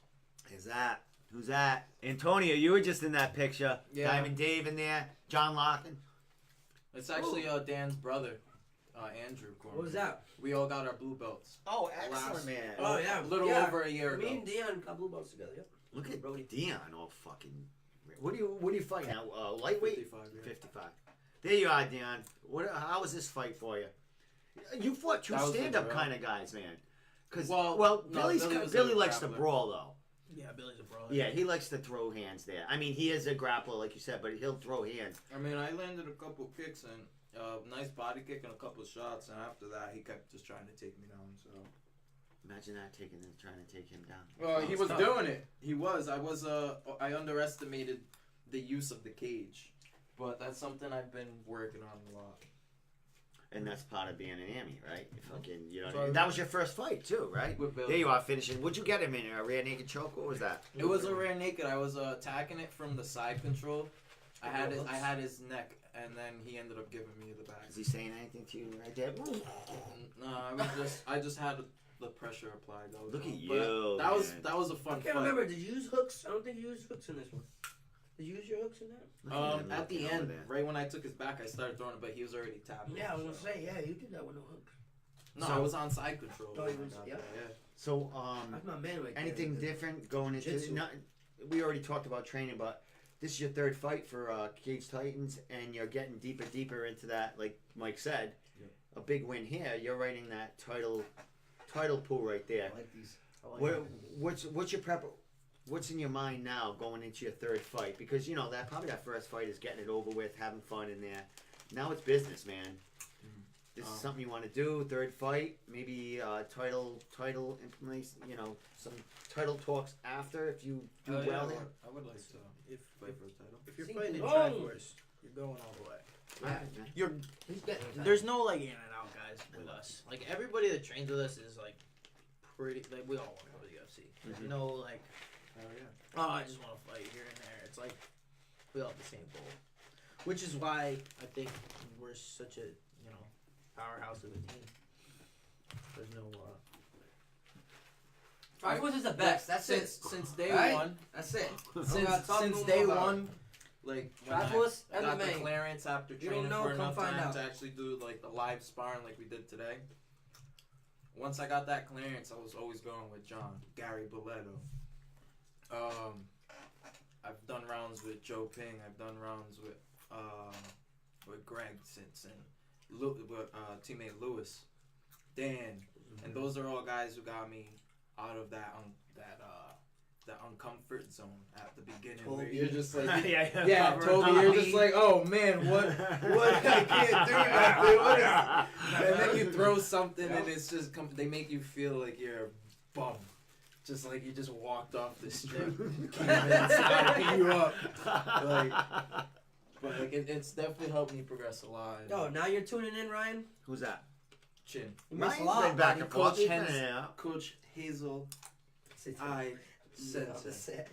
Speaker 1: Is that? Who's that? Antonio, you were just in that picture.
Speaker 4: Yeah.
Speaker 1: Diamond Dave in there. John Larkin.
Speaker 4: It's actually Dan's brother, Andrew.
Speaker 5: What was that?
Speaker 4: We all got our blue belts.
Speaker 1: Oh,
Speaker 4: Last-
Speaker 1: man.
Speaker 5: Oh yeah,
Speaker 4: A little
Speaker 5: yeah.
Speaker 4: over a year
Speaker 5: Me
Speaker 4: ago.
Speaker 5: and Dion got blue belts together. Yep.
Speaker 1: Look at Dion all fucking. What do you fight now? Lightweight?
Speaker 4: 55, yeah.
Speaker 1: 55. There you are, Dion. How was this fight for you? You fought two
Speaker 4: That was the
Speaker 1: stand-up
Speaker 4: drill.
Speaker 1: kind of guys, man. Because
Speaker 4: Well, no,
Speaker 1: Billy
Speaker 4: was a
Speaker 1: likes to
Speaker 4: grappler.
Speaker 1: brawl though.
Speaker 3: Yeah, Billy's a brawler.
Speaker 1: Yeah, he likes to throw hands there. I mean, he is a grappler, like you said, but he'll throw hands.
Speaker 4: I mean, I landed a couple kicks and nice body kick and a couple shots, and after that, he kept just trying to take me down. So.
Speaker 1: Imagine that trying to take him down.
Speaker 4: Well, he
Speaker 1: It's
Speaker 4: was
Speaker 1: tough.
Speaker 4: doing it. He was. I underestimated the use of the cage, but that's something I've been working on a lot.
Speaker 1: And that's part of being an Emmy, right? You fucking, you know.
Speaker 4: So-
Speaker 1: That was your first fight too, right?
Speaker 4: With Billy.
Speaker 1: There you are finishing. What'd you get him in? A rear naked choke? What was that?
Speaker 4: It was a rear naked. I was attacking it from the side control. I had his neck, and then he ended up giving me the back.
Speaker 1: Is he saying anything to you right there?
Speaker 4: No, I just had the pressure applied. That was
Speaker 1: Look
Speaker 4: all.
Speaker 1: at
Speaker 4: But
Speaker 1: you, man.
Speaker 4: that was a
Speaker 5: I
Speaker 4: fun
Speaker 5: can't
Speaker 4: fight.
Speaker 5: remember. Did you use hooks? I don't think you used hooks in this one. Did you use your hooks in that?
Speaker 4: At the end, right when I took his back, I started throwing it, but he was already tapped.
Speaker 5: Yeah, I was gonna say, yeah, you did that with no hooks.
Speaker 4: No,
Speaker 1: So-
Speaker 4: I was on side control.
Speaker 5: Oh,
Speaker 4: when
Speaker 5: you
Speaker 4: I
Speaker 5: was-
Speaker 4: got
Speaker 5: yeah.
Speaker 4: there,
Speaker 1: So,
Speaker 5: That's my man right there.
Speaker 1: anything different going into?
Speaker 5: Jiu-jitsu.
Speaker 1: Not, we already talked about training, but this is your third fight for Cage Titans, and you're getting deeper into that. Like Mike said,
Speaker 4: Yeah.
Speaker 1: a big win here. You're writing that title pool right there.
Speaker 7: I like these. I like
Speaker 1: What,
Speaker 7: them.
Speaker 1: what's your prep? What's in your mind now going into your third fight? Because you know that probably that first fight is getting it over with, having fun in there. Now it's business, man. This is something you want to do. Third fight, maybe title implements. You know, some title talks after if you do
Speaker 4: yeah,
Speaker 1: well there.
Speaker 4: I would like to
Speaker 3: If,
Speaker 4: fight for a title.
Speaker 3: if you're
Speaker 5: Sing
Speaker 3: fighting in
Speaker 5: along.
Speaker 3: Triforce, you're going all the way.
Speaker 1: Right, man.
Speaker 3: You're
Speaker 5: He's getting it.
Speaker 3: There's no like in and out guys with us. Like everybody that trains with us is like pretty. Like we all want to go to the UFC. There's
Speaker 1: Mhm.
Speaker 3: no like,
Speaker 4: Oh yeah.
Speaker 3: oh, I just want to fight here and there. It's like we all have the same goal, which is why I think we're such a powerhouse of a team. There's no.
Speaker 5: Triforce is the best. That's it.
Speaker 4: Since day
Speaker 5: Right?
Speaker 4: one,
Speaker 5: That's it.
Speaker 4: since day one, like when
Speaker 5: Triforce,
Speaker 4: I got the
Speaker 5: MMA.
Speaker 4: clearance after
Speaker 5: You don't
Speaker 4: training
Speaker 5: know,
Speaker 4: for
Speaker 5: come
Speaker 4: enough
Speaker 5: find
Speaker 4: time
Speaker 5: out.
Speaker 4: to actually do like the live sparring like we did today. Once I got that clearance, I was always going with John, Gary Boletto. I've done rounds with Joe Ping. I've done rounds with Greg since and with teammate Lewis, Dan, and those are all guys who got me out of that uncomfort zone at the beginning. Where
Speaker 5: Toby.
Speaker 4: you're just like,
Speaker 1: yeah,
Speaker 4: Toby, you're just like, oh man, what I can't do nothing. What is? And then you throw something and it's just they make you feel like you're a bum. Just like you just walked off the street, came inside, beat you up. Like, but like it's definitely helped me progress a lot.
Speaker 5: Yo, now you're tuning in, Ryan.
Speaker 1: Who's that?
Speaker 4: Chin.
Speaker 5: You missed a
Speaker 1: Ryan's
Speaker 5: lot.
Speaker 1: been back
Speaker 5: buddy.
Speaker 1: and forth. He's
Speaker 4: Coach
Speaker 1: been in
Speaker 4: Hens-
Speaker 1: and out.
Speaker 4: Coach Hazel, I Sensei.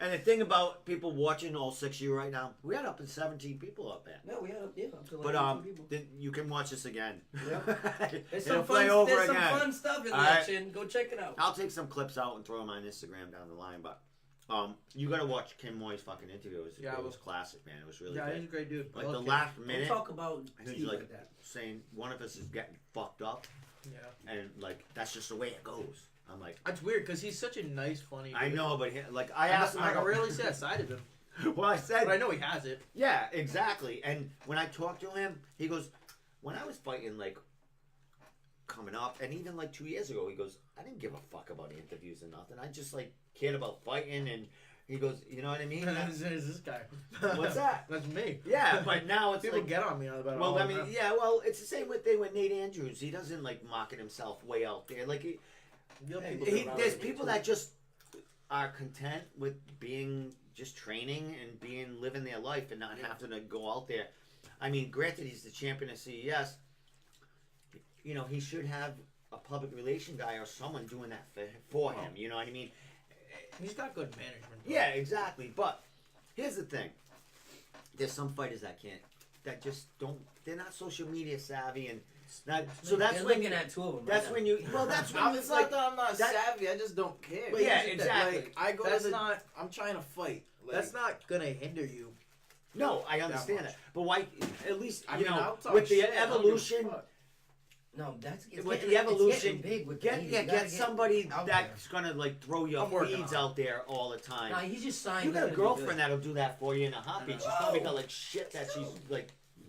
Speaker 1: And the thing about people watching all 6 of you right now, we had up to 17 people up there.
Speaker 5: No, we had up to like
Speaker 1: But
Speaker 5: 18 people.
Speaker 1: then you can watch this again.
Speaker 5: There's
Speaker 1: It'll
Speaker 5: some
Speaker 1: play
Speaker 5: fun,
Speaker 1: over
Speaker 5: there's
Speaker 1: again.
Speaker 5: some fun stuff in
Speaker 1: All
Speaker 5: there,
Speaker 1: right.
Speaker 5: Chin. Go check it out.
Speaker 1: I'll take some clips out and throw them on Instagram down the line. But you gotta watch Kim Moy's fucking interview.
Speaker 3: Yeah,
Speaker 1: It was classic, man. It was really
Speaker 3: Yeah,
Speaker 1: good.
Speaker 3: he's a great dude.
Speaker 1: Like
Speaker 3: I
Speaker 1: the
Speaker 3: love
Speaker 1: last
Speaker 5: Don't
Speaker 1: minute,
Speaker 5: talk about
Speaker 1: he's
Speaker 5: Steve
Speaker 1: like
Speaker 5: like that.
Speaker 1: saying one of us is getting fucked up,
Speaker 3: Kim. Yeah,
Speaker 1: and like that's just the way it goes. I'm like,
Speaker 3: it's weird because he's such a nice, funny.
Speaker 1: I
Speaker 3: dude.
Speaker 1: know, but I asked him.
Speaker 3: I can rarely see that side of him,
Speaker 1: Well, I said,
Speaker 3: but I know he has it.
Speaker 1: yeah, exactly. And when I talked to him, he goes, when I was fighting, like, coming up, and even, like, 2 years ago, he goes, I didn't give a fuck about interviews and nothing. I just, like, cared about fighting, and he goes, you know what I mean?
Speaker 3: Who's this guy?
Speaker 1: What's that?
Speaker 3: That's me.
Speaker 1: Yeah, but now it's
Speaker 3: People
Speaker 1: like,
Speaker 3: get on me about it.
Speaker 1: well,
Speaker 3: all
Speaker 1: I
Speaker 3: the
Speaker 1: mean,
Speaker 3: time.
Speaker 1: yeah, well, it's the same thing with Nate Andrews. He doesn't, like, market himself way out there. Like,
Speaker 3: You know, people get around
Speaker 1: there's
Speaker 3: with
Speaker 1: people
Speaker 3: me,
Speaker 1: that just are content with being just training and living their life and not having to go out there. I mean, granted, he's the champion of CES. You know, he should have a public relation guy or someone doing that for him. You know what I mean?
Speaker 3: He's got good management.
Speaker 1: Yeah, exactly. But here's the thing: there's some fighters that just don't. They're not social media savvy, and not. So that's
Speaker 5: They're
Speaker 1: when
Speaker 5: looking at two of them.
Speaker 1: that's
Speaker 5: right
Speaker 1: when you. Well, that's when
Speaker 4: It's
Speaker 1: it's
Speaker 4: not
Speaker 1: like.
Speaker 4: that I'm not
Speaker 1: that-
Speaker 4: savvy. I just don't care.
Speaker 1: But yeah, exactly.
Speaker 4: Like, I go
Speaker 3: That's
Speaker 4: to the.
Speaker 3: not-
Speaker 4: I'm trying to fight. Like,
Speaker 3: That's not gonna hinder you.
Speaker 1: No, I understand
Speaker 3: much.
Speaker 1: that. But why? At least
Speaker 4: I
Speaker 1: you
Speaker 4: mean,
Speaker 1: know,
Speaker 4: I'll talk
Speaker 1: with the
Speaker 4: shit, I don't give a
Speaker 1: evolution.
Speaker 4: fuck.
Speaker 5: No, that's it's
Speaker 1: With
Speaker 5: getting,
Speaker 1: the evolution,
Speaker 5: it's getting big with the
Speaker 1: get
Speaker 5: media. You
Speaker 1: get
Speaker 5: gotta
Speaker 1: somebody
Speaker 5: out
Speaker 1: that's gonna like throw your
Speaker 4: I'm working
Speaker 1: feeds
Speaker 4: on it.
Speaker 1: out there all the time.
Speaker 5: Nah, he just signed.
Speaker 1: You
Speaker 5: He's
Speaker 1: got a
Speaker 5: gonna be
Speaker 1: girlfriend
Speaker 5: good.
Speaker 1: that'll do that for you in a heartbeat. She's probably got like shit that she's like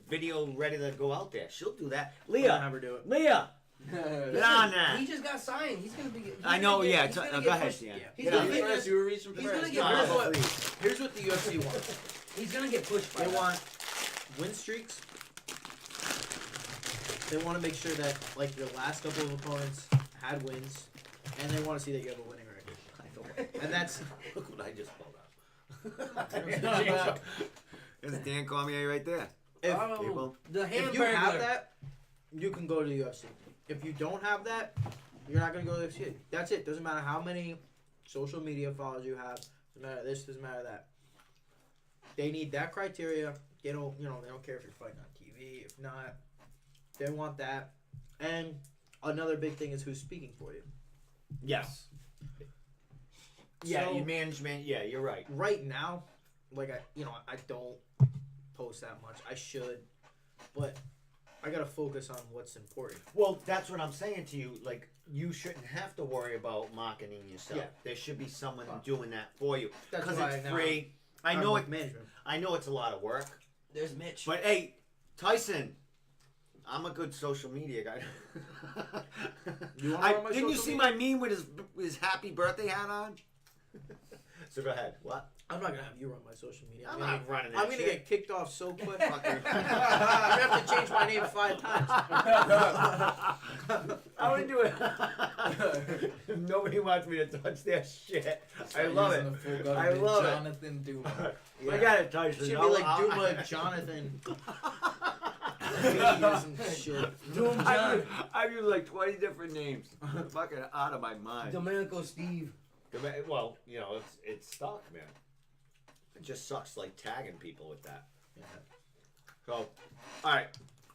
Speaker 1: video ready to go out there. She'll do that.
Speaker 3: I'll
Speaker 1: Leah,
Speaker 3: never do it.
Speaker 1: Leah, get on that.
Speaker 5: He just got signed. He's gonna be. He's
Speaker 1: I know.
Speaker 5: gonna get,
Speaker 1: Yeah,
Speaker 5: he's gonna
Speaker 1: go
Speaker 5: get
Speaker 1: ahead,
Speaker 5: pushed-
Speaker 1: Dan.
Speaker 3: Yeah.
Speaker 5: He's
Speaker 1: Get
Speaker 5: gonna
Speaker 1: on
Speaker 5: get-
Speaker 1: it.
Speaker 4: Press, you were reaching for
Speaker 5: He's
Speaker 4: press.
Speaker 5: gonna get
Speaker 1: No,
Speaker 3: Here's what,
Speaker 1: please.
Speaker 3: here's what the UFC wants.
Speaker 5: He's gonna get pushed by
Speaker 3: They
Speaker 5: that.
Speaker 3: want win streaks. They want to make sure that like your last couple of opponents had wins, and they want to see that you have a winning record. And that's
Speaker 1: Look what I just pulled out. There's Dan Cormier right there.
Speaker 3: if,
Speaker 1: People.
Speaker 5: The
Speaker 3: if you
Speaker 5: Hamburglar.
Speaker 3: have that, you can go to the UFC. If you don't have that, you're not gonna go to the UFC. That's it. Doesn't matter how many social media followers you have. Doesn't matter this. Doesn't matter that. They need that criteria. They don't. You know. They don't care if you're fighting on TV. If not, they want that. And another big thing is who's speaking for you.
Speaker 1: Yes. Yeah,
Speaker 3: So-
Speaker 1: your management. Yeah, you're right.
Speaker 3: Right now, like I don't post that much. I should, but I gotta focus on what's important.
Speaker 1: Well, that's what I'm saying to you. Like, you shouldn't have to worry about marketing yourself.
Speaker 3: Yeah.
Speaker 1: There should be someone doing that for you
Speaker 3: That's
Speaker 1: because
Speaker 3: why
Speaker 1: it's
Speaker 3: now
Speaker 1: free. I
Speaker 3: I'm
Speaker 1: know
Speaker 3: with
Speaker 1: it.
Speaker 3: management.
Speaker 1: I know it's a lot of work,
Speaker 5: There's Mitch.
Speaker 1: but hey, Tyson, I'm a good social media guy.
Speaker 3: You wanna run my
Speaker 1: didn't you
Speaker 3: social
Speaker 1: see
Speaker 3: media?
Speaker 1: my meme with his happy birthday hat on? So go ahead. What?
Speaker 3: I'm not gonna have you run my social media.
Speaker 1: I'm not running that
Speaker 3: I'm gonna
Speaker 1: shit.
Speaker 3: get kicked off so quick.
Speaker 1: Fucker.
Speaker 3: I'm gonna have to change my name 5 times.
Speaker 1: I would do it. Nobody wants me to touch their shit. I love it. I love it.
Speaker 4: Jonathan Duma.
Speaker 1: I got it, Tyson.
Speaker 3: Should be like Duma Jonathan. and shit.
Speaker 5: Doom John.
Speaker 1: I've used like 20 different names. I'm fucking out of my mind.
Speaker 5: Domenico Steve.
Speaker 1: Well, you know, it's stuck, man. It just sucks like tagging people with that.
Speaker 3: Yeah.
Speaker 1: So, all right.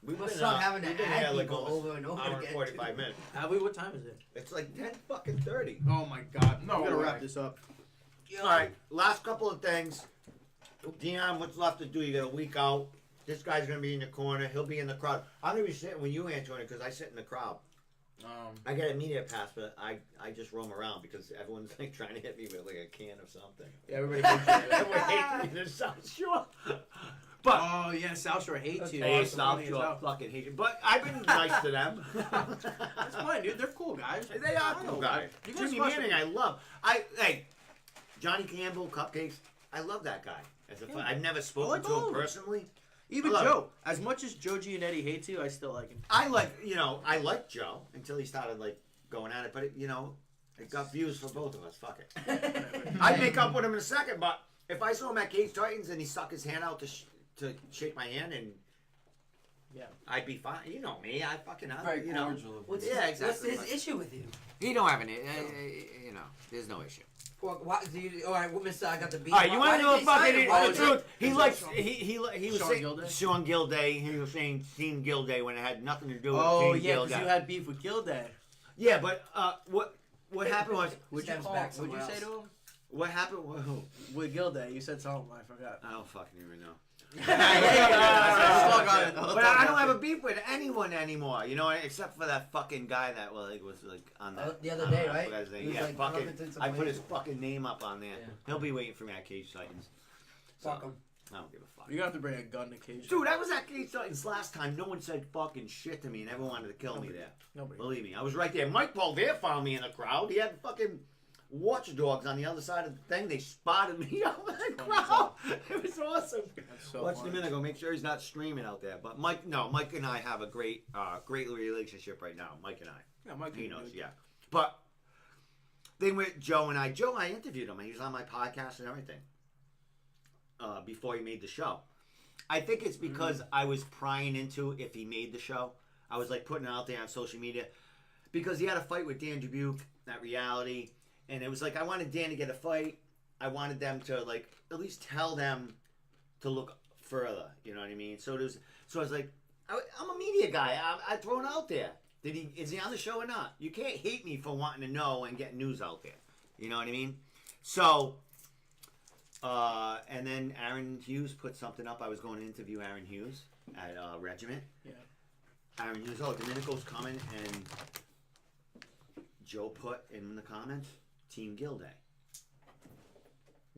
Speaker 1: We've
Speaker 5: Must
Speaker 1: been,
Speaker 5: stop having to
Speaker 1: we've been
Speaker 5: add
Speaker 1: here like
Speaker 5: people
Speaker 1: almost
Speaker 5: over and over
Speaker 1: hour and
Speaker 5: again.
Speaker 1: 45 minutes.
Speaker 3: Have we? What time is it?
Speaker 1: It's like 10 fucking 30.
Speaker 3: Oh my god.
Speaker 4: No
Speaker 3: We gotta
Speaker 4: way.
Speaker 3: wrap this up.
Speaker 1: All right, last couple of things. Dion, what's left to do? You got a week out. This guy's gonna be in the corner. He'll be in the crowd. I'm gonna be sitting when you answer it because I sit in the crowd. I get a media pass, but I just roam around because everyone's like trying to hit me with like a can of something.
Speaker 3: Yeah, everybody hates you.
Speaker 1: Everyone hates me. They're South Shore. But
Speaker 3: Oh yeah, South Shore hates you.
Speaker 1: hey,
Speaker 3: That's
Speaker 1: South
Speaker 3: funny as
Speaker 1: Shore
Speaker 3: hell.
Speaker 1: fucking hate you. But I've been nice to them.
Speaker 3: That's fine, dude. They're cool guys.
Speaker 1: They are cool guys.
Speaker 3: You guys
Speaker 1: Jimmy
Speaker 3: watch
Speaker 1: Manning,
Speaker 3: them.
Speaker 1: I love. Hey, Johnny Campbell, Cupcakes. I love that guy.
Speaker 3: Yeah.
Speaker 1: I've never spoken
Speaker 3: like
Speaker 1: to
Speaker 3: all
Speaker 1: him
Speaker 3: of them.
Speaker 1: personally.
Speaker 3: Even
Speaker 1: Hello.
Speaker 3: Joe. As much as Joe Giannetti hates you, I still like him.
Speaker 1: I like Joe until he started like going at it. But it got views for both of us. Fuck it. I'd make up with him in a second. But if I saw him at Cage Titans and he stuck his hand out to shake my hand, and
Speaker 3: Yeah.
Speaker 1: I'd be fine. You know me. I fucking
Speaker 4: Very
Speaker 1: you know.
Speaker 4: cordial of
Speaker 5: What's
Speaker 4: you.
Speaker 1: Yeah,
Speaker 5: his,
Speaker 1: exactly.
Speaker 5: What's his issue with you?
Speaker 1: He don't have any. There's no issue.
Speaker 5: Well, why, do you all right, well, Mister, I got the beat.
Speaker 1: All right, you want to know the truth? He
Speaker 3: Is
Speaker 1: likes
Speaker 3: that
Speaker 1: he was
Speaker 3: Sean
Speaker 1: saying
Speaker 3: Gilday?
Speaker 1: Sean Gilday. He was saying Team Gilday when it had nothing to do with
Speaker 3: Oh
Speaker 1: Team
Speaker 3: yeah,
Speaker 1: Gilday.
Speaker 3: because you had beef with Gilday.
Speaker 1: Yeah, but what happened was
Speaker 3: What'd you
Speaker 5: Stems
Speaker 3: call?
Speaker 5: back
Speaker 3: What'd you
Speaker 5: somewhere
Speaker 3: say to him?
Speaker 1: what happened. Whoa,
Speaker 3: With Gilday, you said something. I forgot.
Speaker 1: I don't fucking even know.
Speaker 3: Yeah.
Speaker 1: But I don't have a beef with anyone anymore, you know, except for that fucking guy that was like on that
Speaker 5: The other day,
Speaker 1: I
Speaker 5: right?
Speaker 1: forgot his name.
Speaker 5: He was,
Speaker 1: Yeah,
Speaker 5: like,
Speaker 1: fucking.
Speaker 5: commenting some
Speaker 1: I put his
Speaker 5: ways.
Speaker 1: fucking name up on there.
Speaker 5: Yeah.
Speaker 1: He'll be waiting for me at Cage Titans.
Speaker 5: Fuck him.
Speaker 1: I don't give a fuck.
Speaker 3: You're gonna have to bring a gun to Cage.
Speaker 1: Dude, I was at Cage Titans last time. No one said fucking shit to me and everyone wanted to kill me there.
Speaker 3: Nobody.
Speaker 1: Believe me, I was right there. Mike Polvere found me in the crowd. He had fucking watchdogs on the other side of the thing. They spotted me out in the crowd. It was awesome.
Speaker 3: That's so
Speaker 1: Watch him a
Speaker 3: funny.
Speaker 1: minute ago. Make sure he's not streaming out there. But Mike and I have a great relationship right now. Mike and I.
Speaker 3: Yeah, Mike,
Speaker 1: He knows, yeah. But thing with Joe and I interviewed him. He was on my podcast and everything. before he made the show. I think it's because I was prying into if he made the show. I was like putting it out there on social media because he had a fight with Dan Dubuque at Reality, and it was like I wanted Dan to get a fight. I wanted them to like at least tell them to look further. You know what I mean? So I was like, I'm a media guy. I throw it out there. Is he on the show or not? You can't hate me for wanting to know and get news out there. You know what I mean? So. And then Aaron Hughes put something up. I was going to interview Aaron Hughes at Regiment. Yeah. Aaron Hughes, Domenico's coming, and Joe put in the comments, Team Gilday.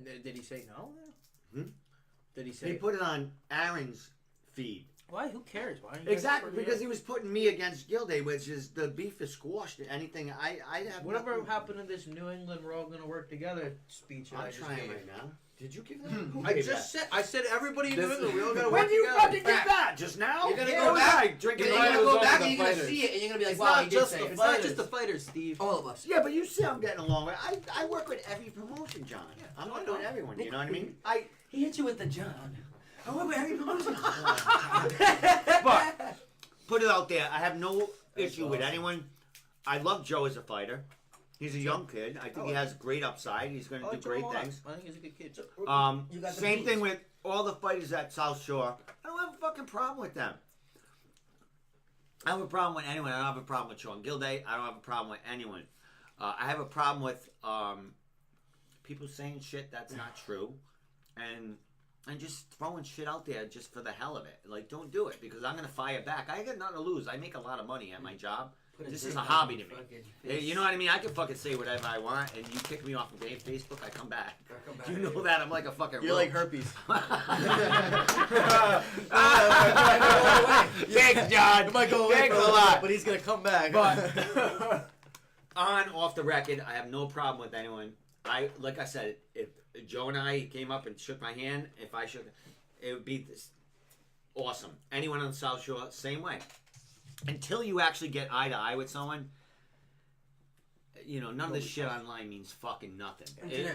Speaker 3: Did he say no? Did he say?
Speaker 1: He put it on Aaron's feed.
Speaker 3: Why? Who cares? Why?
Speaker 1: Exactly, because he was putting me against Gilday, which is the beef is squashed. Anything I have.
Speaker 3: Whatever
Speaker 1: nothing.
Speaker 3: happened to this New England, we're all going to work together speech?
Speaker 1: I'm trying right now. Did you give that? Who
Speaker 3: I
Speaker 1: gave
Speaker 3: just
Speaker 1: that?
Speaker 3: said. I said everybody in New England. We all got to
Speaker 1: When
Speaker 3: work
Speaker 1: do you
Speaker 3: together.
Speaker 1: fucking get that? Just now?
Speaker 5: You're gonna
Speaker 1: Yeah,
Speaker 5: go
Speaker 1: was
Speaker 5: back.
Speaker 1: I
Speaker 5: You're
Speaker 1: drinking
Speaker 5: gonna
Speaker 1: wine?
Speaker 5: go back
Speaker 4: the
Speaker 5: and you're gonna
Speaker 4: fighters.
Speaker 5: see it, and you're gonna be like,
Speaker 3: It's
Speaker 5: "Wow,
Speaker 3: not
Speaker 5: he did
Speaker 3: just
Speaker 5: say
Speaker 3: the
Speaker 5: it."
Speaker 3: It's not just the fighters, Steve.
Speaker 5: All of us.
Speaker 1: Yeah, but you see I'm getting along with. I work with every promotion, John. I'm not with everyone. You know what I mean?
Speaker 5: He hit you with the John. I went with every promotion.
Speaker 1: But put it out there. I have no issue with anyone. I love Joe as a fighter. He's a young kid. I think he has great upside. He's going to do great things.
Speaker 3: I think he's a good kid.
Speaker 5: You got the
Speaker 1: Same
Speaker 5: beans.
Speaker 1: thing with all the fighters at South Shore. I don't have a fucking problem with them. I don't have a problem with anyone. I don't have a problem with Sean Gilday. I don't have a problem with anyone. I have a problem with people saying shit that's not true, and just throwing shit out there just for the hell of it. Like, don't do it because I'm gonna fire back. I got nothing to lose. I make a lot of money at my job. This is a hobby to me. Yeah, you know what I mean? I can fucking say whatever I want, and you kick me off of Facebook, I come back. You know that I'm like a fucking.
Speaker 3: You're like herpes.
Speaker 1: Thanks, John.
Speaker 3: It might go away
Speaker 1: Thanks
Speaker 3: for
Speaker 1: a lot.
Speaker 3: but he's gonna come back.
Speaker 1: But off the record, I have no problem with anyone. Like I said, if Joe and I came up and shook my hand, if I shook, it would be this awesome. Anyone on the South Shore, same way. Until you actually get eye to eye with someone, you know, none of this shit online means fucking nothing.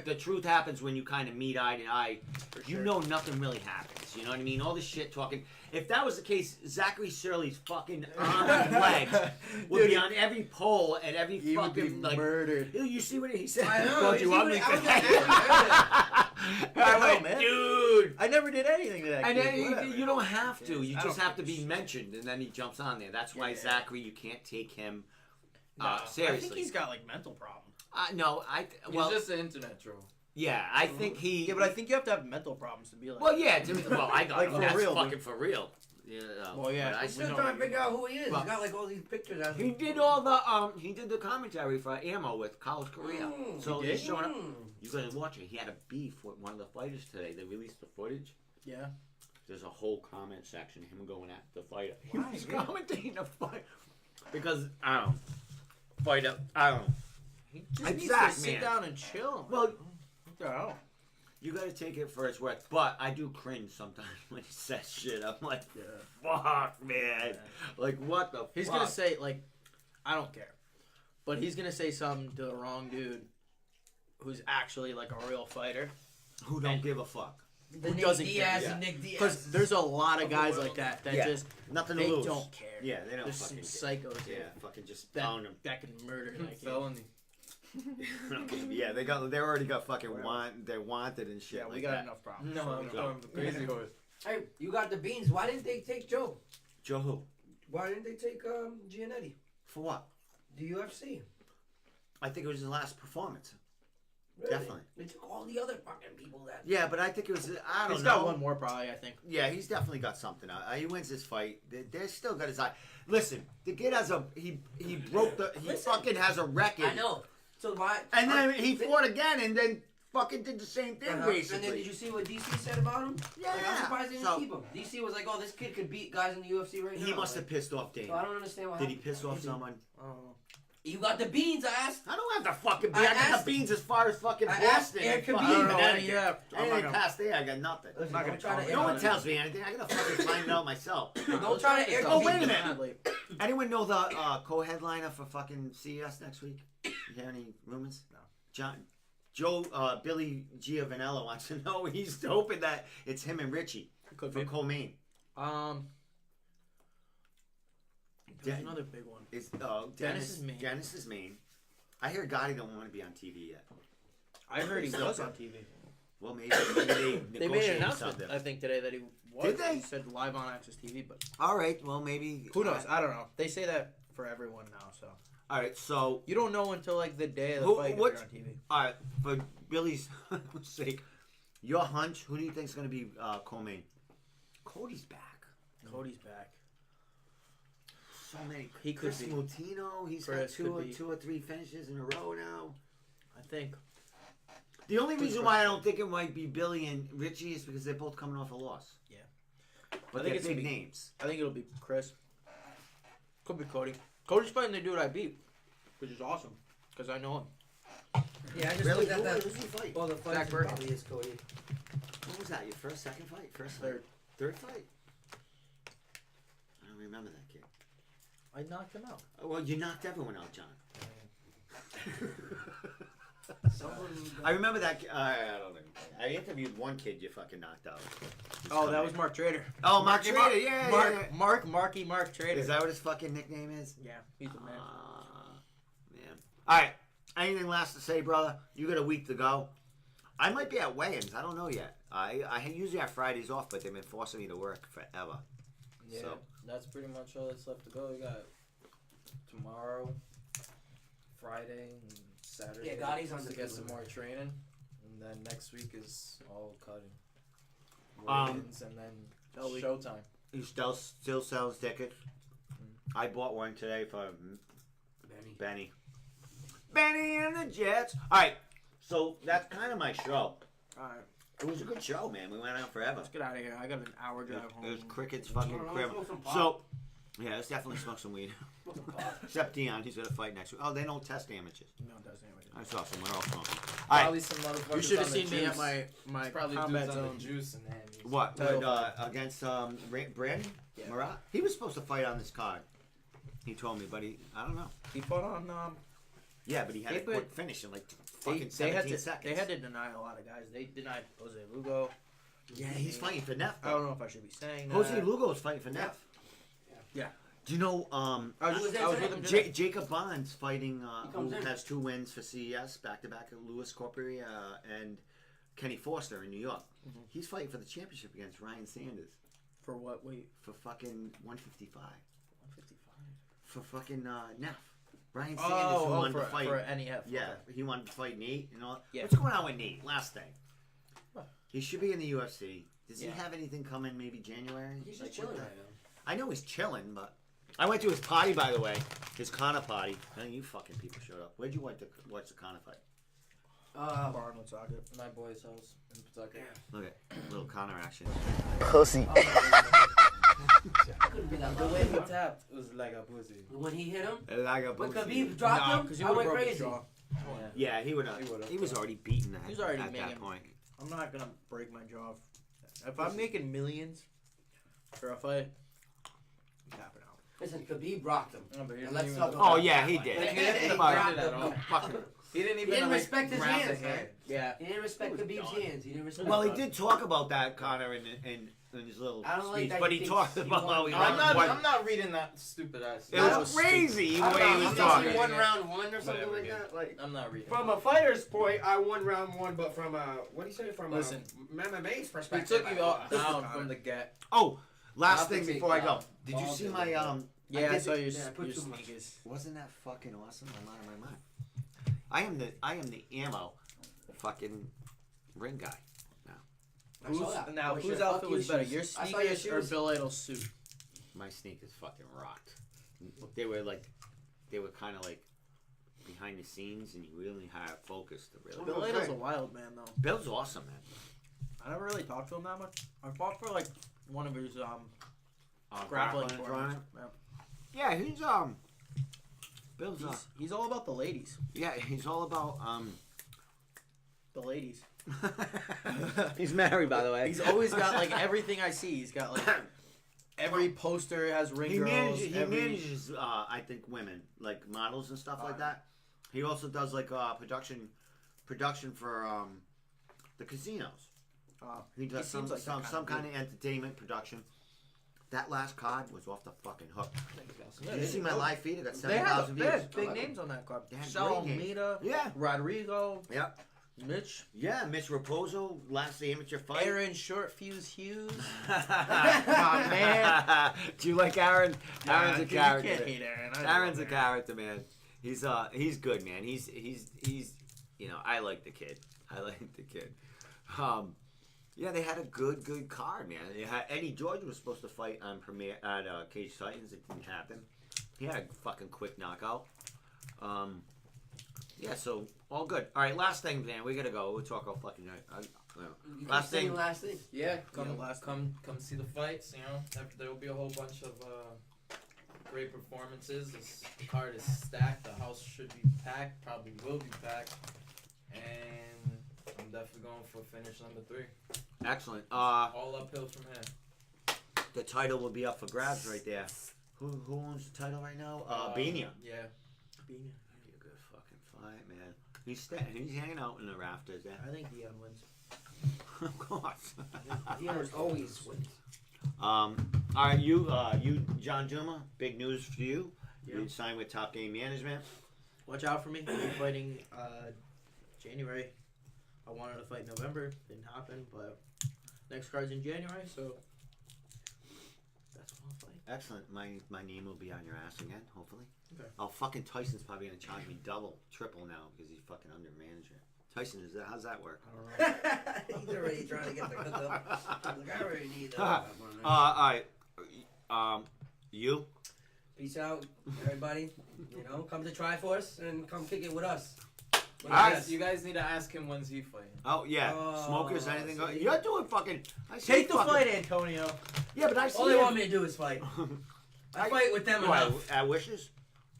Speaker 1: The truth happens when you kind of meet eye to eye. You know nothing really happens. You know what I mean? All this shit talking. If that was the case, Zachary Shirley's fucking arms and legs would be on every poll and every
Speaker 3: he would
Speaker 1: fucking
Speaker 3: be murdered.
Speaker 1: You see what he said?
Speaker 5: I know.
Speaker 1: Don't you want me I went,
Speaker 3: man?
Speaker 1: dude.
Speaker 3: I never did anything to that
Speaker 1: And
Speaker 3: kid.
Speaker 1: then you don't have to. You
Speaker 3: I
Speaker 1: just
Speaker 3: don't
Speaker 1: have to
Speaker 3: give a
Speaker 1: be
Speaker 3: shit.
Speaker 1: mentioned, and then he jumps on there. That's why Zachary, you can't take him
Speaker 3: I
Speaker 1: seriously.
Speaker 3: think he's got like mental problems.
Speaker 1: No, well,
Speaker 4: He's just an internet troll.
Speaker 1: yeah, I think he.
Speaker 3: Yeah, but I think you have to have mental problems to be like.
Speaker 1: Well, yeah, well, I got
Speaker 3: Like, for
Speaker 1: that's
Speaker 3: real,
Speaker 1: fucking
Speaker 3: dude.
Speaker 1: for real. Yeah.
Speaker 3: Well, yeah,
Speaker 1: but
Speaker 5: I'm still trying to figure out who he is.
Speaker 1: Well,
Speaker 5: He's got like all these pictures out.
Speaker 1: he did all the he did the commentary for Ammo with Carlos Correa. So
Speaker 3: He did?
Speaker 1: he's showing up. You gotta watch it. He had a beef with one of the fighters today. They released the footage.
Speaker 3: Yeah.
Speaker 1: There's a whole comment section, him going at the fighter. He
Speaker 3: Why?
Speaker 1: was
Speaker 3: Yeah.
Speaker 1: commentating the fight because I don't know. Fighter, I don't know.
Speaker 3: He just
Speaker 1: It's
Speaker 3: needs
Speaker 1: Zach,
Speaker 3: to sit
Speaker 1: man.
Speaker 3: down and chill.
Speaker 1: Well,
Speaker 3: What the hell?
Speaker 1: you gotta take it for its worth, but I do cringe sometimes when he says shit. I'm like, fuck, man. Like, what the
Speaker 3: He's
Speaker 1: fuck?
Speaker 3: gonna say like, I don't care, but he's gonna say something to the wrong dude, who's actually like a real fighter.
Speaker 1: Who don't give a fuck.
Speaker 5: The
Speaker 3: Who
Speaker 5: Nick
Speaker 3: doesn't
Speaker 5: Diaz
Speaker 3: care?
Speaker 5: and Nick Diaz.
Speaker 3: Because there's a lot of
Speaker 5: Of the
Speaker 3: guys
Speaker 5: world.
Speaker 3: like that
Speaker 1: Yeah.
Speaker 3: just
Speaker 1: Nothing to
Speaker 3: they
Speaker 1: lose.
Speaker 3: don't care.
Speaker 1: Yeah, they don't
Speaker 3: There's some
Speaker 1: fucking
Speaker 3: psychos
Speaker 1: Yeah,
Speaker 3: here
Speaker 1: fucking just
Speaker 3: that,
Speaker 1: pound them.
Speaker 3: that can murder that kid.
Speaker 4: Felony.
Speaker 1: Yeah, they already got fucking they're wanted and shit.
Speaker 3: Yeah,
Speaker 1: like
Speaker 3: we got
Speaker 1: that.
Speaker 3: enough problems.
Speaker 4: No, I'm going the crazy horse.
Speaker 5: Hey, you got the beans. Why didn't they take Joe?
Speaker 1: Joe who?
Speaker 5: Why didn't they take Giannetti?
Speaker 1: For what?
Speaker 5: The UFC.
Speaker 1: I think it was his last performance.
Speaker 5: Really?
Speaker 1: Definitely.
Speaker 5: They took all the other fucking people that.
Speaker 1: Yeah, but I think it was. I don't
Speaker 3: He's
Speaker 1: know.
Speaker 3: got one more probably, I think.
Speaker 1: Yeah, he's definitely got something. He wins this fight. They're still got his eye. Listen, the kid has a he broke the he
Speaker 5: Listen.
Speaker 1: fucking has a record.
Speaker 5: I know. So why?
Speaker 1: And then he fought again, and then fucking did the same thing
Speaker 5: And
Speaker 1: basically.
Speaker 5: then did you see what DC said about him?
Speaker 1: Yeah.
Speaker 5: Like, I'm surprised they didn't
Speaker 1: So-
Speaker 5: keep him. DC was like, oh, this kid could beat guys in the UFC right now.
Speaker 1: He must have
Speaker 5: Like,
Speaker 1: pissed off Dana.
Speaker 5: so I don't understand why.
Speaker 1: Did he piss off someone?
Speaker 5: You got the beans, I asked.
Speaker 1: I don't have the fucking beans.
Speaker 5: I
Speaker 1: I got
Speaker 5: asked-
Speaker 1: the beans as far as fucking
Speaker 5: I asked
Speaker 1: Boston.
Speaker 5: Air
Speaker 1: and
Speaker 5: Khabib.
Speaker 1: fucking
Speaker 5: I don't know,
Speaker 1: Connecticut.
Speaker 3: yeah. I'm not
Speaker 1: Anything
Speaker 3: gonna-
Speaker 1: past there, I got nothing.
Speaker 5: Listen,
Speaker 3: not
Speaker 5: don't
Speaker 3: gonna
Speaker 5: try to
Speaker 1: No one
Speaker 5: air-
Speaker 1: tells me anything. I gotta fucking find it out myself.
Speaker 5: Don't try to air
Speaker 1: Oh,
Speaker 5: Khabib.
Speaker 1: wait a minute. Anyone know the co-headliner for fucking CES next week? You hear any rumors? No. Billy Giovanello wants to know. He's hoping that it's him and Richie
Speaker 3: Could
Speaker 1: from
Speaker 3: be.
Speaker 1: Co-Main.
Speaker 3: There's another big one.
Speaker 1: Is
Speaker 3: Dennis is main.
Speaker 1: Dennis is main. I hear Gotti don't want to be on TV yet.
Speaker 3: I heard he was on TV.
Speaker 1: Well, maybe they
Speaker 3: They made
Speaker 1: negotiated
Speaker 3: an announcement,
Speaker 1: something.
Speaker 3: I think, today that he was.
Speaker 1: Did they?
Speaker 3: He said live on Access TV, but
Speaker 1: All right, well maybe.
Speaker 3: who knows? I don't know. They say that for everyone now, so
Speaker 1: All right, so
Speaker 3: you don't know until like the day of the
Speaker 1: Who-
Speaker 3: fight if
Speaker 1: what-
Speaker 3: you're on TV.
Speaker 1: all right, for Billy's sake, your hunch, who do you think is going to be co-main? Cody's back.
Speaker 3: Cody's back.
Speaker 1: So many.
Speaker 3: He could
Speaker 1: Chris
Speaker 3: be.
Speaker 1: Mutino, he's
Speaker 3: Chris
Speaker 1: got
Speaker 3: could be.
Speaker 1: two or three finishes in a row now.
Speaker 3: I think.
Speaker 1: The only reason why I don't think it might be Billy and Richie is because they're both coming off a loss.
Speaker 3: Yeah.
Speaker 1: But
Speaker 3: I think
Speaker 1: they're
Speaker 3: it's
Speaker 1: big
Speaker 3: gonna be-
Speaker 1: names.
Speaker 3: I think it'll be Chris. Could be Cody. Cody's fighting the dude I beat, which is awesome because I know him.
Speaker 5: Yeah, I just
Speaker 1: Really?
Speaker 5: looked at that.
Speaker 1: Who's he fight?
Speaker 5: Well, the
Speaker 3: Zach
Speaker 5: fight
Speaker 3: Burke.
Speaker 5: probably is Cody.
Speaker 1: What was that? Your first, second fight?
Speaker 3: Third.
Speaker 1: Third fight? I don't remember that kid.
Speaker 3: I knocked him out.
Speaker 1: Oh, well, you knocked everyone out, John.
Speaker 5: Someone.
Speaker 1: I remember that. I don't know. I interviewed one kid you fucking knocked out.
Speaker 3: Oh, that was Mark Trader.
Speaker 1: Oh, Mark
Speaker 3: Marky
Speaker 1: Trader, yeah,
Speaker 3: Mark,
Speaker 1: yeah.
Speaker 3: Mark Trader.
Speaker 1: Is that what his fucking nickname is?
Speaker 3: Yeah, he's the man.
Speaker 1: Man. All right. Anything last to say, brother? You got a week to go. I might be at weigh-ins. I don't know yet. I usually have Fridays off, but they've been forcing me to work forever.
Speaker 4: Yeah,
Speaker 1: So.
Speaker 4: that's pretty much all that's left to go. We got tomorrow, Friday, and Saturday.
Speaker 5: Yeah, Gotti's on
Speaker 4: to
Speaker 5: the
Speaker 4: get
Speaker 5: good
Speaker 4: some
Speaker 5: one.
Speaker 4: more training, and then next week is all cutting.
Speaker 1: Um,
Speaker 4: Weigh-ins and then
Speaker 3: Tell we-
Speaker 4: showtime.
Speaker 1: He still sells tickets. I bought one today for
Speaker 5: Benny.
Speaker 1: Benny and the Jets. All right. So that's kind of my show.
Speaker 3: Alright,
Speaker 1: It was a good show, man. We went out forever.
Speaker 3: let's get out of here. I got an hour drive home.
Speaker 1: It was Cricket's fucking
Speaker 5: No,
Speaker 1: crib.
Speaker 5: smoke some pot.
Speaker 1: So, yeah, let's definitely smoke some weed. Except Dion, he's gonna fight next week. Oh, they don't test damages.
Speaker 3: No, it doesn't.
Speaker 1: I saw some. We're all smoking. All right.
Speaker 4: Probably some motherfuckers.
Speaker 3: You should have
Speaker 4: on the
Speaker 3: seen me
Speaker 4: juice.
Speaker 3: at my
Speaker 4: There's probably
Speaker 3: combat
Speaker 4: dudes on
Speaker 3: zone.
Speaker 4: the juice in hand.
Speaker 1: What?
Speaker 3: Title
Speaker 1: With, against Brandon?
Speaker 3: Yeah.
Speaker 1: Murat? He was supposed to fight on this card. He told me, but I don't know.
Speaker 3: He fought on.
Speaker 1: Yeah, but he had
Speaker 3: They
Speaker 1: a quick
Speaker 3: put-
Speaker 1: finish in like
Speaker 3: They,
Speaker 1: fucking
Speaker 3: they had
Speaker 1: 17
Speaker 3: to.
Speaker 1: seconds.
Speaker 3: They had to deny a lot of guys. They denied Jose Lugo.
Speaker 1: Yeah, he's fighting for Neff.
Speaker 3: I don't know if I should be saying that.
Speaker 1: Jose Lugo is fighting for Neff.
Speaker 3: Yeah.
Speaker 1: Do you know?
Speaker 3: I was,
Speaker 5: Who was
Speaker 3: I was
Speaker 5: that
Speaker 3: with him
Speaker 1: J-
Speaker 3: today.
Speaker 1: Jacob Bond's fighting,
Speaker 5: He
Speaker 1: who
Speaker 5: comes in.
Speaker 1: has 2 wins for CES back to back, Louis Corperi and Kenny Foster in New York.
Speaker 3: Mhm.
Speaker 1: He's fighting for the championship against Ryan Sanders
Speaker 3: For what weight?
Speaker 1: for fucking 155.
Speaker 3: 155.
Speaker 1: For fucking Neff. Ryan Sanders who wanted
Speaker 3: for,
Speaker 1: to fight.
Speaker 3: for NEF.
Speaker 1: Yeah,
Speaker 3: Okay.
Speaker 1: he wanted to fight Nate and all.
Speaker 3: Yeah.
Speaker 1: What's going on with Nate? Last thing.
Speaker 3: What?
Speaker 1: He should be in the UFC. Does
Speaker 3: Yeah.
Speaker 1: he have anything coming? Maybe January.
Speaker 5: He's
Speaker 1: Like,
Speaker 5: just chilling
Speaker 1: what the-
Speaker 5: right now.
Speaker 1: I know he's chilling, but I went to his party, by the way. His Connor party. I think you fucking people showed up. Where'd you watch the Connor fight?
Speaker 3: Barnwood socket.
Speaker 4: My boy's house in Pawtucket.
Speaker 1: Look at little Connor action.
Speaker 5: Couldn't be that
Speaker 4: The
Speaker 5: low.
Speaker 4: way he tapped was like a pussy.
Speaker 5: When he hit him,
Speaker 1: Like a
Speaker 5: when
Speaker 1: boozy.
Speaker 5: Khabib dropped
Speaker 3: Nah,
Speaker 5: him,
Speaker 3: because he
Speaker 5: I
Speaker 3: would
Speaker 5: went
Speaker 3: have broke his
Speaker 5: crazy.
Speaker 3: jaw.
Speaker 1: Yeah, he would have.
Speaker 4: He would've.
Speaker 1: He was already beaten that.
Speaker 3: He was already
Speaker 1: at that
Speaker 3: making-
Speaker 1: point.
Speaker 3: I'm not gonna break my jaw. If I'm making millions for a fight, I'm tapping out.
Speaker 5: Listen, Khabib rocked him.
Speaker 4: No, but he
Speaker 5: And
Speaker 4: didn't
Speaker 5: let's
Speaker 4: even
Speaker 5: talk
Speaker 4: go
Speaker 5: about
Speaker 1: Oh
Speaker 5: that
Speaker 1: yeah, he
Speaker 5: fight.
Speaker 1: did.
Speaker 5: Like,
Speaker 4: He didn't
Speaker 5: he
Speaker 4: even
Speaker 5: dropped
Speaker 4: grab it at
Speaker 5: him.
Speaker 4: all.
Speaker 1: Fucking-
Speaker 4: He didn't even
Speaker 5: didn't
Speaker 4: like,
Speaker 5: respect his
Speaker 4: grab
Speaker 5: hands,
Speaker 4: the hand.
Speaker 5: man.
Speaker 3: Yeah.
Speaker 5: He didn't respect
Speaker 1: He was
Speaker 5: Khabib's
Speaker 1: done.
Speaker 5: hands. He didn't respect.
Speaker 1: Well, he did talk about that, Connor, in his little
Speaker 5: I don't like
Speaker 1: speech,
Speaker 5: that
Speaker 1: but
Speaker 5: he
Speaker 1: he
Speaker 5: thinks
Speaker 1: talked
Speaker 5: he
Speaker 1: about
Speaker 5: won.
Speaker 1: how he
Speaker 5: No,
Speaker 1: won.
Speaker 4: I'm not reading that stupid ass.
Speaker 1: It
Speaker 3: That
Speaker 1: was
Speaker 3: was
Speaker 1: crazy the way he
Speaker 5: He
Speaker 1: was
Speaker 5: thinks
Speaker 1: talking.
Speaker 5: he won round 1 or something
Speaker 4: Whatever,
Speaker 5: like
Speaker 4: dude.
Speaker 5: that. Like,
Speaker 4: I'm not reading.
Speaker 8: From a fighter's point, I won round 1, but from a what do you say? From
Speaker 3: Listen.
Speaker 8: a MMA's
Speaker 4: He
Speaker 8: perspective,
Speaker 4: took you
Speaker 8: I
Speaker 4: all
Speaker 8: lost.
Speaker 4: down from the get.
Speaker 1: Oh, last
Speaker 4: Not
Speaker 1: thing
Speaker 4: to
Speaker 1: before I
Speaker 4: take,
Speaker 1: go. Did you
Speaker 4: balls
Speaker 1: see
Speaker 4: in
Speaker 1: my
Speaker 4: the
Speaker 3: Yeah, I
Speaker 1: did
Speaker 3: saw your,
Speaker 5: yeah, I put
Speaker 3: your
Speaker 5: too much.
Speaker 3: sneakers.
Speaker 1: Wasn't that fucking awesome? I'm out of my mind. I am the ammo fucking ring guy.
Speaker 5: I saw that.
Speaker 3: Now,
Speaker 5: What's
Speaker 3: whose
Speaker 5: your
Speaker 3: outfit
Speaker 5: fuck
Speaker 3: was
Speaker 5: you
Speaker 3: better,
Speaker 5: shoes?
Speaker 3: your
Speaker 5: I saw
Speaker 3: sneakers or
Speaker 5: shoes.
Speaker 3: Bill Idol's suit?
Speaker 1: My sneakers fucking rocked. They were kind of like behind the scenes, and you really had focus to really.
Speaker 3: Bill Idol's a wild man, though.
Speaker 1: Bill's awesome, man.
Speaker 3: I never really talked to him that much. I fought for like one of his grappling
Speaker 1: Grappling
Speaker 3: tournaments.
Speaker 1: Yeah, he's Bill's
Speaker 3: He's all about the ladies.
Speaker 1: yeah, he's all about
Speaker 3: The ladies.
Speaker 1: He's married, by the way.
Speaker 3: He's always got like everything I see. He's got like every poster has ring
Speaker 1: He
Speaker 3: girls.
Speaker 1: manages I think women like models and stuff like that. He also does like production production for the casinos. He does
Speaker 3: He seems like that
Speaker 1: some
Speaker 3: kind
Speaker 1: kind
Speaker 3: of
Speaker 1: of entertainment production. That last card was off the fucking hook.
Speaker 3: Yeah,
Speaker 1: Did you see my live feed? It got
Speaker 3: They had
Speaker 1: 7,000 views.
Speaker 3: big names on that card.
Speaker 1: They had
Speaker 3: Sal
Speaker 1: great names.
Speaker 3: Almeida,
Speaker 1: Yeah.
Speaker 3: Rodrigo,
Speaker 1: Yeah.
Speaker 3: Mitch,
Speaker 1: Yeah, Mitch Raposo, last amateur fight.
Speaker 3: Aaron Short Fuse Hughes.
Speaker 1: Man. Do you like Aaron? Aaron's a character.
Speaker 3: You can't hate Aaron. I
Speaker 1: Aaron's a
Speaker 3: love Aaron.
Speaker 1: character, man. He's good, man. He's you know, I like the kid. Yeah, they had a good card, man. They had Eddie George was supposed to fight on premiere at Cage Titans. It didn't happen. He had a fucking quick knockout. Yeah, so all good. All right, last thing, man. We gotta go. We'll talk all fucking night. Last thing.
Speaker 5: Last thing.
Speaker 4: Yeah, come
Speaker 3: Yeah,
Speaker 4: come see the fights. You know, there will be a whole bunch of great performances. This card is stacked. The house should be packed. Probably will be packed. And I'm definitely going for finish number 3.
Speaker 1: Excellent.
Speaker 4: All uphill from here.
Speaker 1: The title will be up for grabs right there. Who owns the title right now? Benia.
Speaker 4: Yeah.
Speaker 3: Beanie.
Speaker 1: Be a good fucking fight, man. He's hanging out in the rafters there.
Speaker 3: I think Dion wins.
Speaker 1: Of course.
Speaker 5: Dion's always wins.
Speaker 1: All right, you, John Duma. Big news for you.
Speaker 3: Yeah.
Speaker 1: You signed with Top Game Management.
Speaker 3: Watch out for me. I'm fighting January. I wanted to fight November. Didn't happen, but next card's in January, so that's when I'll fight.
Speaker 1: Excellent. My name will be on your ass again, hopefully.
Speaker 3: Okay.
Speaker 1: Oh, fucking Tyson's probably gonna charge me double, triple now because he's fucking under manager. Tyson, how's that work?
Speaker 3: I don't know.
Speaker 5: He's already trying to get the hookup. Like, I already need that.
Speaker 1: All right. You?
Speaker 5: Peace out, everybody. You know, come to Triforce and come kick it with us.
Speaker 4: You guys need to ask him when's he fighting.
Speaker 1: Oh yeah. Smokers, anything? You're doing fucking. I see
Speaker 3: Take the
Speaker 1: fucking,
Speaker 3: fight, Antonio.
Speaker 1: Yeah, but I see.
Speaker 5: All they want me to do is fight. I fight with them enough.
Speaker 1: At Wishes?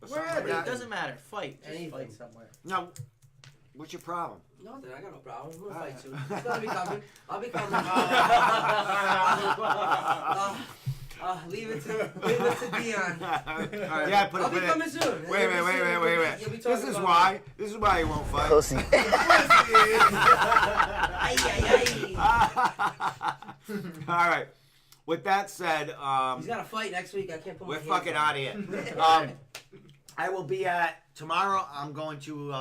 Speaker 1: Or something
Speaker 3: Wherever.
Speaker 1: like that?
Speaker 3: It doesn't matter. Fight. Just
Speaker 5: Anything.
Speaker 3: fight somewhere.
Speaker 1: No. What's your problem?
Speaker 5: Nothing, I got no problem. I'm gonna fight soon. It's gonna be coming. I'll be coming. Leave it to Dion.
Speaker 1: Yeah,
Speaker 5: I'll be coming soon.
Speaker 1: Wait.
Speaker 5: You'll be talking about
Speaker 1: This is why he won't fight.
Speaker 5: Pussy.
Speaker 1: All right. With that said,
Speaker 5: He's got a fight next week. I can't put my
Speaker 1: we're
Speaker 5: hands
Speaker 1: fucking
Speaker 5: on
Speaker 1: out of
Speaker 5: him.
Speaker 1: here. I will be at tomorrow. I'm going to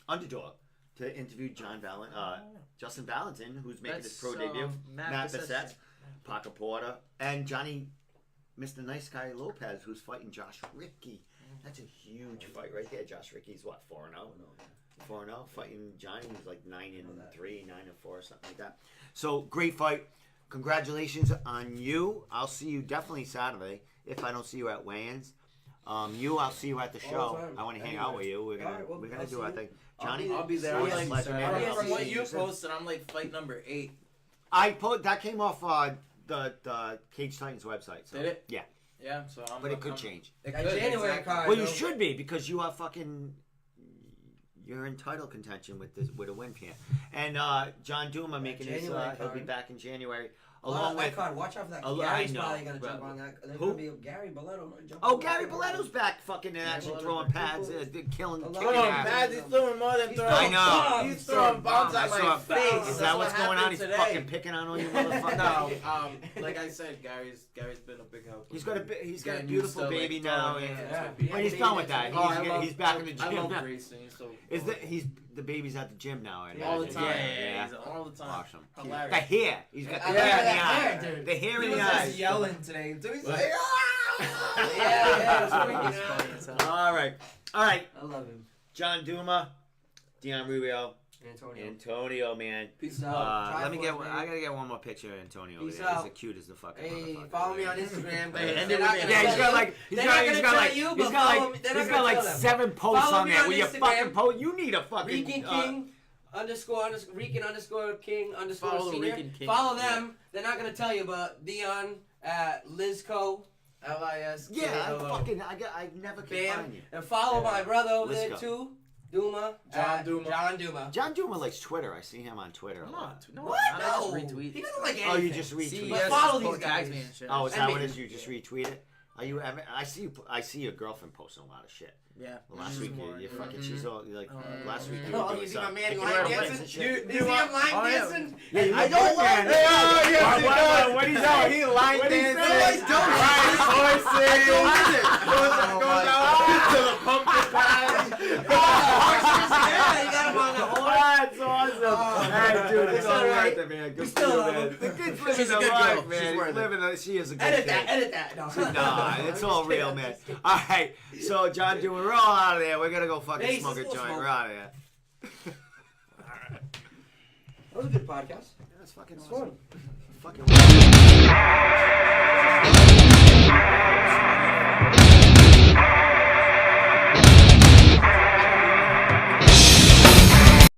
Speaker 1: Underdog to interview Justin Valentin, who's making his pro debut. Matt Bissett, Parker Porter, and Johnny, Mr. Nice Guy Lopez, who's fighting Josh Ricky. That's a huge fight right there. Josh Ricky's what, 4-0? 4-0, fighting Johnny, who's like 9-3, 9-4, something like that. So great fight. Congratulations on you. I'll see you definitely Saturday if I don't see you at weigh-ins. I'll see you at the show. I want to hang out with you. We're gonna do our thing. Johnny,
Speaker 4: I'll be there.
Speaker 1: I'll
Speaker 4: I'm like, from what you
Speaker 1: posted.
Speaker 4: posted, I'm like fight number 8.
Speaker 1: That came off the Cage Titans website. So.
Speaker 4: Did it?
Speaker 1: Yeah.
Speaker 4: Yeah. So I'm.
Speaker 1: But it could change.
Speaker 4: It
Speaker 5: That
Speaker 4: could,
Speaker 5: January
Speaker 4: exactly.
Speaker 5: card.
Speaker 1: Well, you should be because you are fucking. You're in title contention with a win here. And John Duma making his.
Speaker 5: January
Speaker 1: He'll be
Speaker 5: card.
Speaker 1: back in January.
Speaker 5: Along
Speaker 1: Along
Speaker 5: with
Speaker 1: with.
Speaker 5: card. Watch out for that.
Speaker 1: I
Speaker 5: Gary's
Speaker 1: know,
Speaker 5: probably gonna
Speaker 1: but-
Speaker 5: jump on that. There's
Speaker 1: Who?
Speaker 5: gonna be Gary Boletto might jump
Speaker 1: Oh,
Speaker 5: on
Speaker 1: Gary
Speaker 5: that.
Speaker 1: Boletto's back fucking in action,
Speaker 5: Boletto's
Speaker 1: throwing
Speaker 5: back.
Speaker 1: pads, killing
Speaker 5: Come
Speaker 4: Come
Speaker 5: on,
Speaker 4: on,
Speaker 1: ass.
Speaker 4: Mads, he's throwing more than
Speaker 5: He's
Speaker 4: throwing.
Speaker 1: I know.
Speaker 4: He's throwing bombs
Speaker 1: I
Speaker 4: at
Speaker 1: saw
Speaker 4: my
Speaker 1: him.
Speaker 4: face.
Speaker 1: Is that
Speaker 4: That's
Speaker 1: what's
Speaker 4: what
Speaker 1: going on?
Speaker 4: happened
Speaker 1: He's
Speaker 4: today.
Speaker 1: fucking picking on you, motherfucker.
Speaker 4: No, like I said, Gary's been a big help.
Speaker 1: He's got a
Speaker 4: Getting
Speaker 1: beautiful
Speaker 4: used to,
Speaker 1: baby
Speaker 4: like,
Speaker 1: now.
Speaker 4: throwing
Speaker 1: And,
Speaker 4: hands.
Speaker 5: Yeah.
Speaker 1: But he's done with that.
Speaker 4: Oh, I love-
Speaker 1: He's back in the gym
Speaker 4: I love
Speaker 1: now.
Speaker 4: Greece, and he's so.
Speaker 1: The baby's at the gym now. I
Speaker 4: all the
Speaker 1: imagine.
Speaker 4: time.
Speaker 1: Yeah.
Speaker 4: He's all the time.
Speaker 1: Awesome. The
Speaker 4: Hilarious.
Speaker 1: hair. He's got the
Speaker 5: I
Speaker 1: hair
Speaker 5: love
Speaker 1: in the
Speaker 5: that
Speaker 1: eye.
Speaker 5: hair, dude.
Speaker 1: The hair
Speaker 8: He
Speaker 1: in
Speaker 8: was
Speaker 1: the
Speaker 8: just
Speaker 1: eyes.
Speaker 8: yelling today. So he's
Speaker 1: What?
Speaker 8: like,
Speaker 5: Yeah,
Speaker 3: It's funny as hell.
Speaker 1: All right.
Speaker 5: I love him.
Speaker 1: John Duma, Dion Rubio,
Speaker 5: Antonio.
Speaker 1: Antonio, man.
Speaker 5: Peace out.
Speaker 1: Let me get.
Speaker 5: Triforce,
Speaker 1: I
Speaker 5: man.
Speaker 1: gotta get one more picture of Antonio. Over
Speaker 5: Peace
Speaker 1: there. He's
Speaker 5: out.
Speaker 1: the cutest of fucking.
Speaker 5: Hey,
Speaker 1: motherfuckers.
Speaker 5: follow me on Instagram.
Speaker 3: Hey,
Speaker 5: They're
Speaker 3: and then
Speaker 5: not
Speaker 3: we-
Speaker 5: gonna
Speaker 1: Yeah,
Speaker 5: tell
Speaker 1: he's got
Speaker 5: you.
Speaker 1: like
Speaker 5: They're not gonna tell you, but follow me. They're not
Speaker 1: he's
Speaker 5: gonna
Speaker 1: got like
Speaker 5: tell them.
Speaker 1: 7 posts
Speaker 5: Follow
Speaker 1: on
Speaker 5: me
Speaker 1: there.
Speaker 5: on
Speaker 1: With your
Speaker 5: Instagram.
Speaker 1: fucking post, you need a fucking.
Speaker 5: Rican King underscore Rican underscore King underscore
Speaker 3: Follow the
Speaker 5: senior.
Speaker 3: Rican King.
Speaker 5: Follow them. They're not gonna tell you, but Dion at Lizco.
Speaker 4: LIS.
Speaker 1: Yeah, I never can
Speaker 5: Bam.
Speaker 1: find you.
Speaker 5: And follow my brother over there
Speaker 1: Lizco.
Speaker 5: too. Duma.
Speaker 4: John Duma.
Speaker 5: John Duma.
Speaker 1: John Duma likes Twitter. I see him on Twitter a
Speaker 3: I'm
Speaker 1: lot.
Speaker 3: not. No,
Speaker 5: What?
Speaker 3: I
Speaker 5: No.
Speaker 3: just retweet.
Speaker 5: He doesn't like anything.
Speaker 1: Oh, you just retweet.
Speaker 5: But
Speaker 3: CES
Speaker 5: follow
Speaker 3: just
Speaker 5: these
Speaker 3: tags
Speaker 5: guys.
Speaker 3: me and shit.
Speaker 1: Oh, is
Speaker 5: And
Speaker 1: that
Speaker 5: me.
Speaker 1: what it is? You just retweet it? Are you? I see you. I see your girlfriend posting a lot of shit.
Speaker 3: Yeah.
Speaker 1: Last week, you fucking. She's all like. Last week, you
Speaker 8: Oh,
Speaker 1: were
Speaker 8: you
Speaker 1: doing
Speaker 8: see my
Speaker 1: something.
Speaker 8: man
Speaker 1: You
Speaker 8: line
Speaker 1: were
Speaker 8: dancing?
Speaker 1: dancing shit.
Speaker 8: You see him line dancing?
Speaker 1: Yeah, you
Speaker 3: I don't want
Speaker 1: man.
Speaker 8: What he said?
Speaker 1: He line
Speaker 8: What he
Speaker 1: dancing.
Speaker 8: said?
Speaker 1: Voices.
Speaker 8: Goes out to the pumpkin patch.
Speaker 5: Yeah, you got him on the horse.
Speaker 1: That's awesome. Hey, dude, it's all right, man. Good for you, man. The kid's living
Speaker 5: She's a
Speaker 1: the
Speaker 5: good
Speaker 1: life,
Speaker 5: girl.
Speaker 1: man.
Speaker 5: She's
Speaker 1: He's
Speaker 5: worth it.
Speaker 1: living. She is a good
Speaker 5: Edit
Speaker 1: kid.
Speaker 5: that. Edit that. No.
Speaker 1: Nah, it's all real, man. All right, so John, dude, we're all out of there. We're gonna go fucking
Speaker 5: Hey,
Speaker 1: smoke a
Speaker 5: let's go
Speaker 1: joint.
Speaker 5: smoke.
Speaker 1: We're out of here.
Speaker 5: That was a good podcast.
Speaker 1: That's fucking
Speaker 5: It's
Speaker 1: awesome.
Speaker 5: fun.
Speaker 1: Fucking.